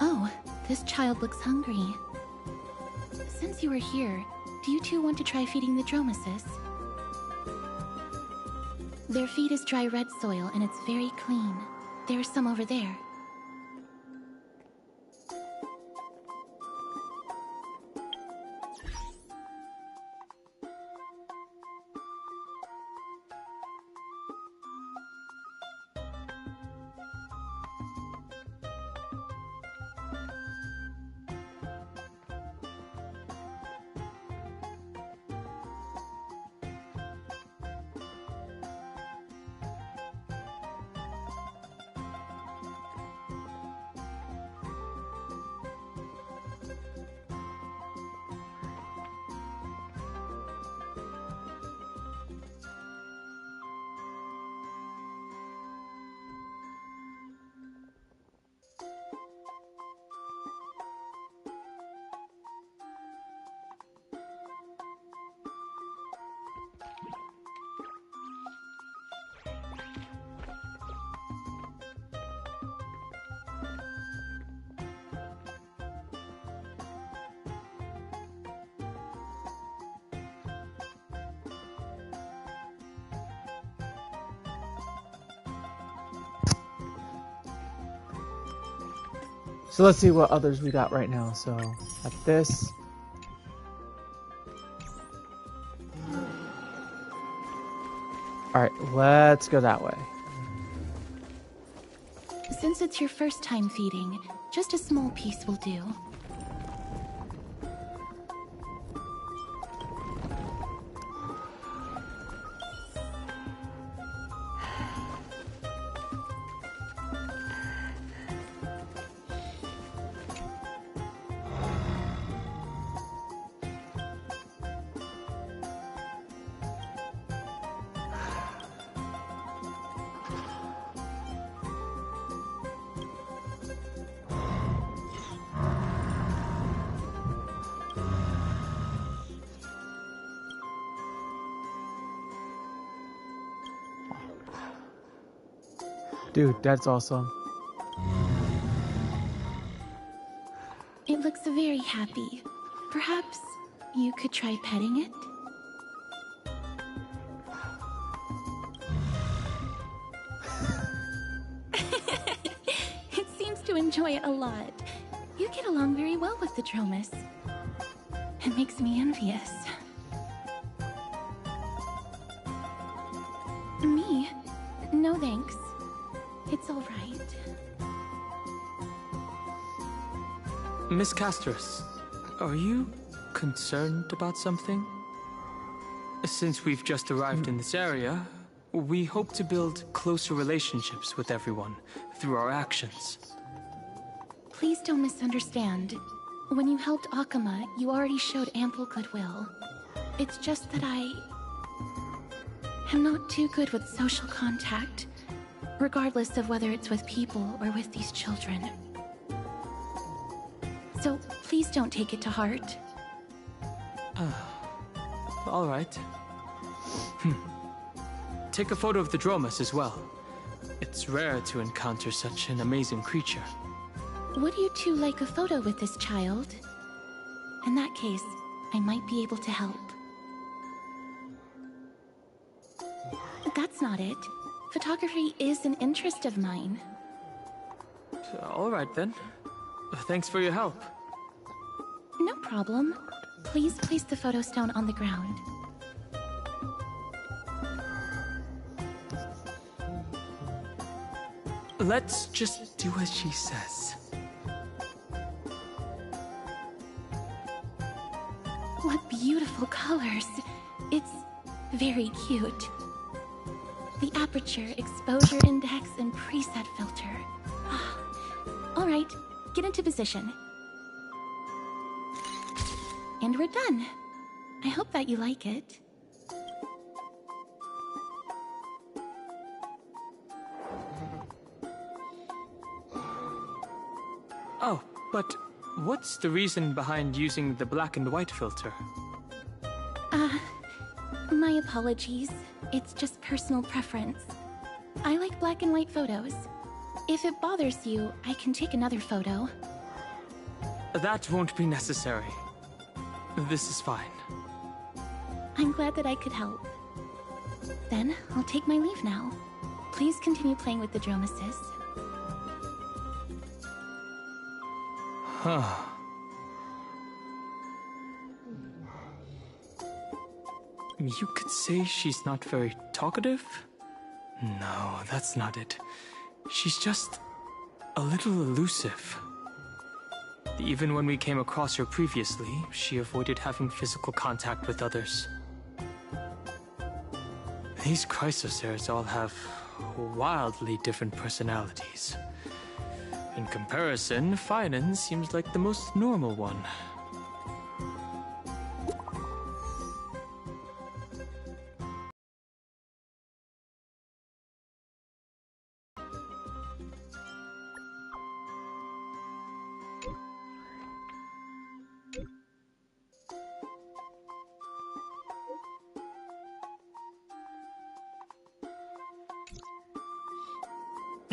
Oh, this child looks hungry. Since you are here, do you two want to try feeding the Dromases? Their feed is dry red soil and it's very clean. There's some over there. So let's see what others we got right now. So, at this. Alright, let's go that way. Since it's your first time feeding, just a small piece will do. Dude, that's awesome. It looks very happy. Perhaps you could try petting it? It seems to enjoy it a lot. You get along very well with the Dromas. It makes me envious. Me? No thanks. It's all right. Miss Casterus, are you concerned about something? Since we've just arrived in this area, we hope to build closer relationships with everyone through our actions. Please don't misunderstand. When you helped Akama, you already showed ample goodwill. It's just that I am not too good with social contact, regardless of whether it's with people or with these children. So please don't take it to heart. All right. Take a photo of the Dromas as well. It's rare to encounter such an amazing creature. Would you two like a photo with this child? In that case, I might be able to help. That's not it. Photography is an interest of mine. All right then. Thanks for your help. No problem. Please place the photo stone on the ground. Let's just do as she says. What beautiful colors. It's very cute. The aperture, exposure index, and preset filter. All right, get into position. And we're done. I hope that you like it. Oh, but what's the reason behind using the black and white filter? My apologies. It's just personal preference. I like black and white photos. If it bothers you, I can take another photo. That won't be necessary. This is fine. I'm glad that I could help. Then, I'll take my leave now. Please continue playing with the Dromasis. Huh. You could say she's not very talkative? No, that's not it. She's just a little elusive. Even when we came across her previously, she avoided having physical contact with others. These Chrysosaurs all have wildly different personalities. In comparison, Finan seems like the most normal one.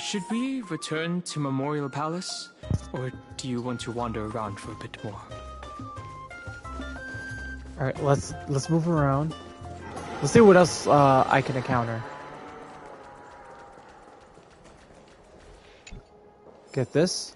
Should we return to Memorial Palace, or do you want to wander around for a bit more? All right, let's move around. Let's see what else I can encounter. Get this.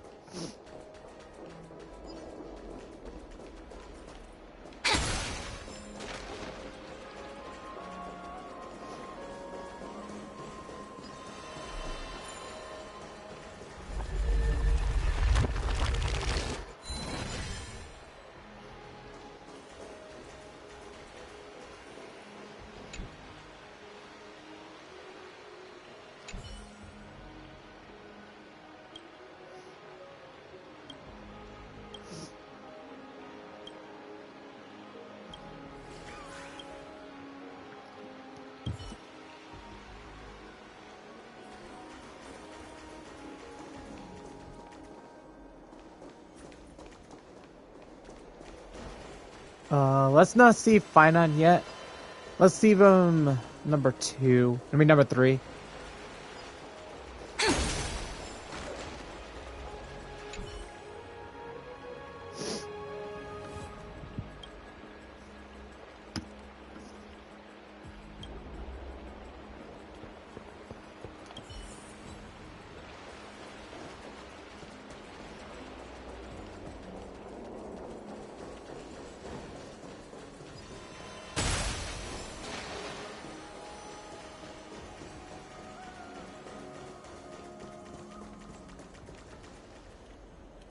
Let's not see Finan yet. Let's see him number 3.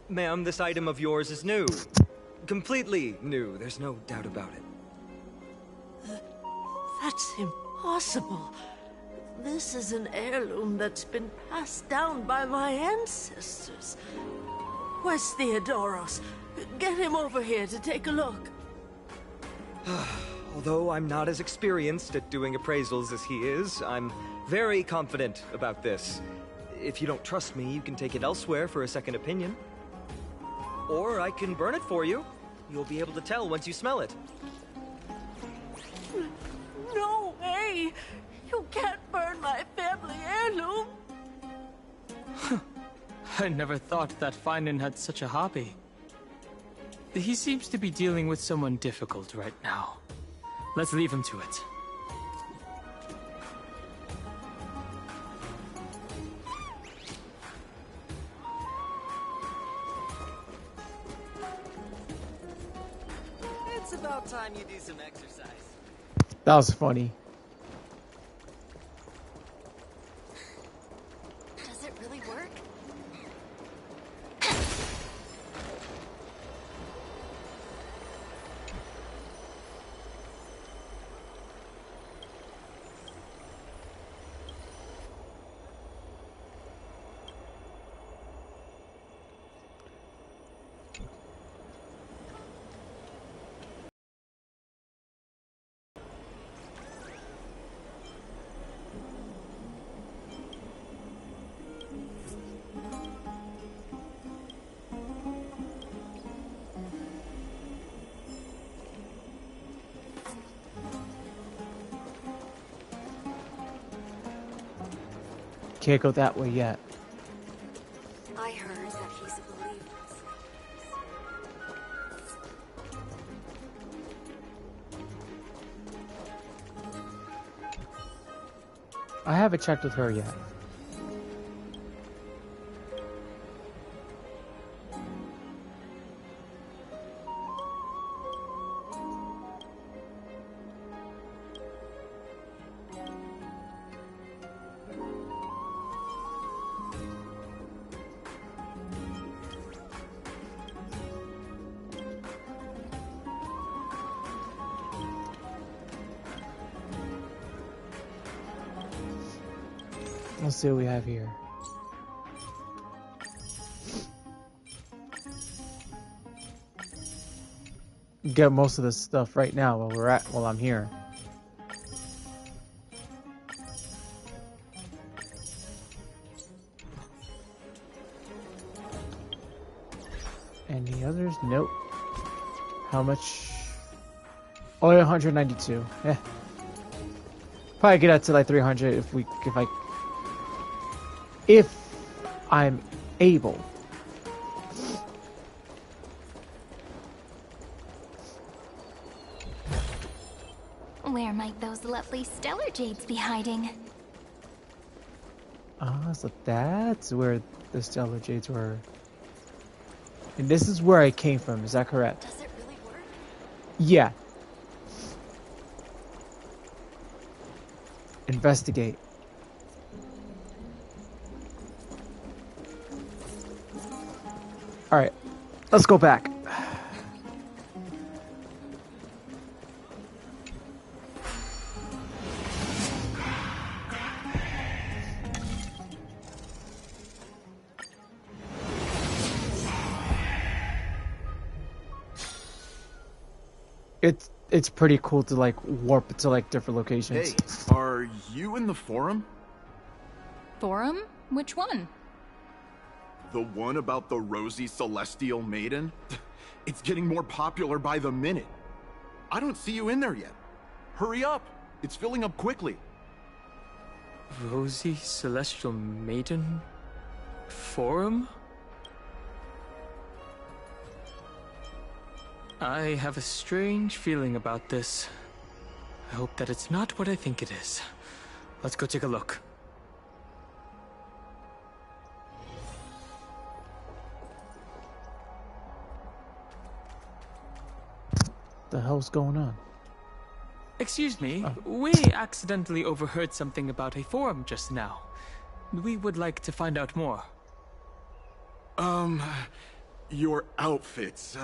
Ma'am, this item of yours is new. Completely new, there's no doubt about it. That's impossible. This is an heirloom that's been passed down by my ancestors. Where's Theodoros? Get him over here to take a look. Although I'm not as experienced at doing appraisals as he is, I'm very confident about this. If you don't trust me, you can take it elsewhere for a second opinion. Or I can burn it for you. You'll be able to tell once you smell it. No way! You can't burn my family heirloom! I never thought that Finan had such a hobby. He seems to be dealing with someone difficult right now. Let's leave him to it. It's about time you do some exercise. That was funny. Does it really work? Can't go that way yet. I heard that he's a believer. I haven't checked with her yet. Let's see what we have here. Get most of this stuff right now while I'm here. Any others? Nope. How much? Oh, 192. Yeah. Probably get up to like 300 if I'm able. Where might those lovely stellar jades be hiding? Ah, so that's where the stellar jades were. And this is where I came from, is that correct? Does it really work? Yeah. Investigate. Alright, let's go back. It's pretty cool to like warp to like different locations. Hey, are you in the forum? Forum? Which one? The one about the rosy celestial maiden? It's getting more popular by the minute. I don't see you in there yet. Hurry up! It's filling up quickly. Rosy Celestial Maiden? Forum? I have a strange feeling about this. I hope that it's not what I think it is. Let's go take a look. The hell's going on? Excuse me, we accidentally overheard something about a forum just now. We would like to find out more. Your outfits,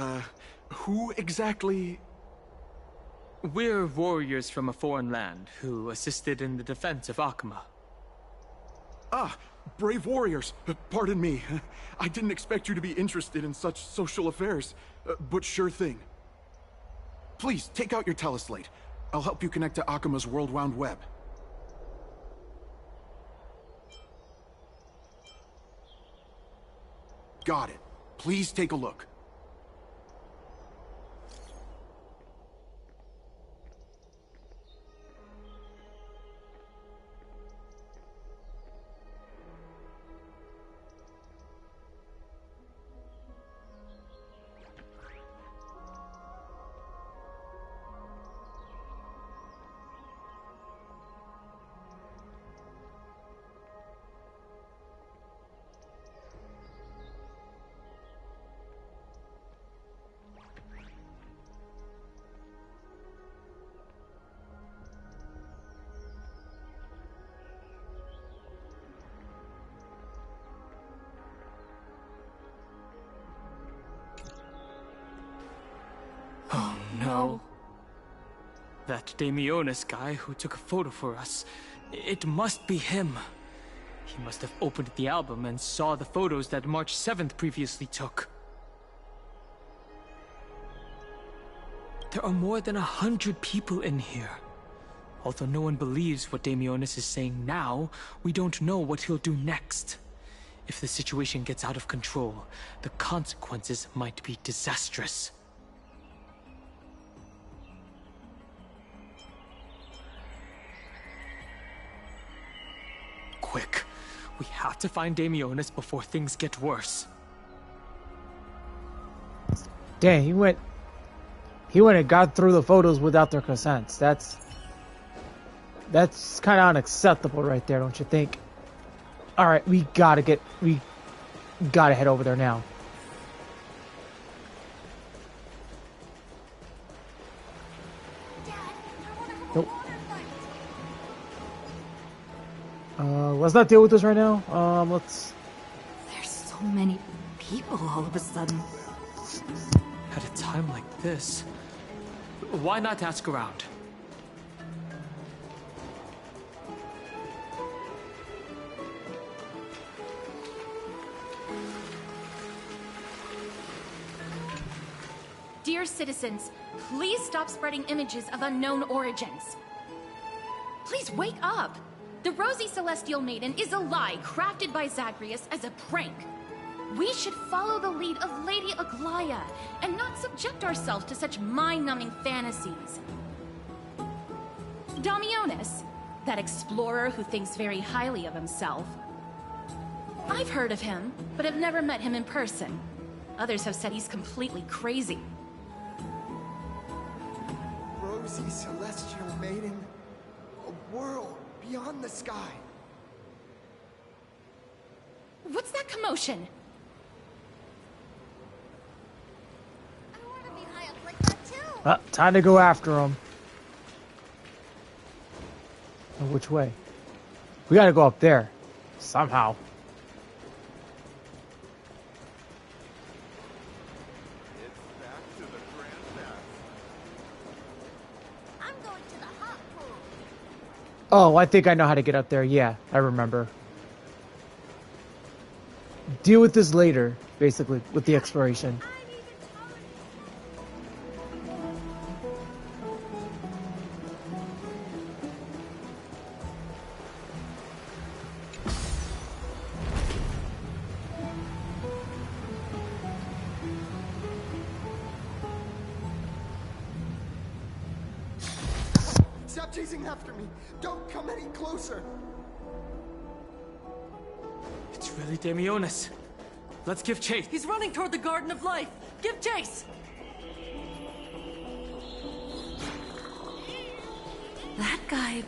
who exactly? We're warriors from a foreign land who assisted in the defense of Akama. Ah, brave warriors. Pardon me. I didn't expect you to be interested in such social affairs, but sure thing. Please, take out your teleslate. I'll help you connect to Akama's World Wound Web. Got it. Please take a look. Oh no. That Damionis guy who took a photo for us. It must be him. He must have opened the album and saw the photos that March 7th previously took. There are more than 100 people in here. Although no one believes what Damionis is saying now, we don't know what he'll do next. If the situation gets out of control, the consequences might be disastrous. Quick, we have to find Damionis before things get worse. Dang, he went and got through the photos without their consents. That's kind of unacceptable right there, don't you think? All right, we gotta head over there now. Nope. Let's not deal with this right now. Let's... There's so many people all of a sudden. At a time like this, why not ask around? Dear citizens, please stop spreading images of unknown origins. Please wake up! The Rosy Celestial Maiden is a lie crafted by Zagreus as a prank. We should follow the lead of Lady Aglaya and not subject ourselves to such mind-numbing fantasies. Damionis, that explorer who thinks very highly of himself. I've heard of him, but have never met him in person. Others have said he's completely crazy. Rosy Celestial Maiden, a world beyond the sky. What's that commotion? Time to go after him. Oh, which way? We gotta go up there. Somehow. Oh, I think I know how to get up there. Yeah, I remember. Deal with this later, basically, with the exploration. Stop chasing after me! Don't come any closer! It's really Damionis. Let's give chase. He's running toward the Garden of Life. Give chase! That guy...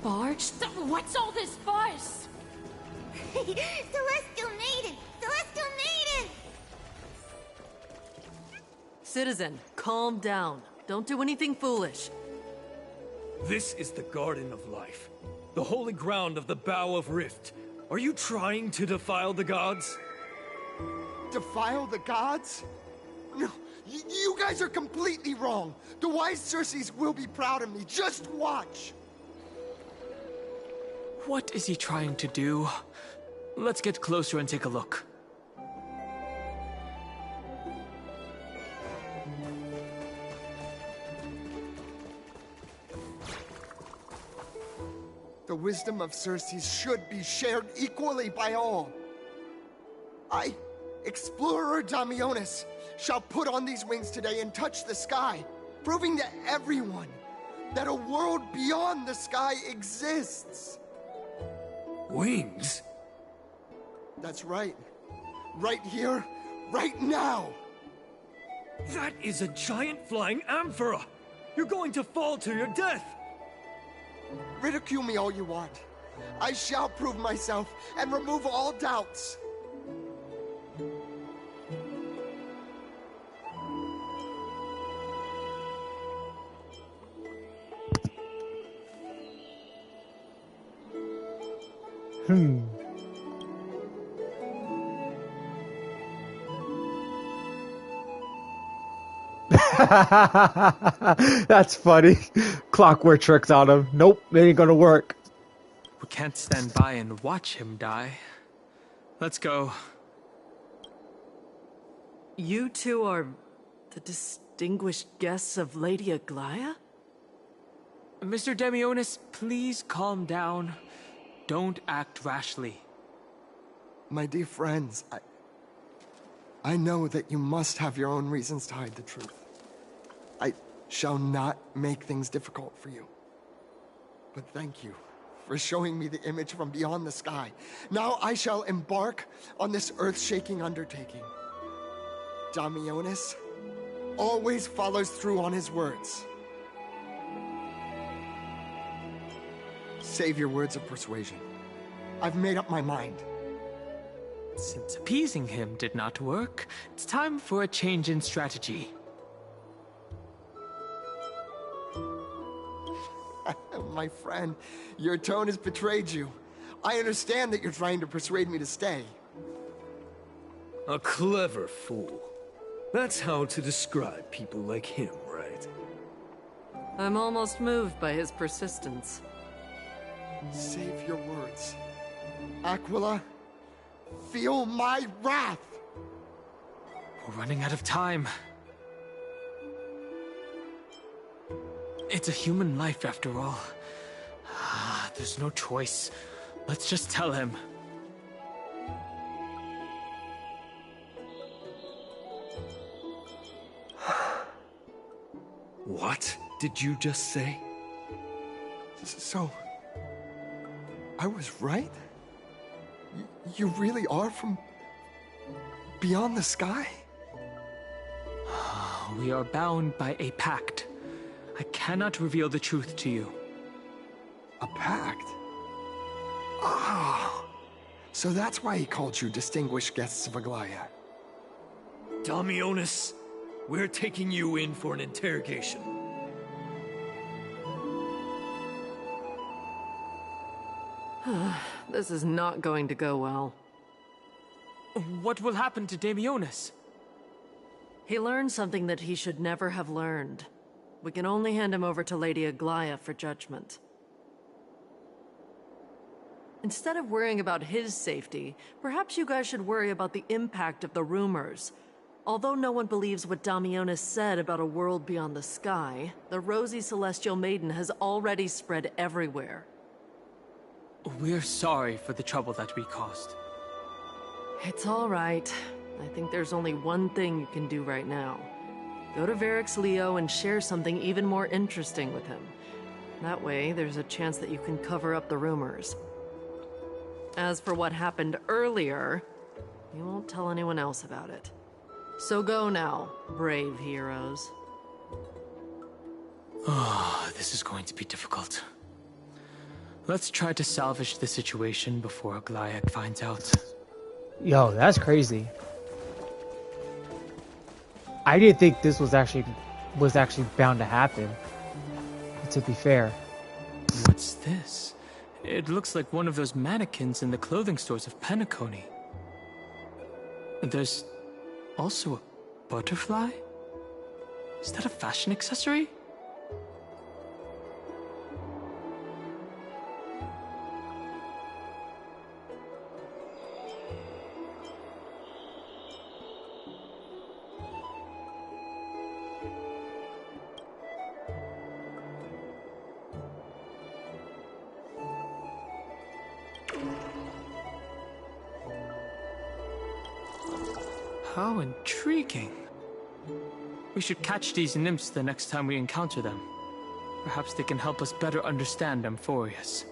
barged? What's all this fuss? Celestial Maiden! Celestial Maiden! Citizen, calm down. Don't do anything foolish. This is the Garden of Life, the holy ground of the Bow of Rift. Are you trying to defile the gods? Defile the gods? No, you guys guys are completely wrong. The wise Circes will be proud of me. Just watch. What is he trying to do? Let's get closer and take a look. The wisdom of Circes should be shared equally by all. I, Explorer Damionis, shall put on these wings today and touch the sky, proving to everyone that a world beyond the sky exists. Wings? That's right. Right here, right now. That is a giant flying amphora! You're going to fall to your death! Ridicule me all you want. I shall prove myself and remove all doubts. That's funny. Clockwork tricks on him. Nope, it ain't gonna work. We can't stand by and watch him die. Let's go. You two are the distinguished guests of Lady Aglaia? Mr. Damionis, please calm down. Don't act rashly. My dear friends, I know that you must have your own reasons to hide the truth. I shall not make things difficult for you. But thank you for showing me the image from beyond the sky. Now I shall embark on this earth-shaking undertaking. Damionis always follows through on his words. Save your words of persuasion. I've made up my mind. Since appeasing him did not work, it's time for a change in strategy. My friend, your tone has betrayed you. I understand that you're trying to persuade me to stay. A clever fool. That's how to describe people like him, right? I'm almost moved by his persistence. Save your words. Aquila, feel my wrath! We're running out of time. It's a human life after all. There's no choice. Let's just tell him. What did you just say? So, I was right? You really are from beyond the sky? We are bound by a pact. I cannot reveal the truth to you. A pact? Ah, so that's why he called you distinguished guests of Aglaia. Damionis, we're taking you in for an interrogation. This is not going to go well. What will happen to Damionis? He learned something that he should never have learned. We can only hand him over to Lady Aglaia for judgment. Instead of worrying about his safety, perhaps you guys should worry about the impact of the rumors. Although no one believes what Damionis said about a world beyond the sky, the rosy celestial maiden has already spread everywhere. We're sorry for the trouble that we caused. It's all right. I think there's only one thing you can do right now. Go to Varix Leo and share something even more interesting with him. That way, there's a chance that you can cover up the rumors. As for what happened earlier, you won't tell anyone else about it. So go now, brave heroes. Oh, this is going to be difficult. Let's try to salvage the situation before Aglaia finds out. Yo, that's crazy. I didn't think this was actually bound to happen. To be fair. What's this? It looks like one of those mannequins in the clothing stores of Penacony. There's also a butterfly? Is that a fashion accessory? How intriguing. We should catch these nymphs the next time we encounter them. Perhaps they can help us better understand Amphoreus.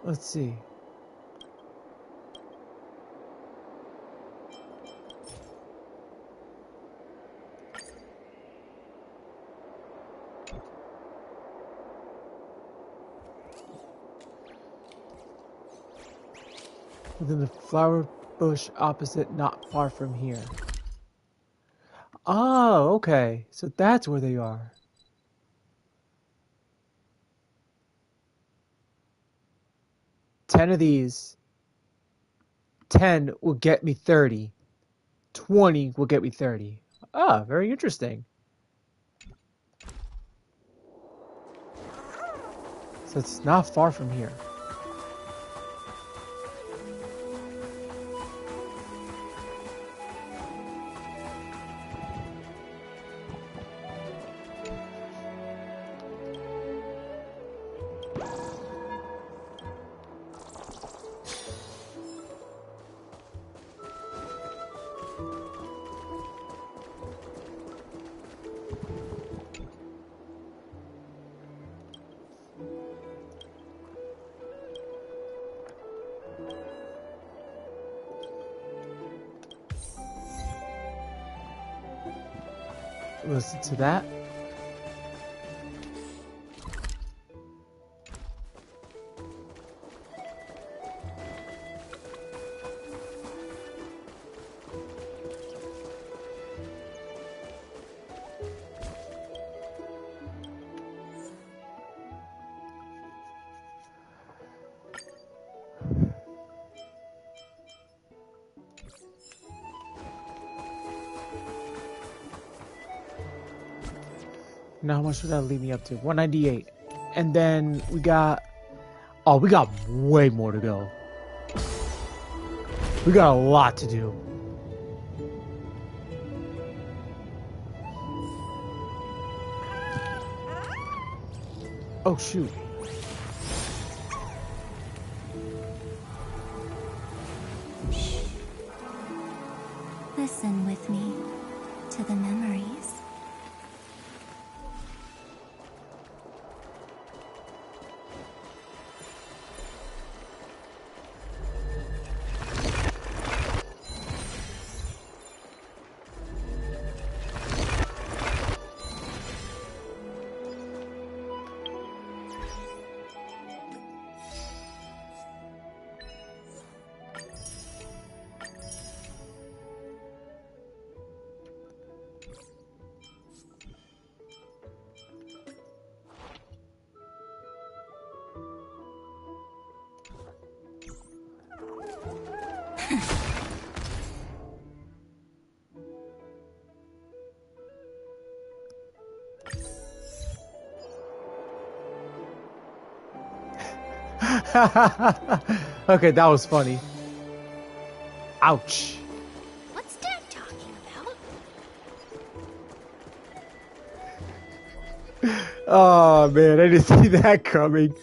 Let's see. Within the flower bush opposite, not far from here. Oh, okay. So that's where they are. Ten of these. 10 will get me 30. 20 will get me 30. Ah, very interesting. So it's not far from here. Listen to that. Now how much would that lead me up to? 198. And then we got... Oh, we got way more to go. We got a lot to do. Oh, shoot. Listen with me to the memories. Okay, that was funny. Ouch. What's Dad talking about? Oh man, I didn't see that coming.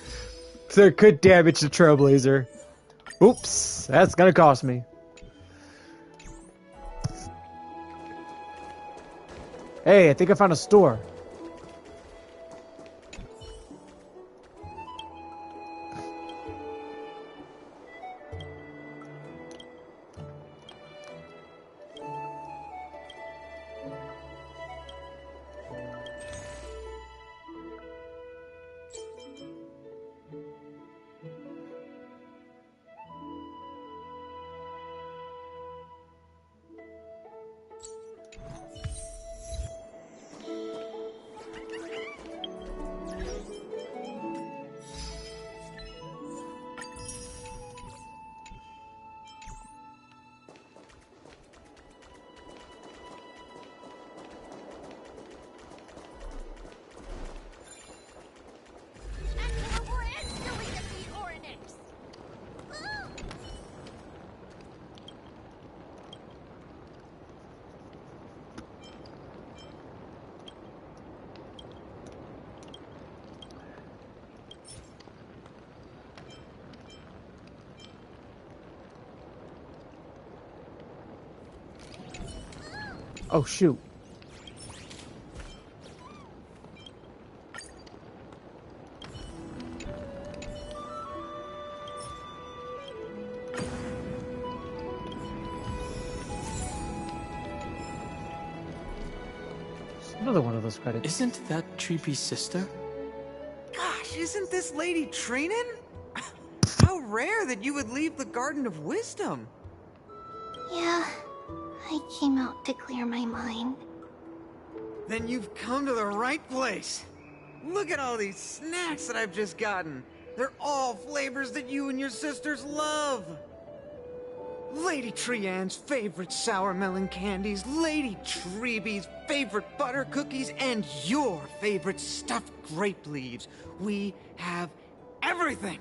So it could damage the Trailblazer. Oops, that's gonna cost me. Hey, I think I found a store. Oh, shoot. Another one of those credits. Isn't that Treebee's sister? Gosh, isn't this lady Trinin? How rare that you would leave the Garden of Wisdom. Yeah, I came out to clear my mind. Then you've come to the right place. Look at all these snacks that I've just gotten. They're all flavors that you and your sisters love. Lady Trianne's favorite sour melon candies, Lady Treebee's favorite butter cookies, and your favorite stuffed grape leaves. We have everything.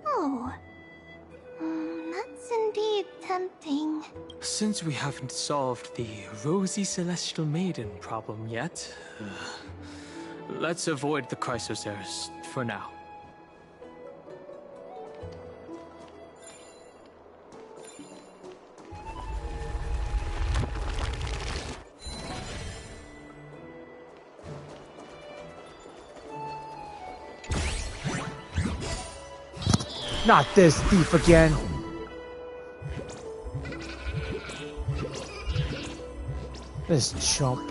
Oh, that's indeed tempting. Since we haven't solved the Rosy Celestial Maiden problem yet, let's avoid the Chrysoceres for now. Not this thief again. This chump.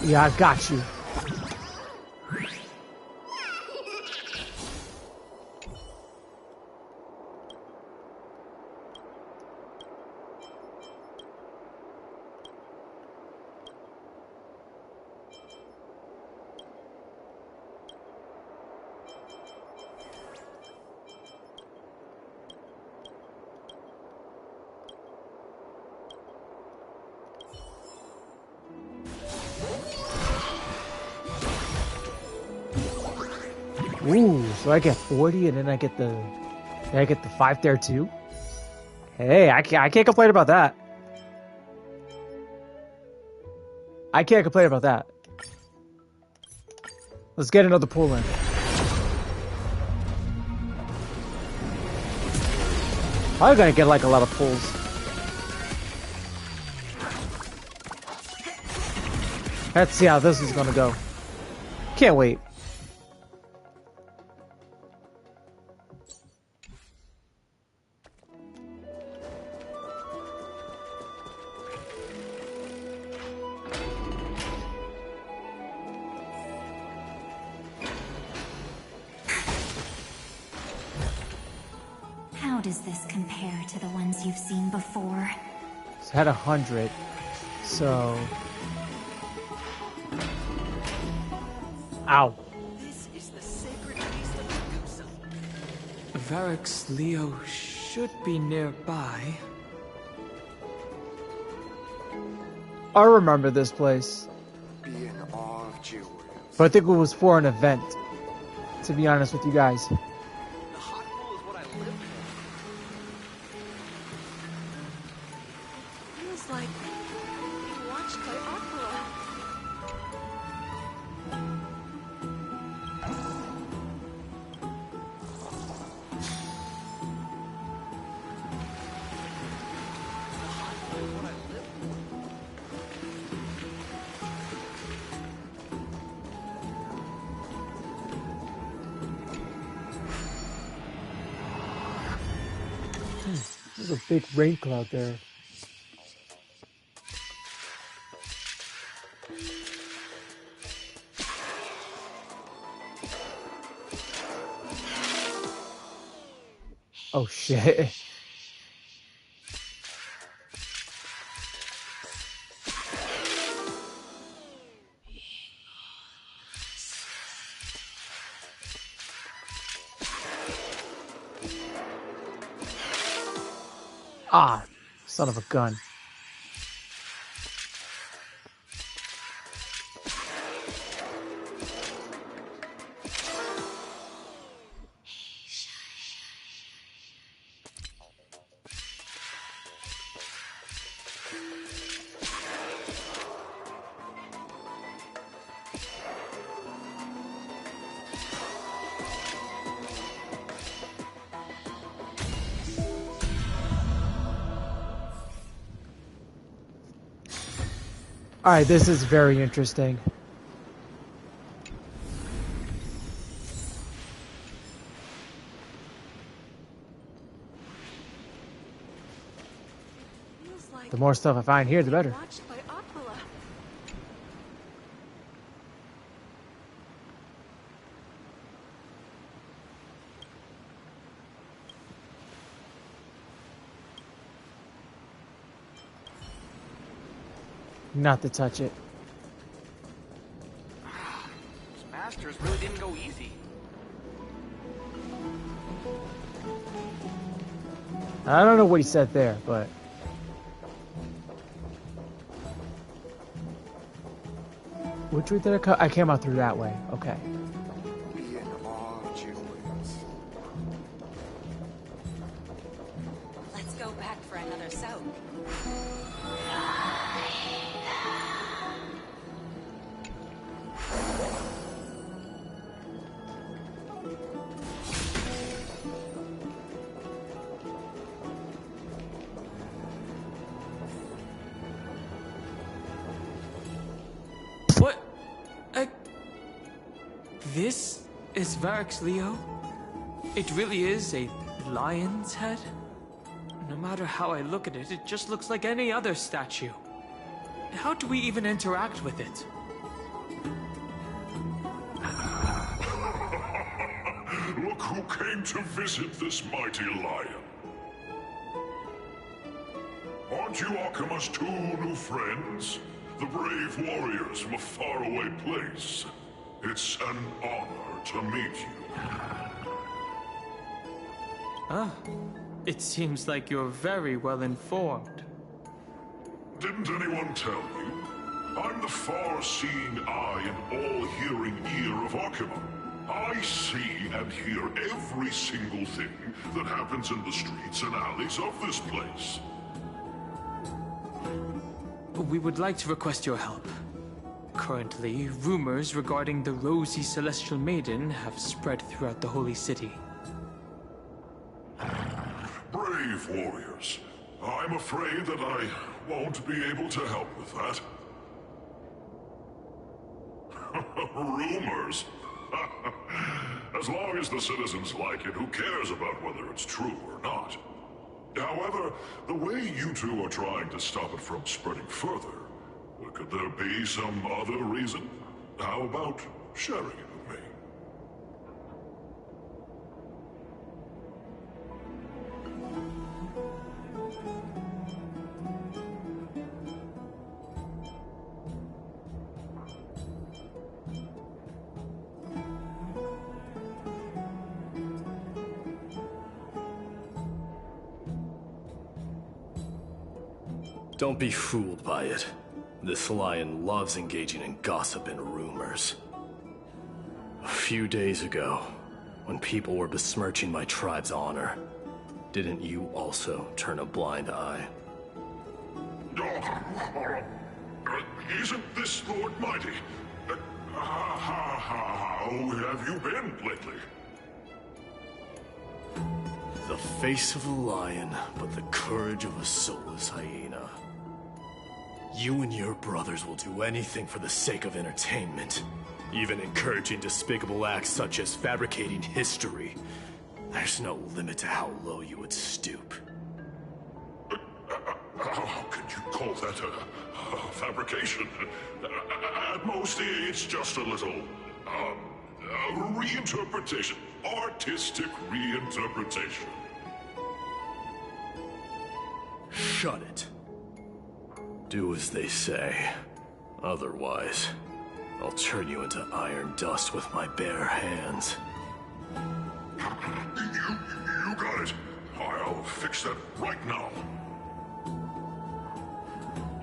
Yeah, I got you. Ooh, so I get 40 and then I get the 5 there too? Hey, I can't complain about that. I can't complain about that. Let's get another pull in. Probably gonna get like a lot of pulls. Let's see how this is gonna go. Can't wait. How does this compare to the ones you've seen before? It's had 100, so... Ow. This is the sacred feast of Medusa. Varric's Leo should be nearby. I remember this place. Be in awe of jewelry. But I think it was for an event, to be honest with you guys. Feels like being watched by opera. There's a big rain cloud there. Oh shit. Ah, son of a gun. Alright, this is very interesting. The more stuff I find here, the better. Not to touch it. Those masters really didn't go easy. I don't know what he said there, but... Which way did I come? I came out through that way. Okay. Let's go back for another soak. What? This is Varix Leo? It really is a lion's head? No matter how I look at it, it just looks like any other statue. How do we even interact with it? Look who came to visit this mighty lion. Aren't you Akima's two new friends? The brave warriors from a faraway place. It's an honor to meet you. Ah, it seems like you're very well informed. Didn't anyone tell you? I'm the far-seeing eye and all-hearing ear of Akima. I see and hear every single thing that happens in the streets and alleys of this place. We would like to request your help. Currently, rumors regarding the rosy celestial maiden have spread throughout the holy city. Brave warriors. I'm afraid that I won't be able to help with that. Rumors? As long as the citizens like it, who cares about whether it's true or not? However, the way you two are trying to stop it from spreading further, could there be some other reason? How about sharing it with me? Don't be fooled by it. This lion loves engaging in gossip and rumors. A few days ago, when people were besmirching my tribe's honor, didn't you also turn a blind eye? Isn't this Lord Mighty? How have you been lately? The face of a lion, but the courage of a soulless hyena. You and your brothers will do anything for the sake of entertainment, even encouraging despicable acts such as fabricating history. There's no limit to how low you would stoop. How could you call that a fabrication? At most, it's just a little, reinterpretation. Artistic reinterpretation. Shut it. Do as they say. Otherwise, I'll turn you into iron dust with my bare hands. You got it. I'll fix that right now.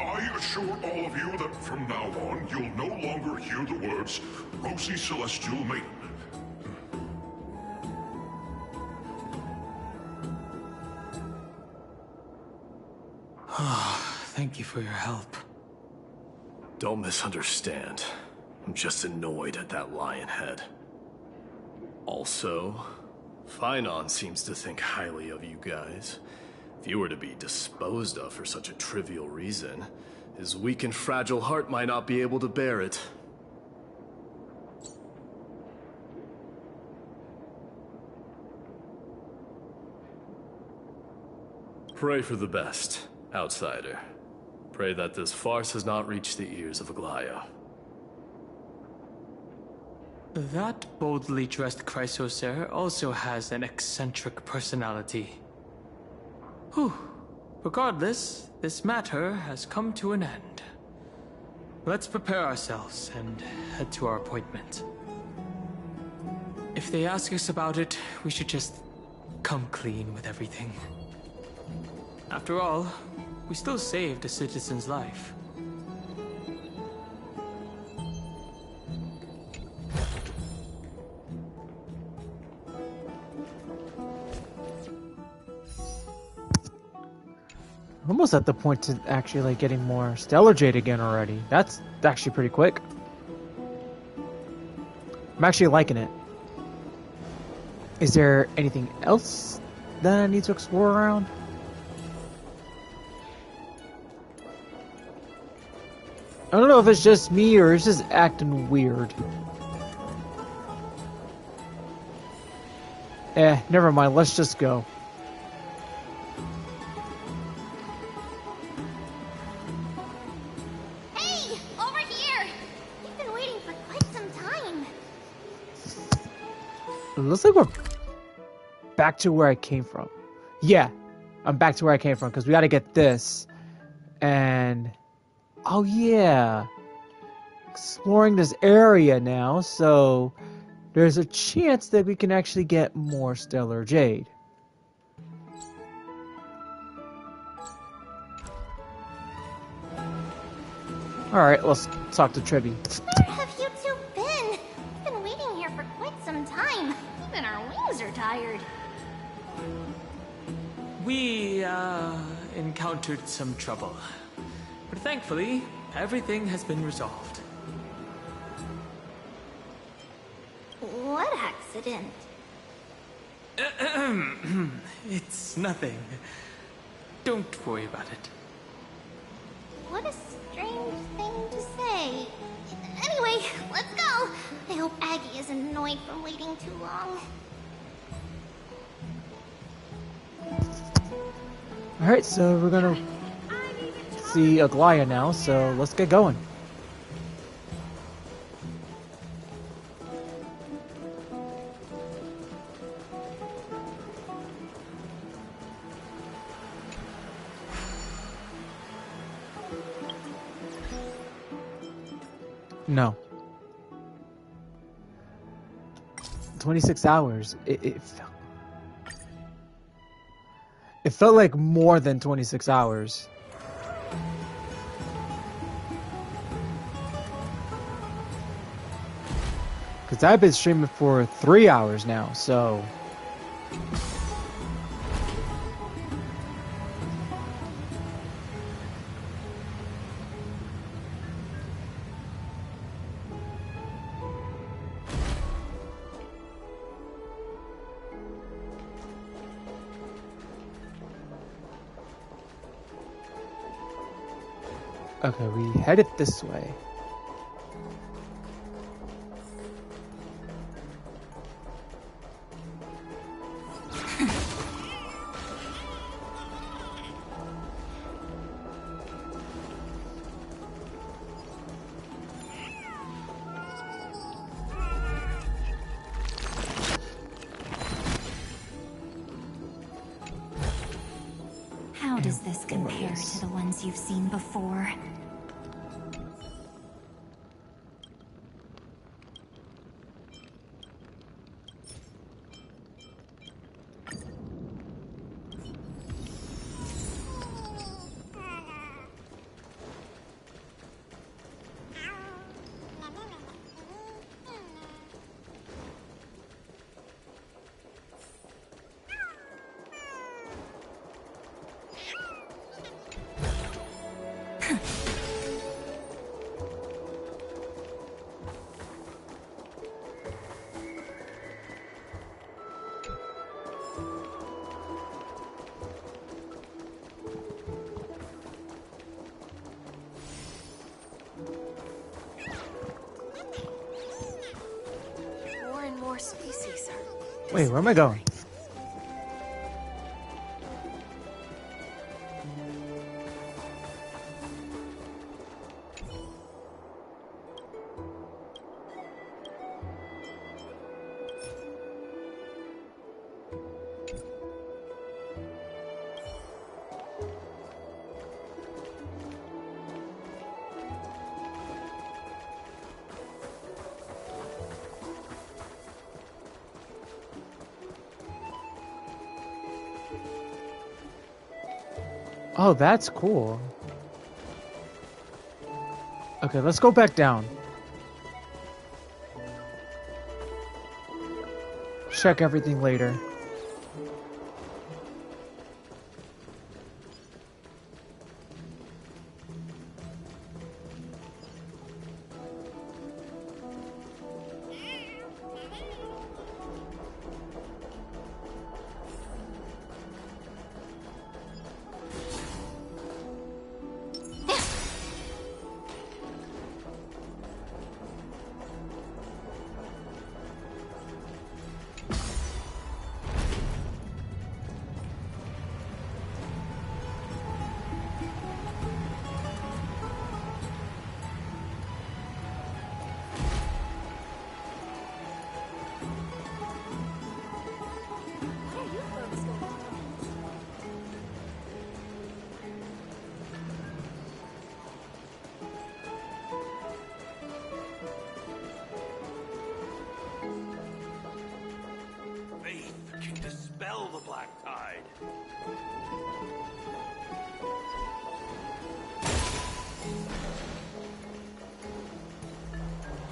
I assure all of you that from now on, you'll no longer hear the words Rosy Celestial Maiden. Thank you for your help. Don't misunderstand. I'm just annoyed at that lion head. Also, Finon seems to think highly of you guys. If you were to be disposed of for such a trivial reason, His weak and fragile heart might not be able to bear it. Pray for the best, outsider. Pray that this farce has not reached the ears of Aglaya. That boldly dressed Chrysocer also has an eccentric personality. Whew. Regardless, this matter has come to an end. Let's prepare ourselves and head to our appointment. If they ask us about it, we should just come clean with everything. After all, we still saved a citizen's life. Almost at the point to actually like getting more Stellar Jade again already. That's actually pretty quick. I'm actually liking it. Is there anything else that I need to explore around? I don't know if it's just me or it's just acting weird. Never mind. Let's just go. Hey, over here! You've been waiting for quite some time. It looks like we're back to where I came from. Yeah, I'm back to where I came from because we got to get this. And oh yeah, exploring this area now, so there's a chance that we can actually get more Stellar Jade. Alright, let's talk to Trevi. Where have you two been? We've been waiting here for quite some time. Even our wings are tired. We, encountered some trouble. But thankfully, everything has been resolved. What accident? It's nothing. Don't worry about it. What a strange thing to say. Anyway, let's go. I hope Aggie is annoyed from waiting too long. Alright, so we're gonna see Aglaya now, so let's get going. No. 26 hours. It felt like more than 26 hours. Because I've been streaming for 3 hours now, so... Okay, we headed this way. How does this compare to the ones you've seen before? species are... Wait, where am I going? Oh, that's cool. Okay, let's go back down. Check everything later. Dispel the black tide.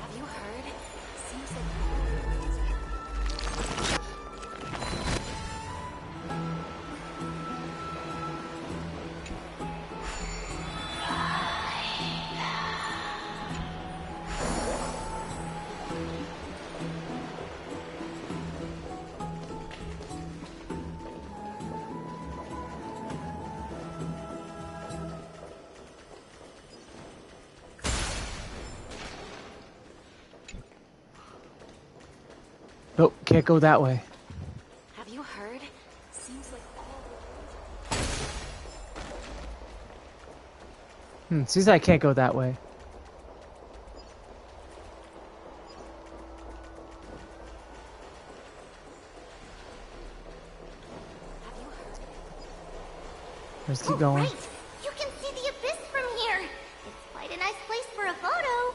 Have you heard? Seems Nope, can't go that way. Have you heard? Seems like all Seems like I can't go that way. Let's keep going. Right. You can see the abyss from here. It's quite a nice place for a photo.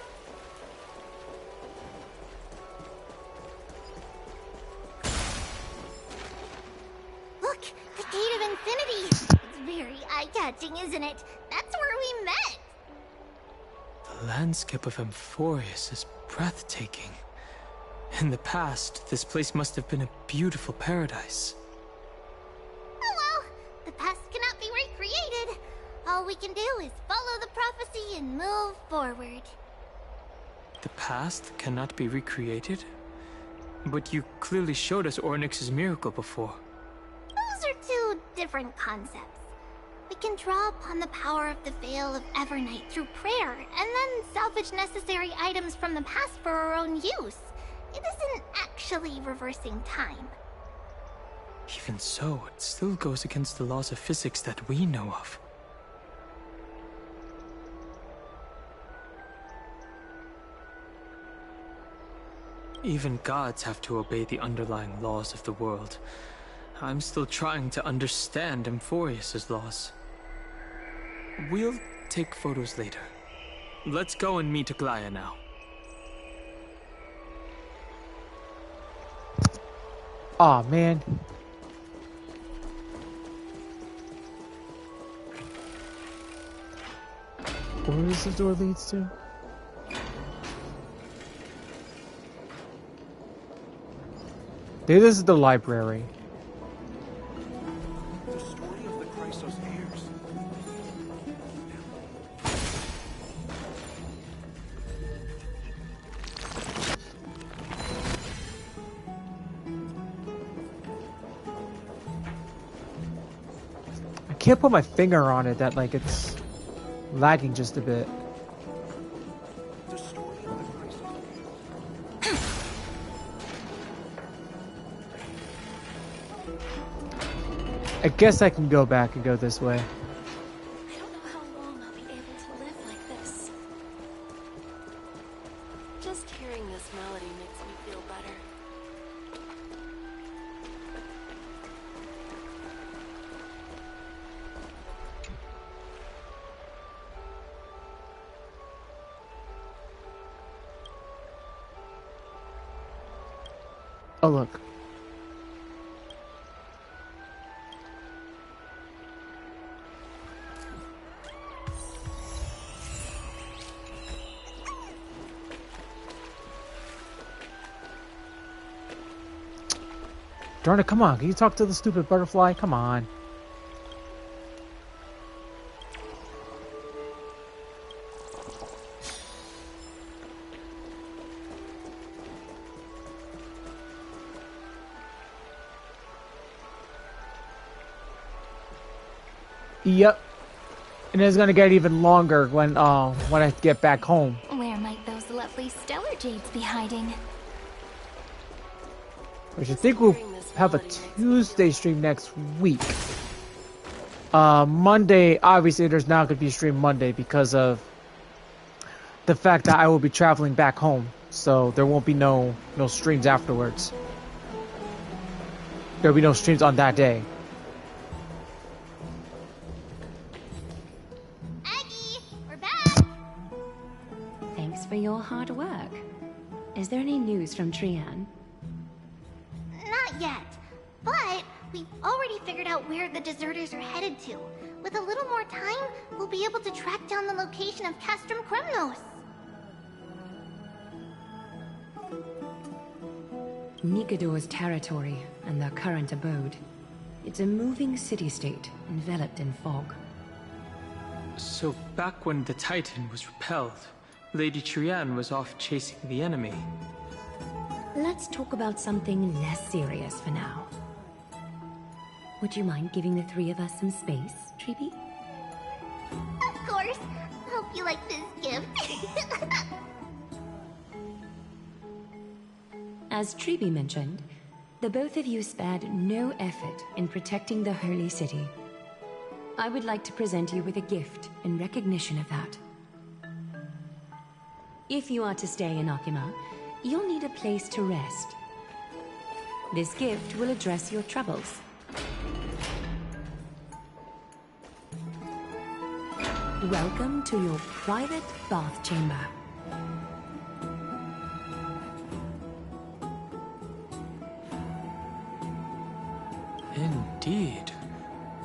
Look, the Gate of Infinity. It's very eye-catching, isn't it? That's where we met. The landscape of Amphoreus is breathtaking. In the past, this place must have been a beautiful paradise. Oh well, the past cannot be recreated. All we can do is follow the prophecy and move forward. The past cannot be recreated? But you clearly showed us Ornyx's miracle before. Those are two different concepts. We can draw upon the power of the Veil of Evernight through prayer, and then salvage necessary items from the past for our own use. It isn't actually reversing time. Even so, it still goes against the laws of physics that we know of. Even gods have to obey the underlying laws of the world. I'm still trying to understand Amphoreus' laws. We'll take photos later. Let's go and meet Aglaya now. Aw, man. Where does the door leads to? This is the library. The story of the Chrysos heirs. I can't put my finger on it, that like it's lagging just a bit. The story of the Chrysos heirs. I guess I can go back and go this way. I don't know how long I'll be able to live like this. Just hearing this melody makes me feel better. Oh, look. Darn it, come on. Can you talk to the stupid butterfly? Come on. Yep. And it's gonna get even longer when I get back home. Where might those lovely stellar jades be hiding? Which I think we'll have a Tuesday stream next week. Monday, obviously there's not going to be a stream Monday because of the fact that I will be traveling back home. So there won't be no streams afterwards. There'll be no streams on that day. Aggie, we're back! Thanks for your hard work. Is there any news from Trian? Not yet, but we've already figured out where the deserters are headed to. With a little more time, we'll be able to track down the location of Castrum Kremnos. Nikador's territory and their current abode. It's a moving city-state enveloped in fog. So back when the Titan was repelled, Lady Trian was off chasing the enemy. Let's talk about something less serious for now. Would you mind giving the three of us some space, Treeby? Of course. Hope you like this gift. As Treeby mentioned, the both of you spared no effort in protecting the Holy City. I would like to present you with a gift in recognition of that. If you are to stay in Akima, you'll need a place to rest. This gift will address your troubles. Welcome to your private bath chamber. Indeed.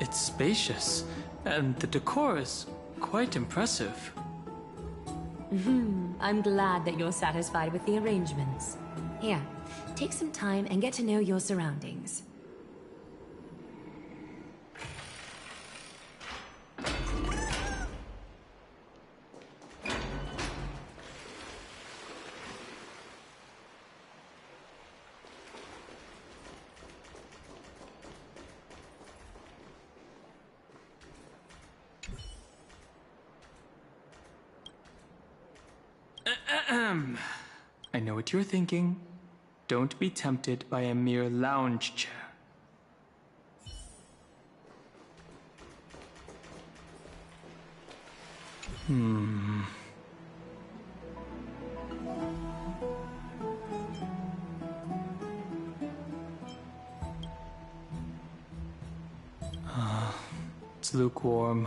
It's spacious, and the decor is quite impressive. I'm glad that you're satisfied with the arrangements. Here, take some time and get to know your surroundings. I know what you're thinking. Don't be tempted by a mere lounge chair. It's lukewarm.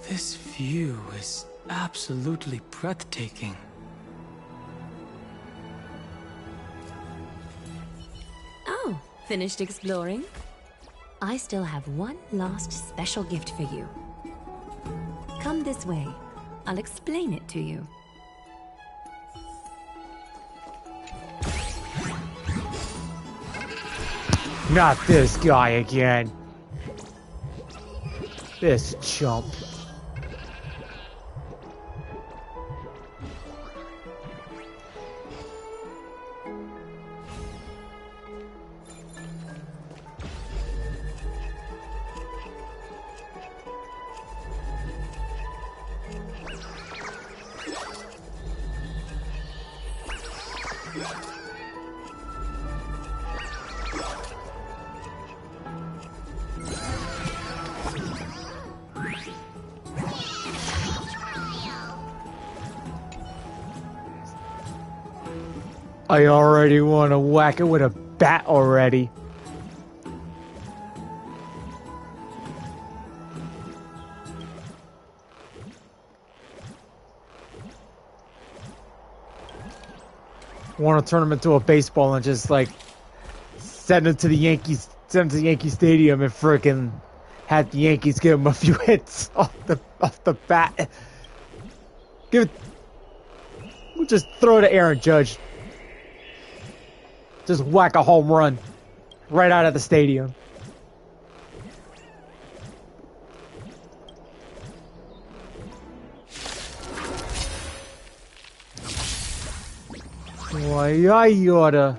This view is absolutely breathtaking. Oh, finished exploring? I still have one last special gift for you. Come this way. I'll explain it to you. Not this guy again. This chump. I already want to whack it with a bat already. Want to turn him into a baseball and just like send him to the Yankees, send him to the Yankee Stadium and frickin' have the Yankees give him a few hits off the bat. Give it. We'll just throw it to Aaron Judge. Just whack a home run right out of the stadium. Why, I oughta.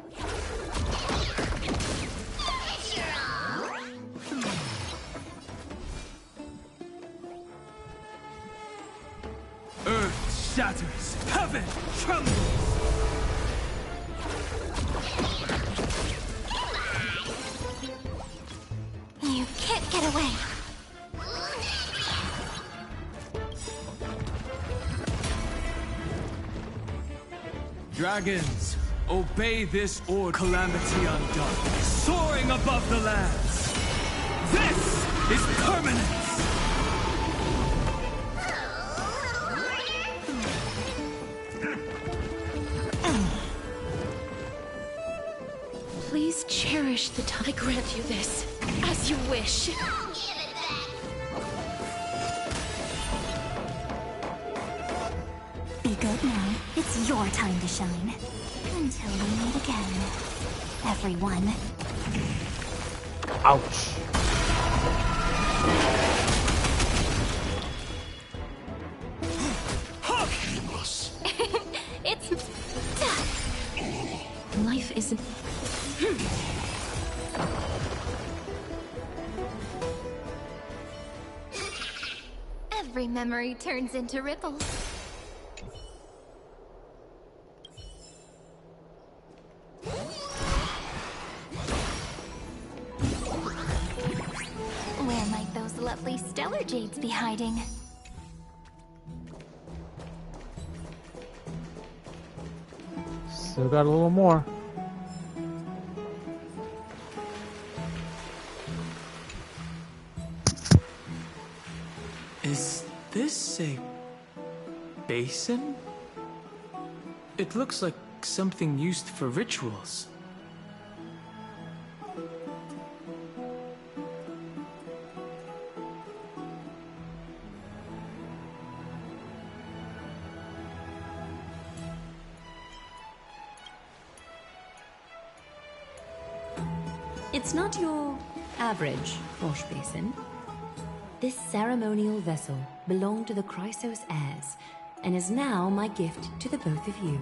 Earth shatters, heaven trembles. You can't get away. Dragons, obey this order. Calamity undone, soaring above the lands. This is permanence. Please cherish the time. I grant you this, as you wish. Be good now. It's your time to shine. Until we meet again. Everyone. Ouch. It's... Life isn't... Every memory turns into ripples. Where might those lovely stellar jades be hiding? Still got a little more. Is this a basin? It looks like something used for rituals. It's not your average wash basin. This ceremonial vessel belonged to the Chrysos heirs, and is now my gift to the both of you.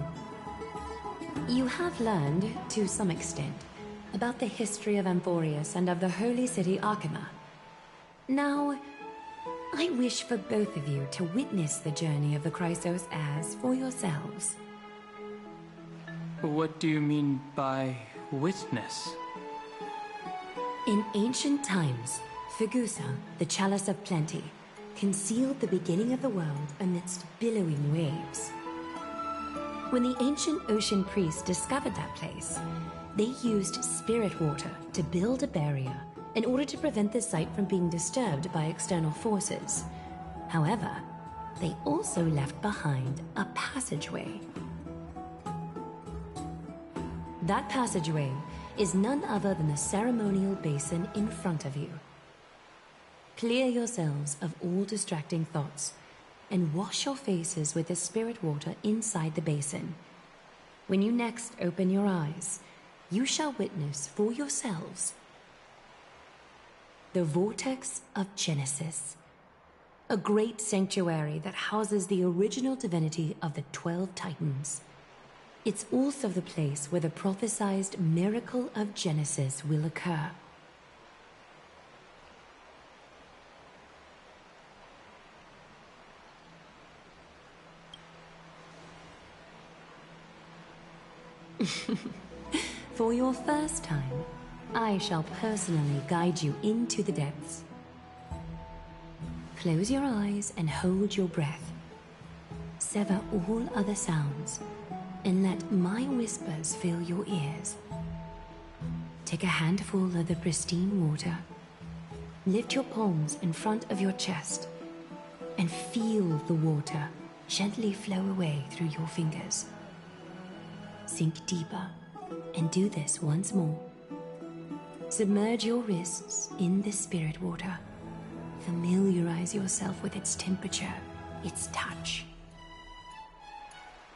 You have learned, to some extent, about the history of Amphoreus and of the holy city Arkema. Now, I wish for both of you to witness the journey of the Chrysos heirs for yourselves. What do you mean by witness? In ancient times, Fegusa, the Chalice of Plenty, concealed the beginning of the world amidst billowing waves. When the ancient ocean priests discovered that place, they used spirit water to build a barrier in order to prevent the site from being disturbed by external forces. However, they also left behind a passageway. That passageway is none other than the ceremonial basin in front of you. Clear yourselves of all distracting thoughts, and wash your faces with the spirit water inside the basin. When you next open your eyes, you shall witness for yourselves the Vortex of Genesis, a great sanctuary that houses the original divinity of the 12 Titans. It's also the place where the prophesied miracle of Genesis will occur. For your first time, I shall personally guide you into the depths. Close your eyes and hold your breath. Sever all other sounds. and let my whispers fill your ears. Take a handful of the pristine water, lift your palms in front of your chest, and feel the water gently flow away through your fingers. Sink deeper, and do this once more. Submerge your wrists in the spirit water. Familiarize yourself with its temperature, its touch.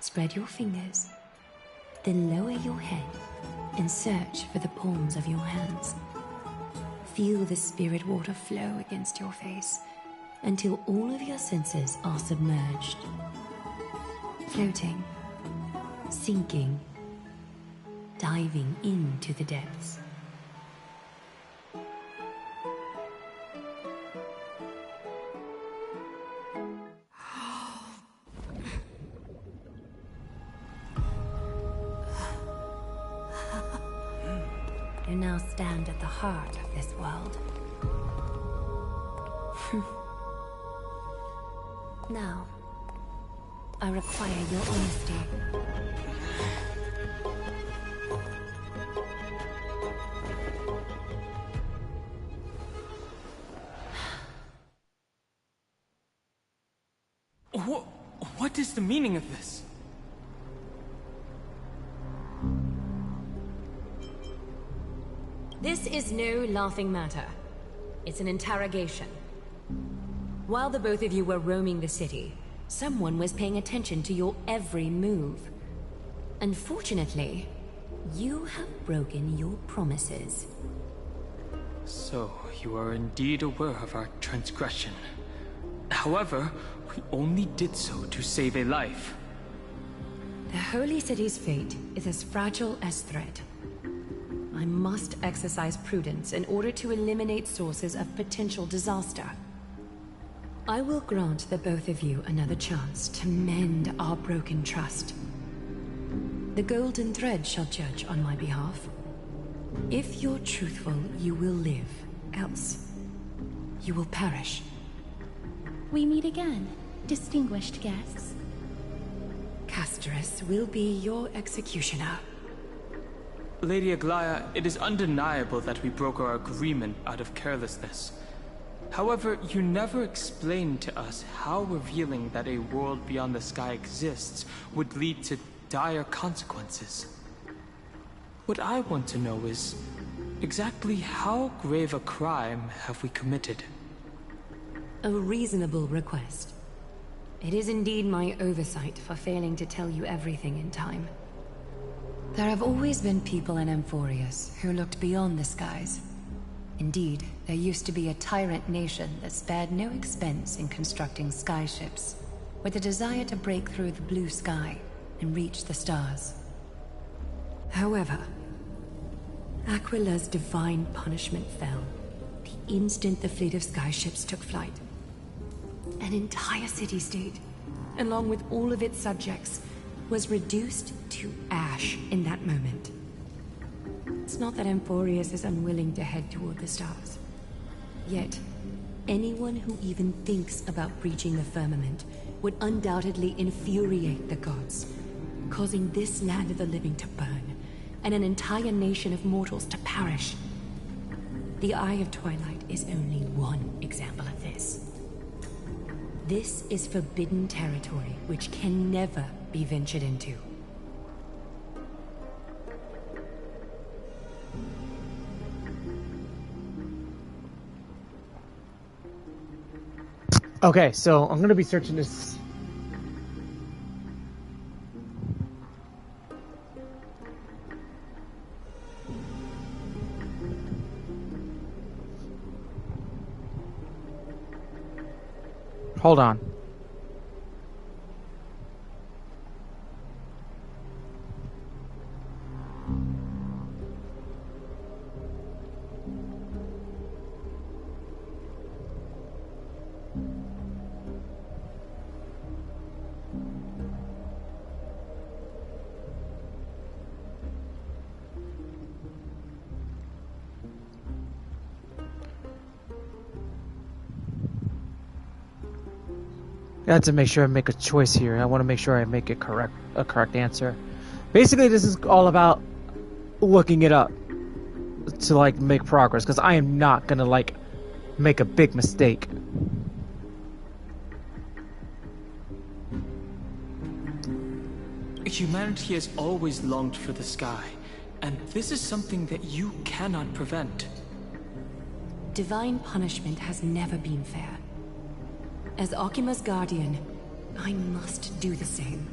Spread your fingers, then lower your head and search for the palms of your hands. Feel the spirit water flow against your face until all of your senses are submerged. Floating, sinking, diving into the depths. You now stand at the heart of this world. Now, I require your honesty. What is the meaning of this? This is no laughing matter. It's an interrogation. While the both of you were roaming the city, someone was paying attention to your every move. Unfortunately, you have broken your promises. So, you are indeed aware of our transgression. However, we only did so to save a life. The Holy City's fate is as fragile as thread. I must exercise prudence in order to eliminate sources of potential disaster. I will grant the both of you another chance to mend our broken trust. The golden thread shall judge on my behalf. If you're truthful, you will live. Else, you will perish. We meet again, distinguished guests. Casterus will be your executioner. Lady Aglaya, it is undeniable that we broke our agreement out of carelessness. However, you never explained to us how revealing that a world beyond the sky exists would lead to dire consequences. What I want to know is, exactly how grave a crime have we committed? A reasonable request. It is indeed my oversight for failing to tell you everything in time. There have always been people in Amphoreus who looked beyond the skies. Indeed, there used to be a tyrant nation that spared no expense in constructing skyships, with a desire to break through the blue sky and reach the stars. However, Aquila's divine punishment fell the instant the fleet of skyships took flight. An entire city-state, along with all of its subjects, was reduced to ash in that moment. It's not that Amphoreus is unwilling to head toward the stars. Yet, anyone who even thinks about breaching the firmament would undoubtedly infuriate the gods, causing this land of the living to burn, and an entire nation of mortals to perish. The Eye of Twilight is only one example of this. This is forbidden territory which can never be ventured into. Okay, so I'm gonna be searching this. Hold on. I have to make sure I make a choice here. I want to make sure I make a correct answer. Basically, this is all about looking it up to like make progress, because I am not gonna like make a big mistake. Humanity has always longed for the sky, and this is something that you cannot prevent. Divine punishment has never been fair. As Akima's guardian, I must do the same.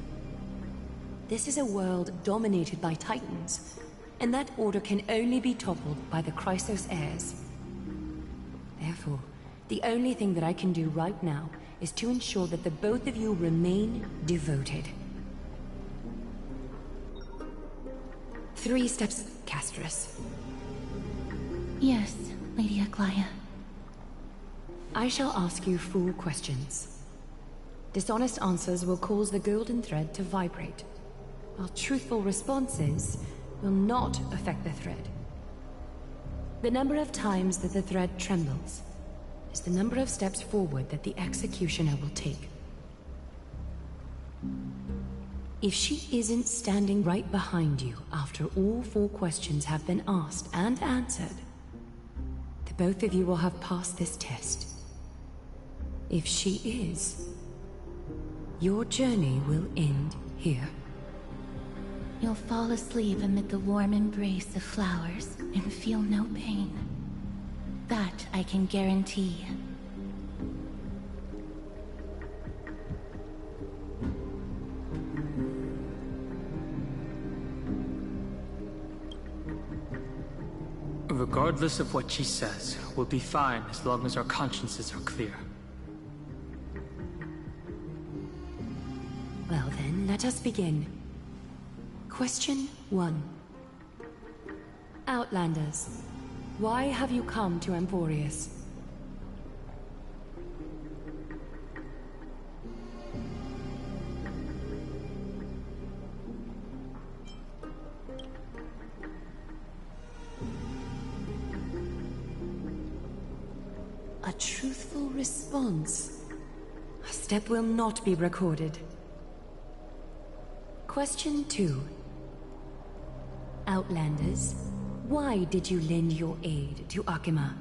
This is a world dominated by Titans, and that order can only be toppled by the Chrysos heirs. Therefore, the only thing that I can do right now is to ensure that the both of you remain devoted. 3 steps, Castress. Yes, Lady Aglaia. I shall ask you 4 questions. Dishonest answers will cause the golden thread to vibrate, while truthful responses will not affect the thread. The number of times that the thread trembles is the number of steps forward that the executioner will take. If she isn't standing right behind you after all 4 questions have been asked and answered, the both of you will have passed this test. If she is, your journey will end here. You'll fall asleep amid the warm embrace of flowers and feel no pain. That I can guarantee. Regardless of what she says, we'll be fine as long as our consciences are clear. Well then, let us begin. Question 1. Outlanders, why have you come to Amphoreus? A truthful response. A step will not be recorded. Question 2. Outlanders, why did you lend your aid to Akima?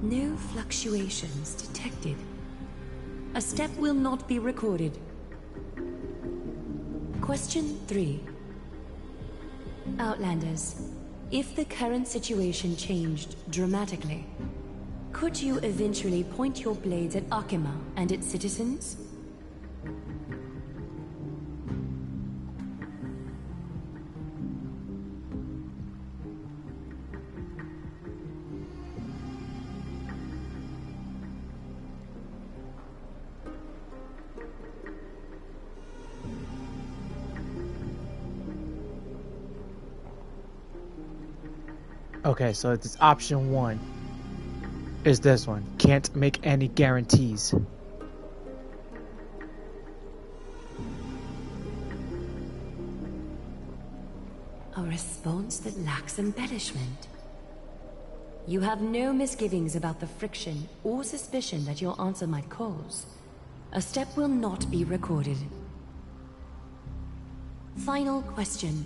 No fluctuations detected. A step will not be recorded. Question 3. Outlanders, if the current situation changed dramatically, could you eventually point your blades at Akima and its citizens? Okay, so it's option 1 is this one. Can't make any guarantees. A response that lacks embellishment. You have no misgivings about the friction or suspicion that your answer might cause. A step will not be recorded. Final question.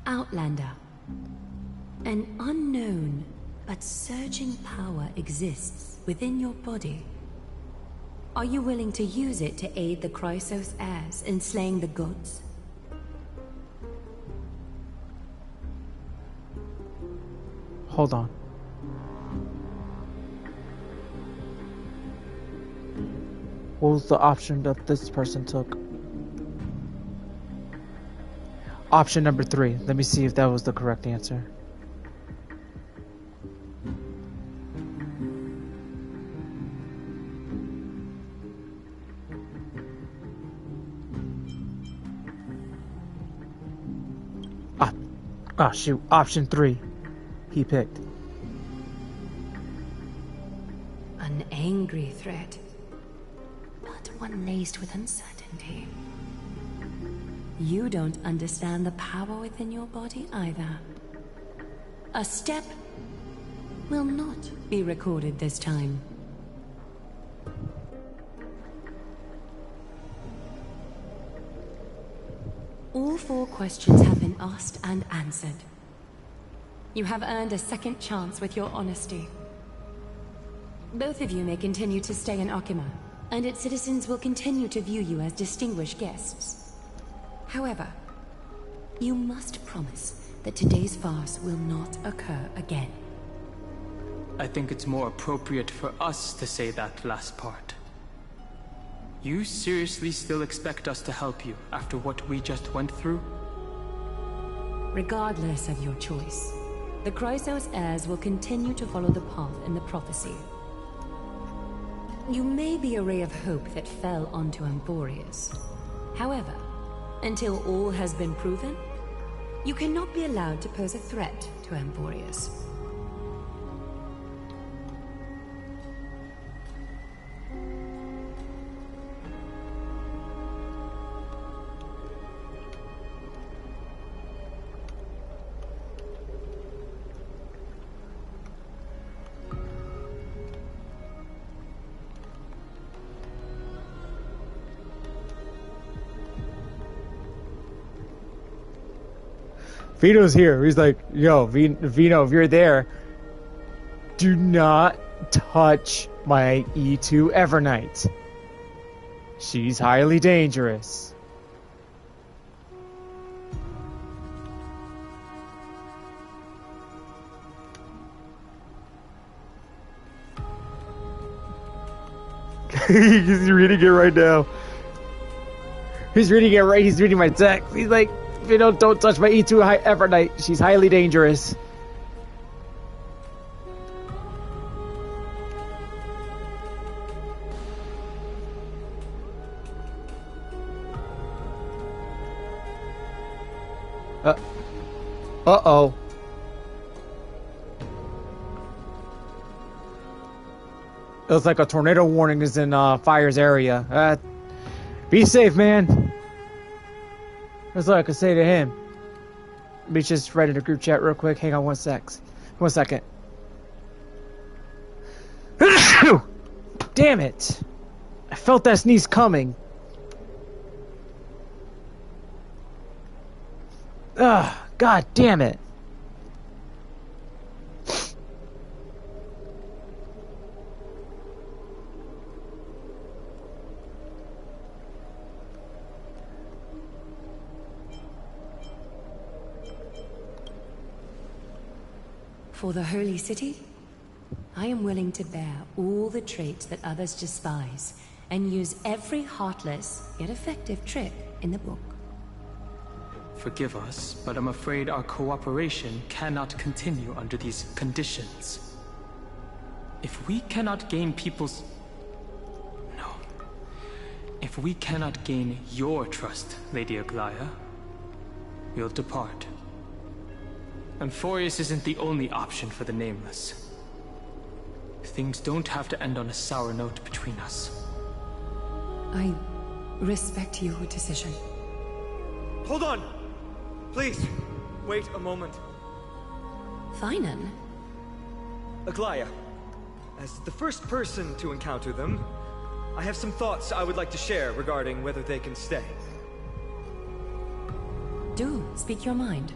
Outlander. An unknown but surging power exists within your body. Are you willing to use it to aid the Chrysos heirs in slaying the gods? Hold on. What was the option that this person took? Option number 3. Let me see if that was the correct answer. Ah, shoot. Option 3. He picked. A an angry threat, but one laced with uncertainty. You don't understand the power within your body either. A step will not be recorded this time. All 4 questions have been asked and answered. You have earned a second chance with your honesty. Both of you may continue to stay in Akima, and its citizens will continue to view you as distinguished guests. However, you must promise that today's farce will not occur again. I think it's more appropriate for us to say that last part. You seriously still expect us to help you after what we just went through? Regardless of your choice, the Chrysos heirs will continue to follow the path in the prophecy. You may be a ray of hope that fell onto Amphoreus. However, until all has been proven, you cannot be allowed to pose a threat to Amphoreus. Vino's here. He's like, yo, Vino, if you're there, do not touch my E2 Evernight. She's highly dangerous. He's reading it right now. He's reading it right. He's reading my text. He's like, Vino, don't touch my E2 Evernight. She's highly dangerous. Uh-oh. It looks like a tornado warning is in Fire's area. Be safe, man. That's all I could say to him. Let me just write in a group chat real quick. Hang on 1 second. Damn it. I felt that sneeze coming. Ugh, god damn it. For the Holy City, I am willing to bear all the traits that others despise and use every heartless yet effective trick in the book. Forgive us, but I'm afraid our cooperation cannot continue under these conditions. If we cannot gain If we cannot gain your trust, Lady Aglaya, we'll depart. Amphoreus isn't the only option for the Nameless. Things don't have to end on a sour note between us. I respect your decision. Hold on! Please, wait a moment. Finan? Aglaya, as the first person to encounter them, I have some thoughts I would like to share regarding whether they can stay. Do speak your mind.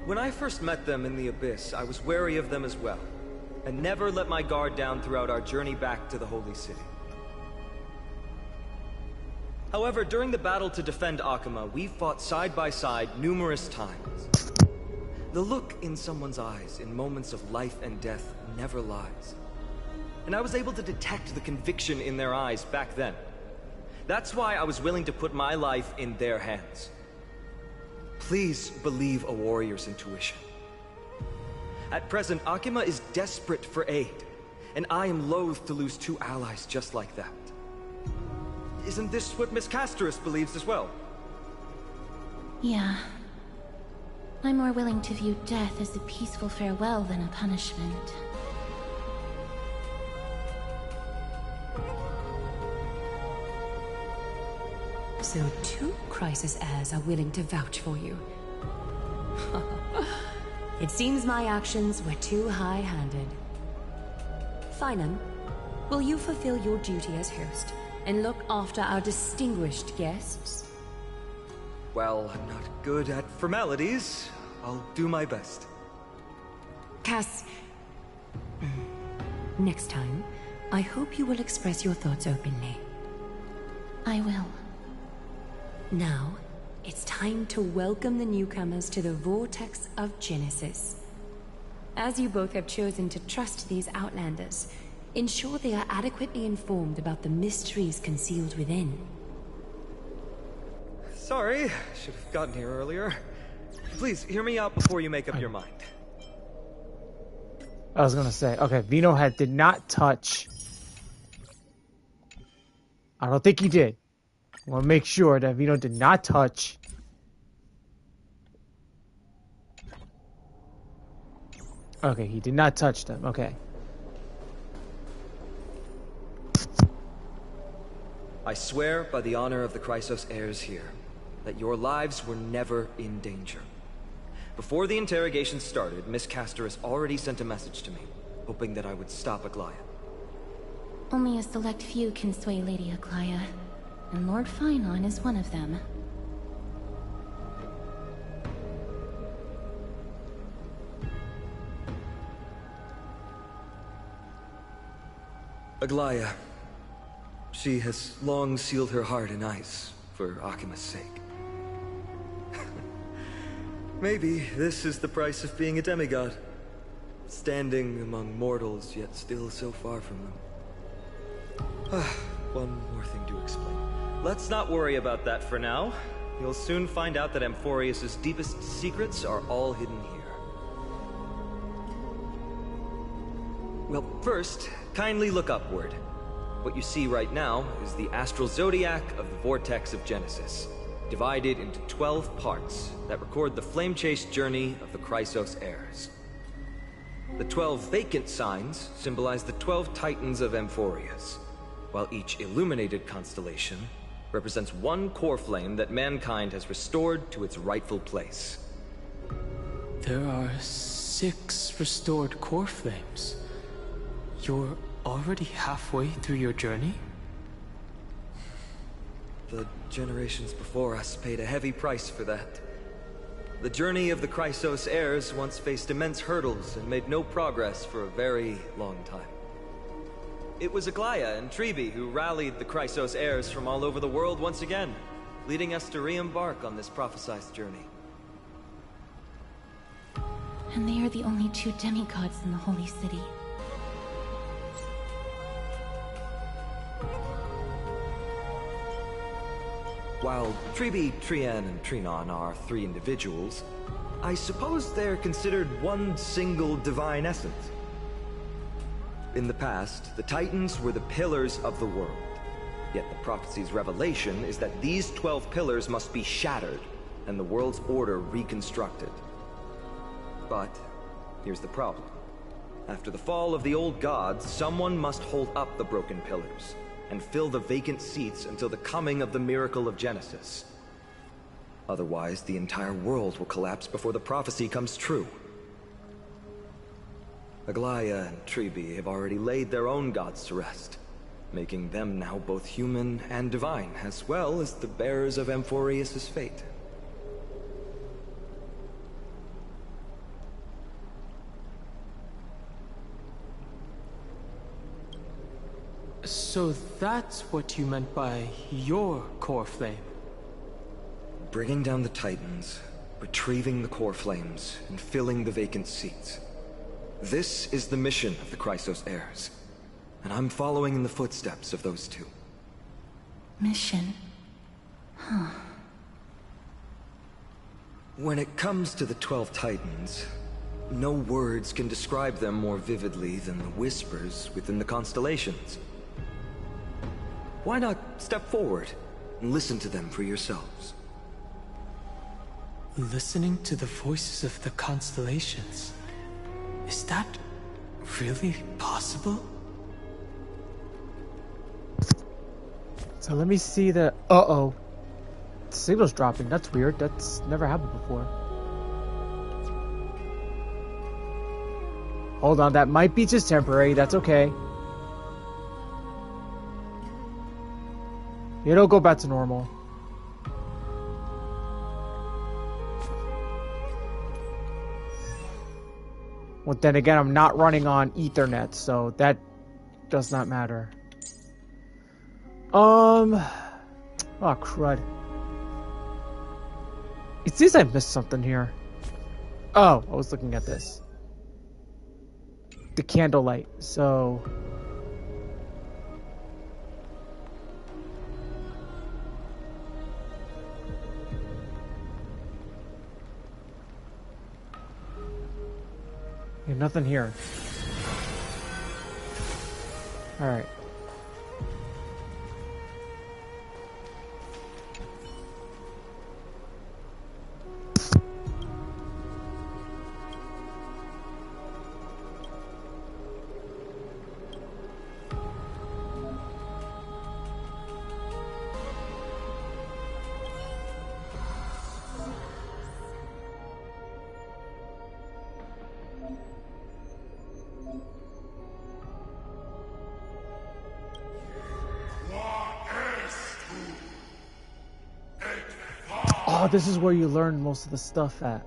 When I first met them in the Abyss, I was wary of them as well, and never let my guard down throughout our journey back to the Holy City. However, during the battle to defend Akima, we fought side by side numerous times. The look in someone's eyes in moments of life and death never lies. And I was able to detect the conviction in their eyes back then. That's why I was willing to put my life in their hands. Please believe a warrior's intuition. At present, Akima is desperate for aid, and I am loath to lose 2 allies just like that. Isn't this what Miss Casterus believes as well? Yeah. I'm more willing to view death as a peaceful farewell than a punishment. So 2 Crisis heirs are willing to vouch for you. It seems my actions were too high-handed. Finan, will you fulfill your duty as host and look after our distinguished guests? Well, I'm not good at formalities. I'll do my best. Cass, next time, I hope you will express your thoughts openly. I will. Now, it's time to welcome the newcomers to the Vortex of Genesis. As you both have chosen to trust these Outlanders, ensure they are adequately informed about the mysteries concealed within. Sorry, should have gotten here earlier. Please, hear me out before you make up your mind. I was gonna say, okay, Vino did not touch. I don't think he did. I want to make sure that Vino did not touch. Okay, he did not touch them. Okay. I swear by the honor of the Chrysos heirs here, that your lives were never in danger. Before the interrogation started, Miss Castorus already sent a message to me, hoping that I would stop Aglaya. Only a select few can sway Lady Aglaya, and Lord Finon is one of them. Aglaya. She has long sealed her heart in ice for Akima's sake. Maybe this is the price of being a demigod. Standing among mortals, yet still so far from them. One more thing to explain. Let's not worry about that for now. You'll soon find out that Amphoreus' deepest secrets are all hidden here. Well, first, kindly look upward. What you see right now is the astral zodiac of the Vortex of Genesis, divided into 12 parts that record the flame-chased journey of the Chrysos heirs. The 12 vacant signs symbolize the 12 titans of Amphoreus, while each illuminated constellation represents one core flame that mankind has restored to its rightful place. There are 6 restored core flames. You're already halfway through your journey? The generations before us paid a heavy price for that. The journey of the Chrysos heirs once faced immense hurdles and made no progress for a very long time. It was Aglaya and Treeby who rallied the Chrysos heirs from all over the world once again, leading us to re-embark on this prophesized journey. And they are the only 2 demigods in the Holy City. While Treeby, Trian, and Trinon are 3 individuals, I suppose they're considered one single divine essence. In the past, the Titans were the pillars of the world. Yet the prophecy's revelation is that these 12 pillars must be shattered, and the world's order reconstructed. But here's the problem. After the fall of the old gods, someone must hold up the broken pillars and fill the vacant seats until the coming of the miracle of Genesis. Otherwise, the entire world will collapse before the prophecy comes true. Aglaya and Treeby have already laid their own gods to rest, making them now both human and divine, as well as the bearers of Amphoreus' fate. So that's what you meant by your core flame? Bringing down the Titans, retrieving the core flames, and filling the vacant seats. This is the mission of the Chrysos heirs, and I'm following in the footsteps of those 2. Mission? Huh. When it comes to the 12 Titans, no words can describe them more vividly than the whispers within the constellations. Why not step forward and listen to them for yourselves? Listening to the voices of the constellations. Is that really possible? So let me see the... Uh-oh. Signal's dropping. That's weird. That's never happened before. Hold on, that might be just temporary. That's okay. It'll go back to normal. Well, then again, I'm not running on Ethernet, so that does not matter. Oh, crud. It seems I missed something here. Oh, I was looking at this. The candlelight, so... Yeah, nothing here. Alright. Oh, this is where you learn most of the stuff at.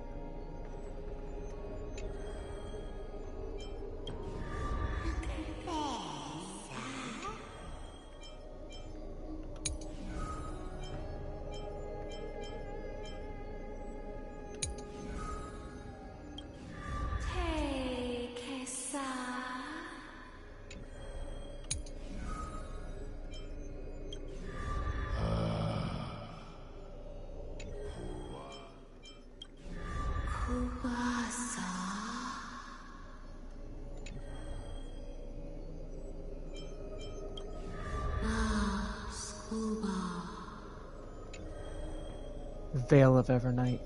Veil of Evernight.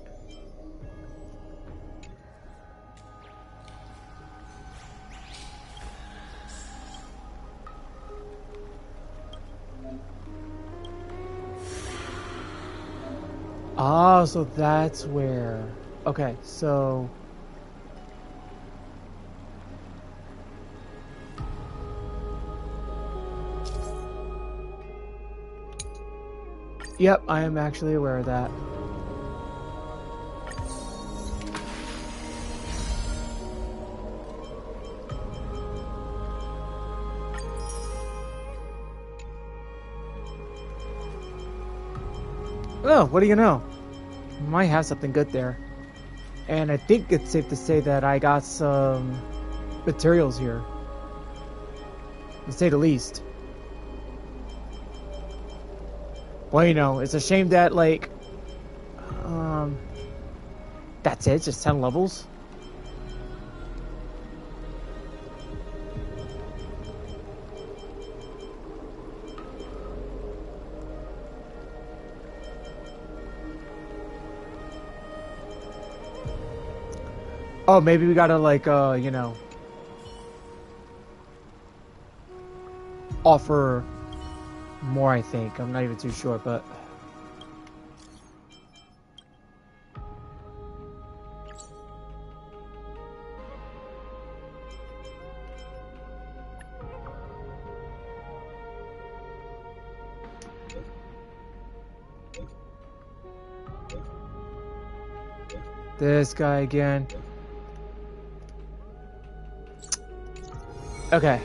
Ah, so that's where... Okay, so... Yep, I am actually aware of that. Oh, what do you know? Might have something good there. And I think it's safe to say that I got some materials here. To say the least. Well, you know, it's a shame that, like... that's it? It's just 10 levels? Oh, maybe we gotta, like, you know, offer more, I think. I'm not even too sure, but... This guy again. Okay.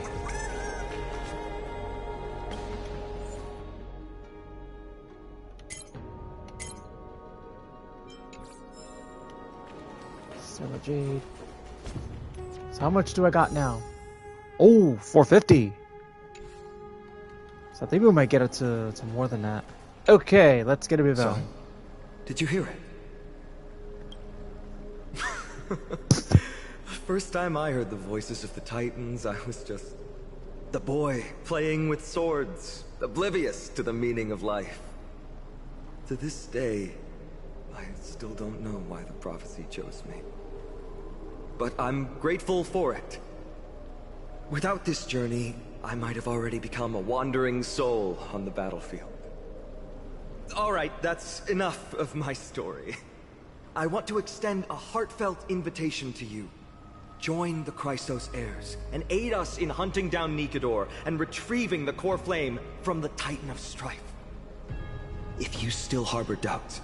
Silver Jade. So how much do I got now? Oh, 450. So I think we might get it to more than that. Okay, let's get a bit of So, did you hear it? First time I heard the voices of the Titans, I was just the boy playing with swords, oblivious to the meaning of life. To this day, I still don't know why the prophecy chose me. But I'm grateful for it. Without this journey, I might have already become a wandering soul on the battlefield. Alright, that's enough of my story. I want to extend a heartfelt invitation to you. Join the Chrysos heirs, and aid us in hunting down Nikador and retrieving the core flame from the Titan of Strife. If you still harbor doubts,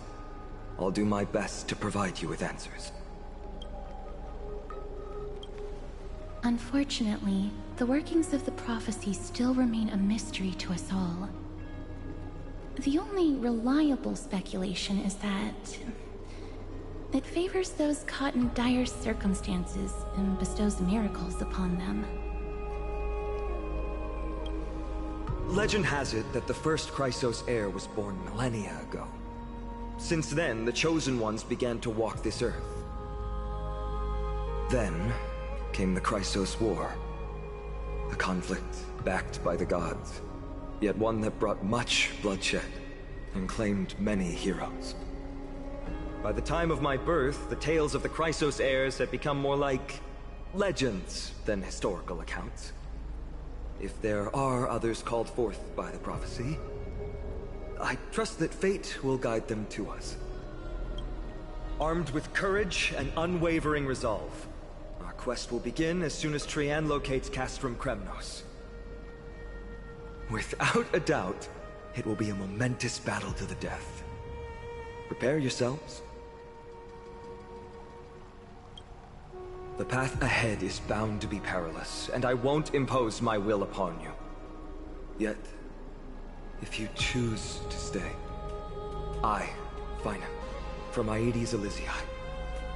I'll do my best to provide you with answers. Unfortunately, the workings of the prophecy still remain a mystery to us all. The only reliable speculation is that it favors those caught in dire circumstances and bestows miracles upon them. Legend has it that the first Chrysos heir was born millennia ago. Since then, the Chosen Ones began to walk this earth. Then came the Chrysos War. A conflict backed by the gods, yet one that brought much bloodshed and claimed many heroes. By the time of my birth, the tales of the Chrysos heirs had become more like legends than historical accounts. If there are others called forth by the prophecy, I trust that fate will guide them to us. Armed with courage and unwavering resolve, our quest will begin as soon as Trian locates Castrum Kremnos. Without a doubt, it will be a momentous battle to the death. Prepare yourselves. The path ahead is bound to be perilous, and I won't impose my will upon you. Yet, if you choose to stay, I, Finan, from Aedes Elysiae,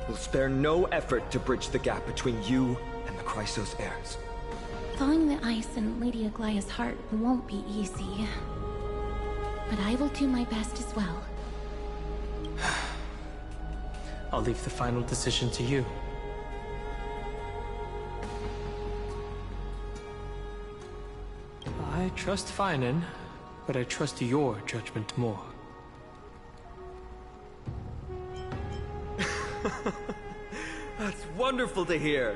will spare no effort to bridge the gap between you and the Chrysos heirs. Thawing the ice in Lady Aglaya's heart won't be easy. But I will do my best as well. I'll leave the final decision to you. I trust Finan, but I trust your judgment more. That's wonderful to hear.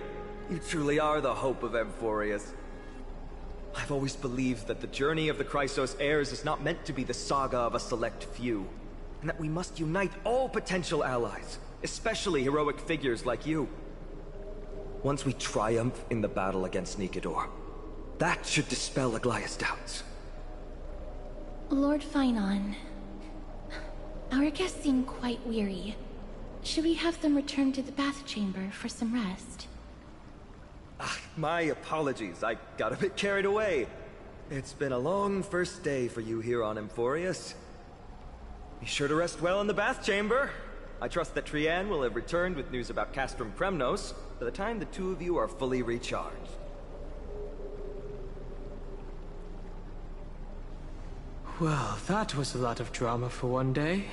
You truly are the hope of Amphoreus. I've always believed that the journey of the Chrysos heirs is not meant to be the saga of a select few, and that we must unite all potential allies, especially heroic figures like you. Once we triumph in the battle against Nikador, that should dispel Aglaya's doubts. Lord Finan, our guests seem quite weary. Should we have them return to the bath chamber for some rest? My apologies, I got a bit carried away. It's been a long first day for you here on Amphoreus. Be sure to rest well in the bath chamber. I trust that Trian will have returned with news about Castrum Kremnos by the time the two of you are fully recharged. Well, that was a lot of drama for one day.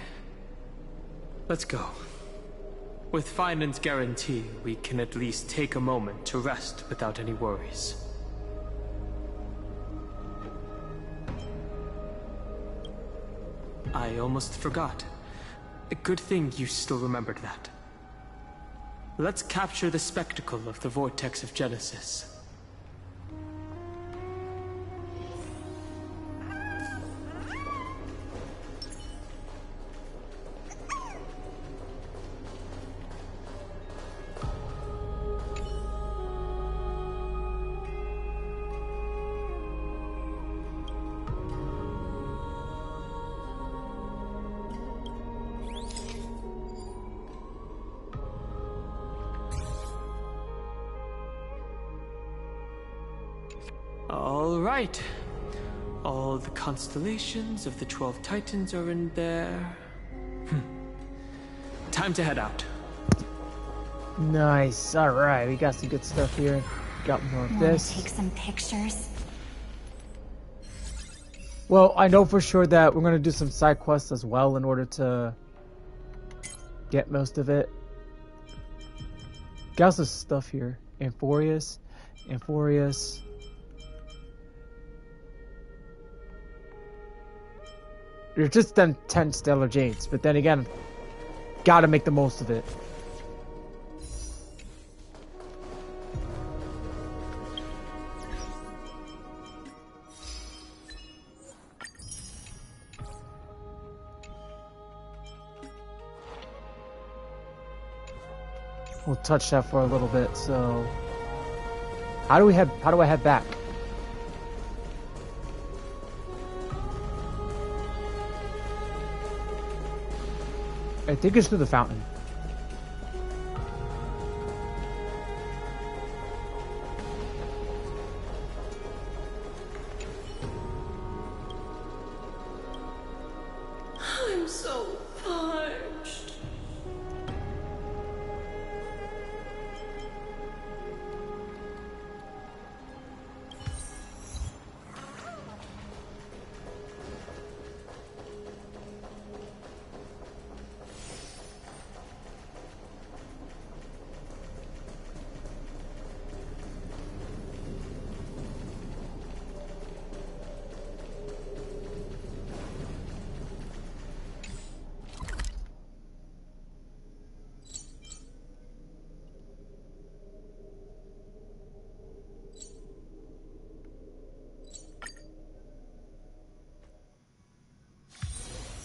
Let's go. With Finan's guarantee, we can at least take a moment to rest without any worries. I almost forgot. A good thing you still remembered that. Let's capture the spectacle of the Vortex of Genesis. All right. All the constellations of the 12 Titans are in there. Time to head out. Nice. All right, we got some good stuff here. Got more of this. Take some pictures. Well, I know for sure that we're gonna do some side quests as well in order to get most of it. Got some stuff here. Amphoreus. There's just them 10 stellar jades, but then again, gotta make the most of it. We'll touch that for a little bit. So, how do I head back? I think it's through the fountain. I'm so parched.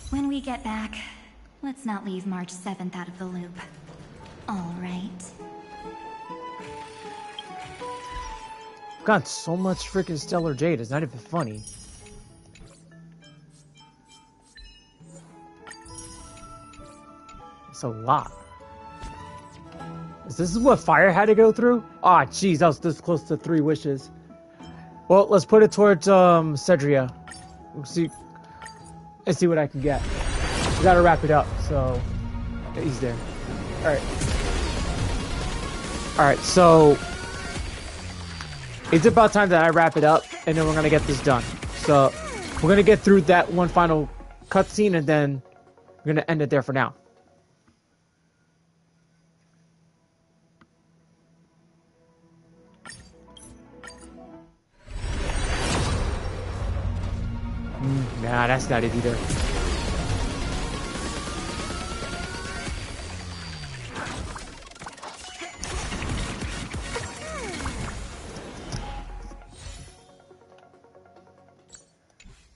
When we get back, let's not leave March 7th out of the loop. All right. Got so much freaking stellar jade, it's not even funny. It's a lot. Is this what fire had to go through? Ah, jeez, I was this close to 3 wishes. Well, let's put it towards Cedria. Let's see what I can get. We gotta wrap it up, so he's there. Alright, so it's about time that I wrap it up, and then we're gonna get this done. So we're gonna get through that one final cutscene, and then we're gonna end it there for now. Nah, that's not it either.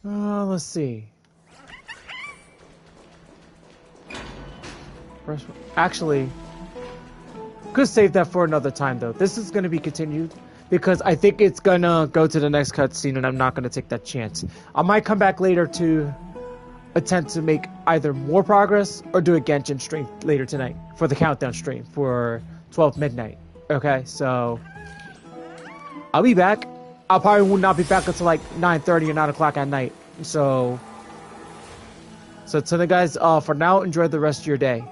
Let's see. Actually, could save that for another time though. This is going to be continued because I think it's gonna go to the next cutscene, and I'm not gonna take that chance. I might come back later to attempt to make either more progress or do a Genshin stream later tonight for the countdown stream for 12 midnight. Okay, so I'll be back. I probably will not be back until like 9:30 or 9 o'clock at night. So to the guys, for now, enjoy the rest of your day.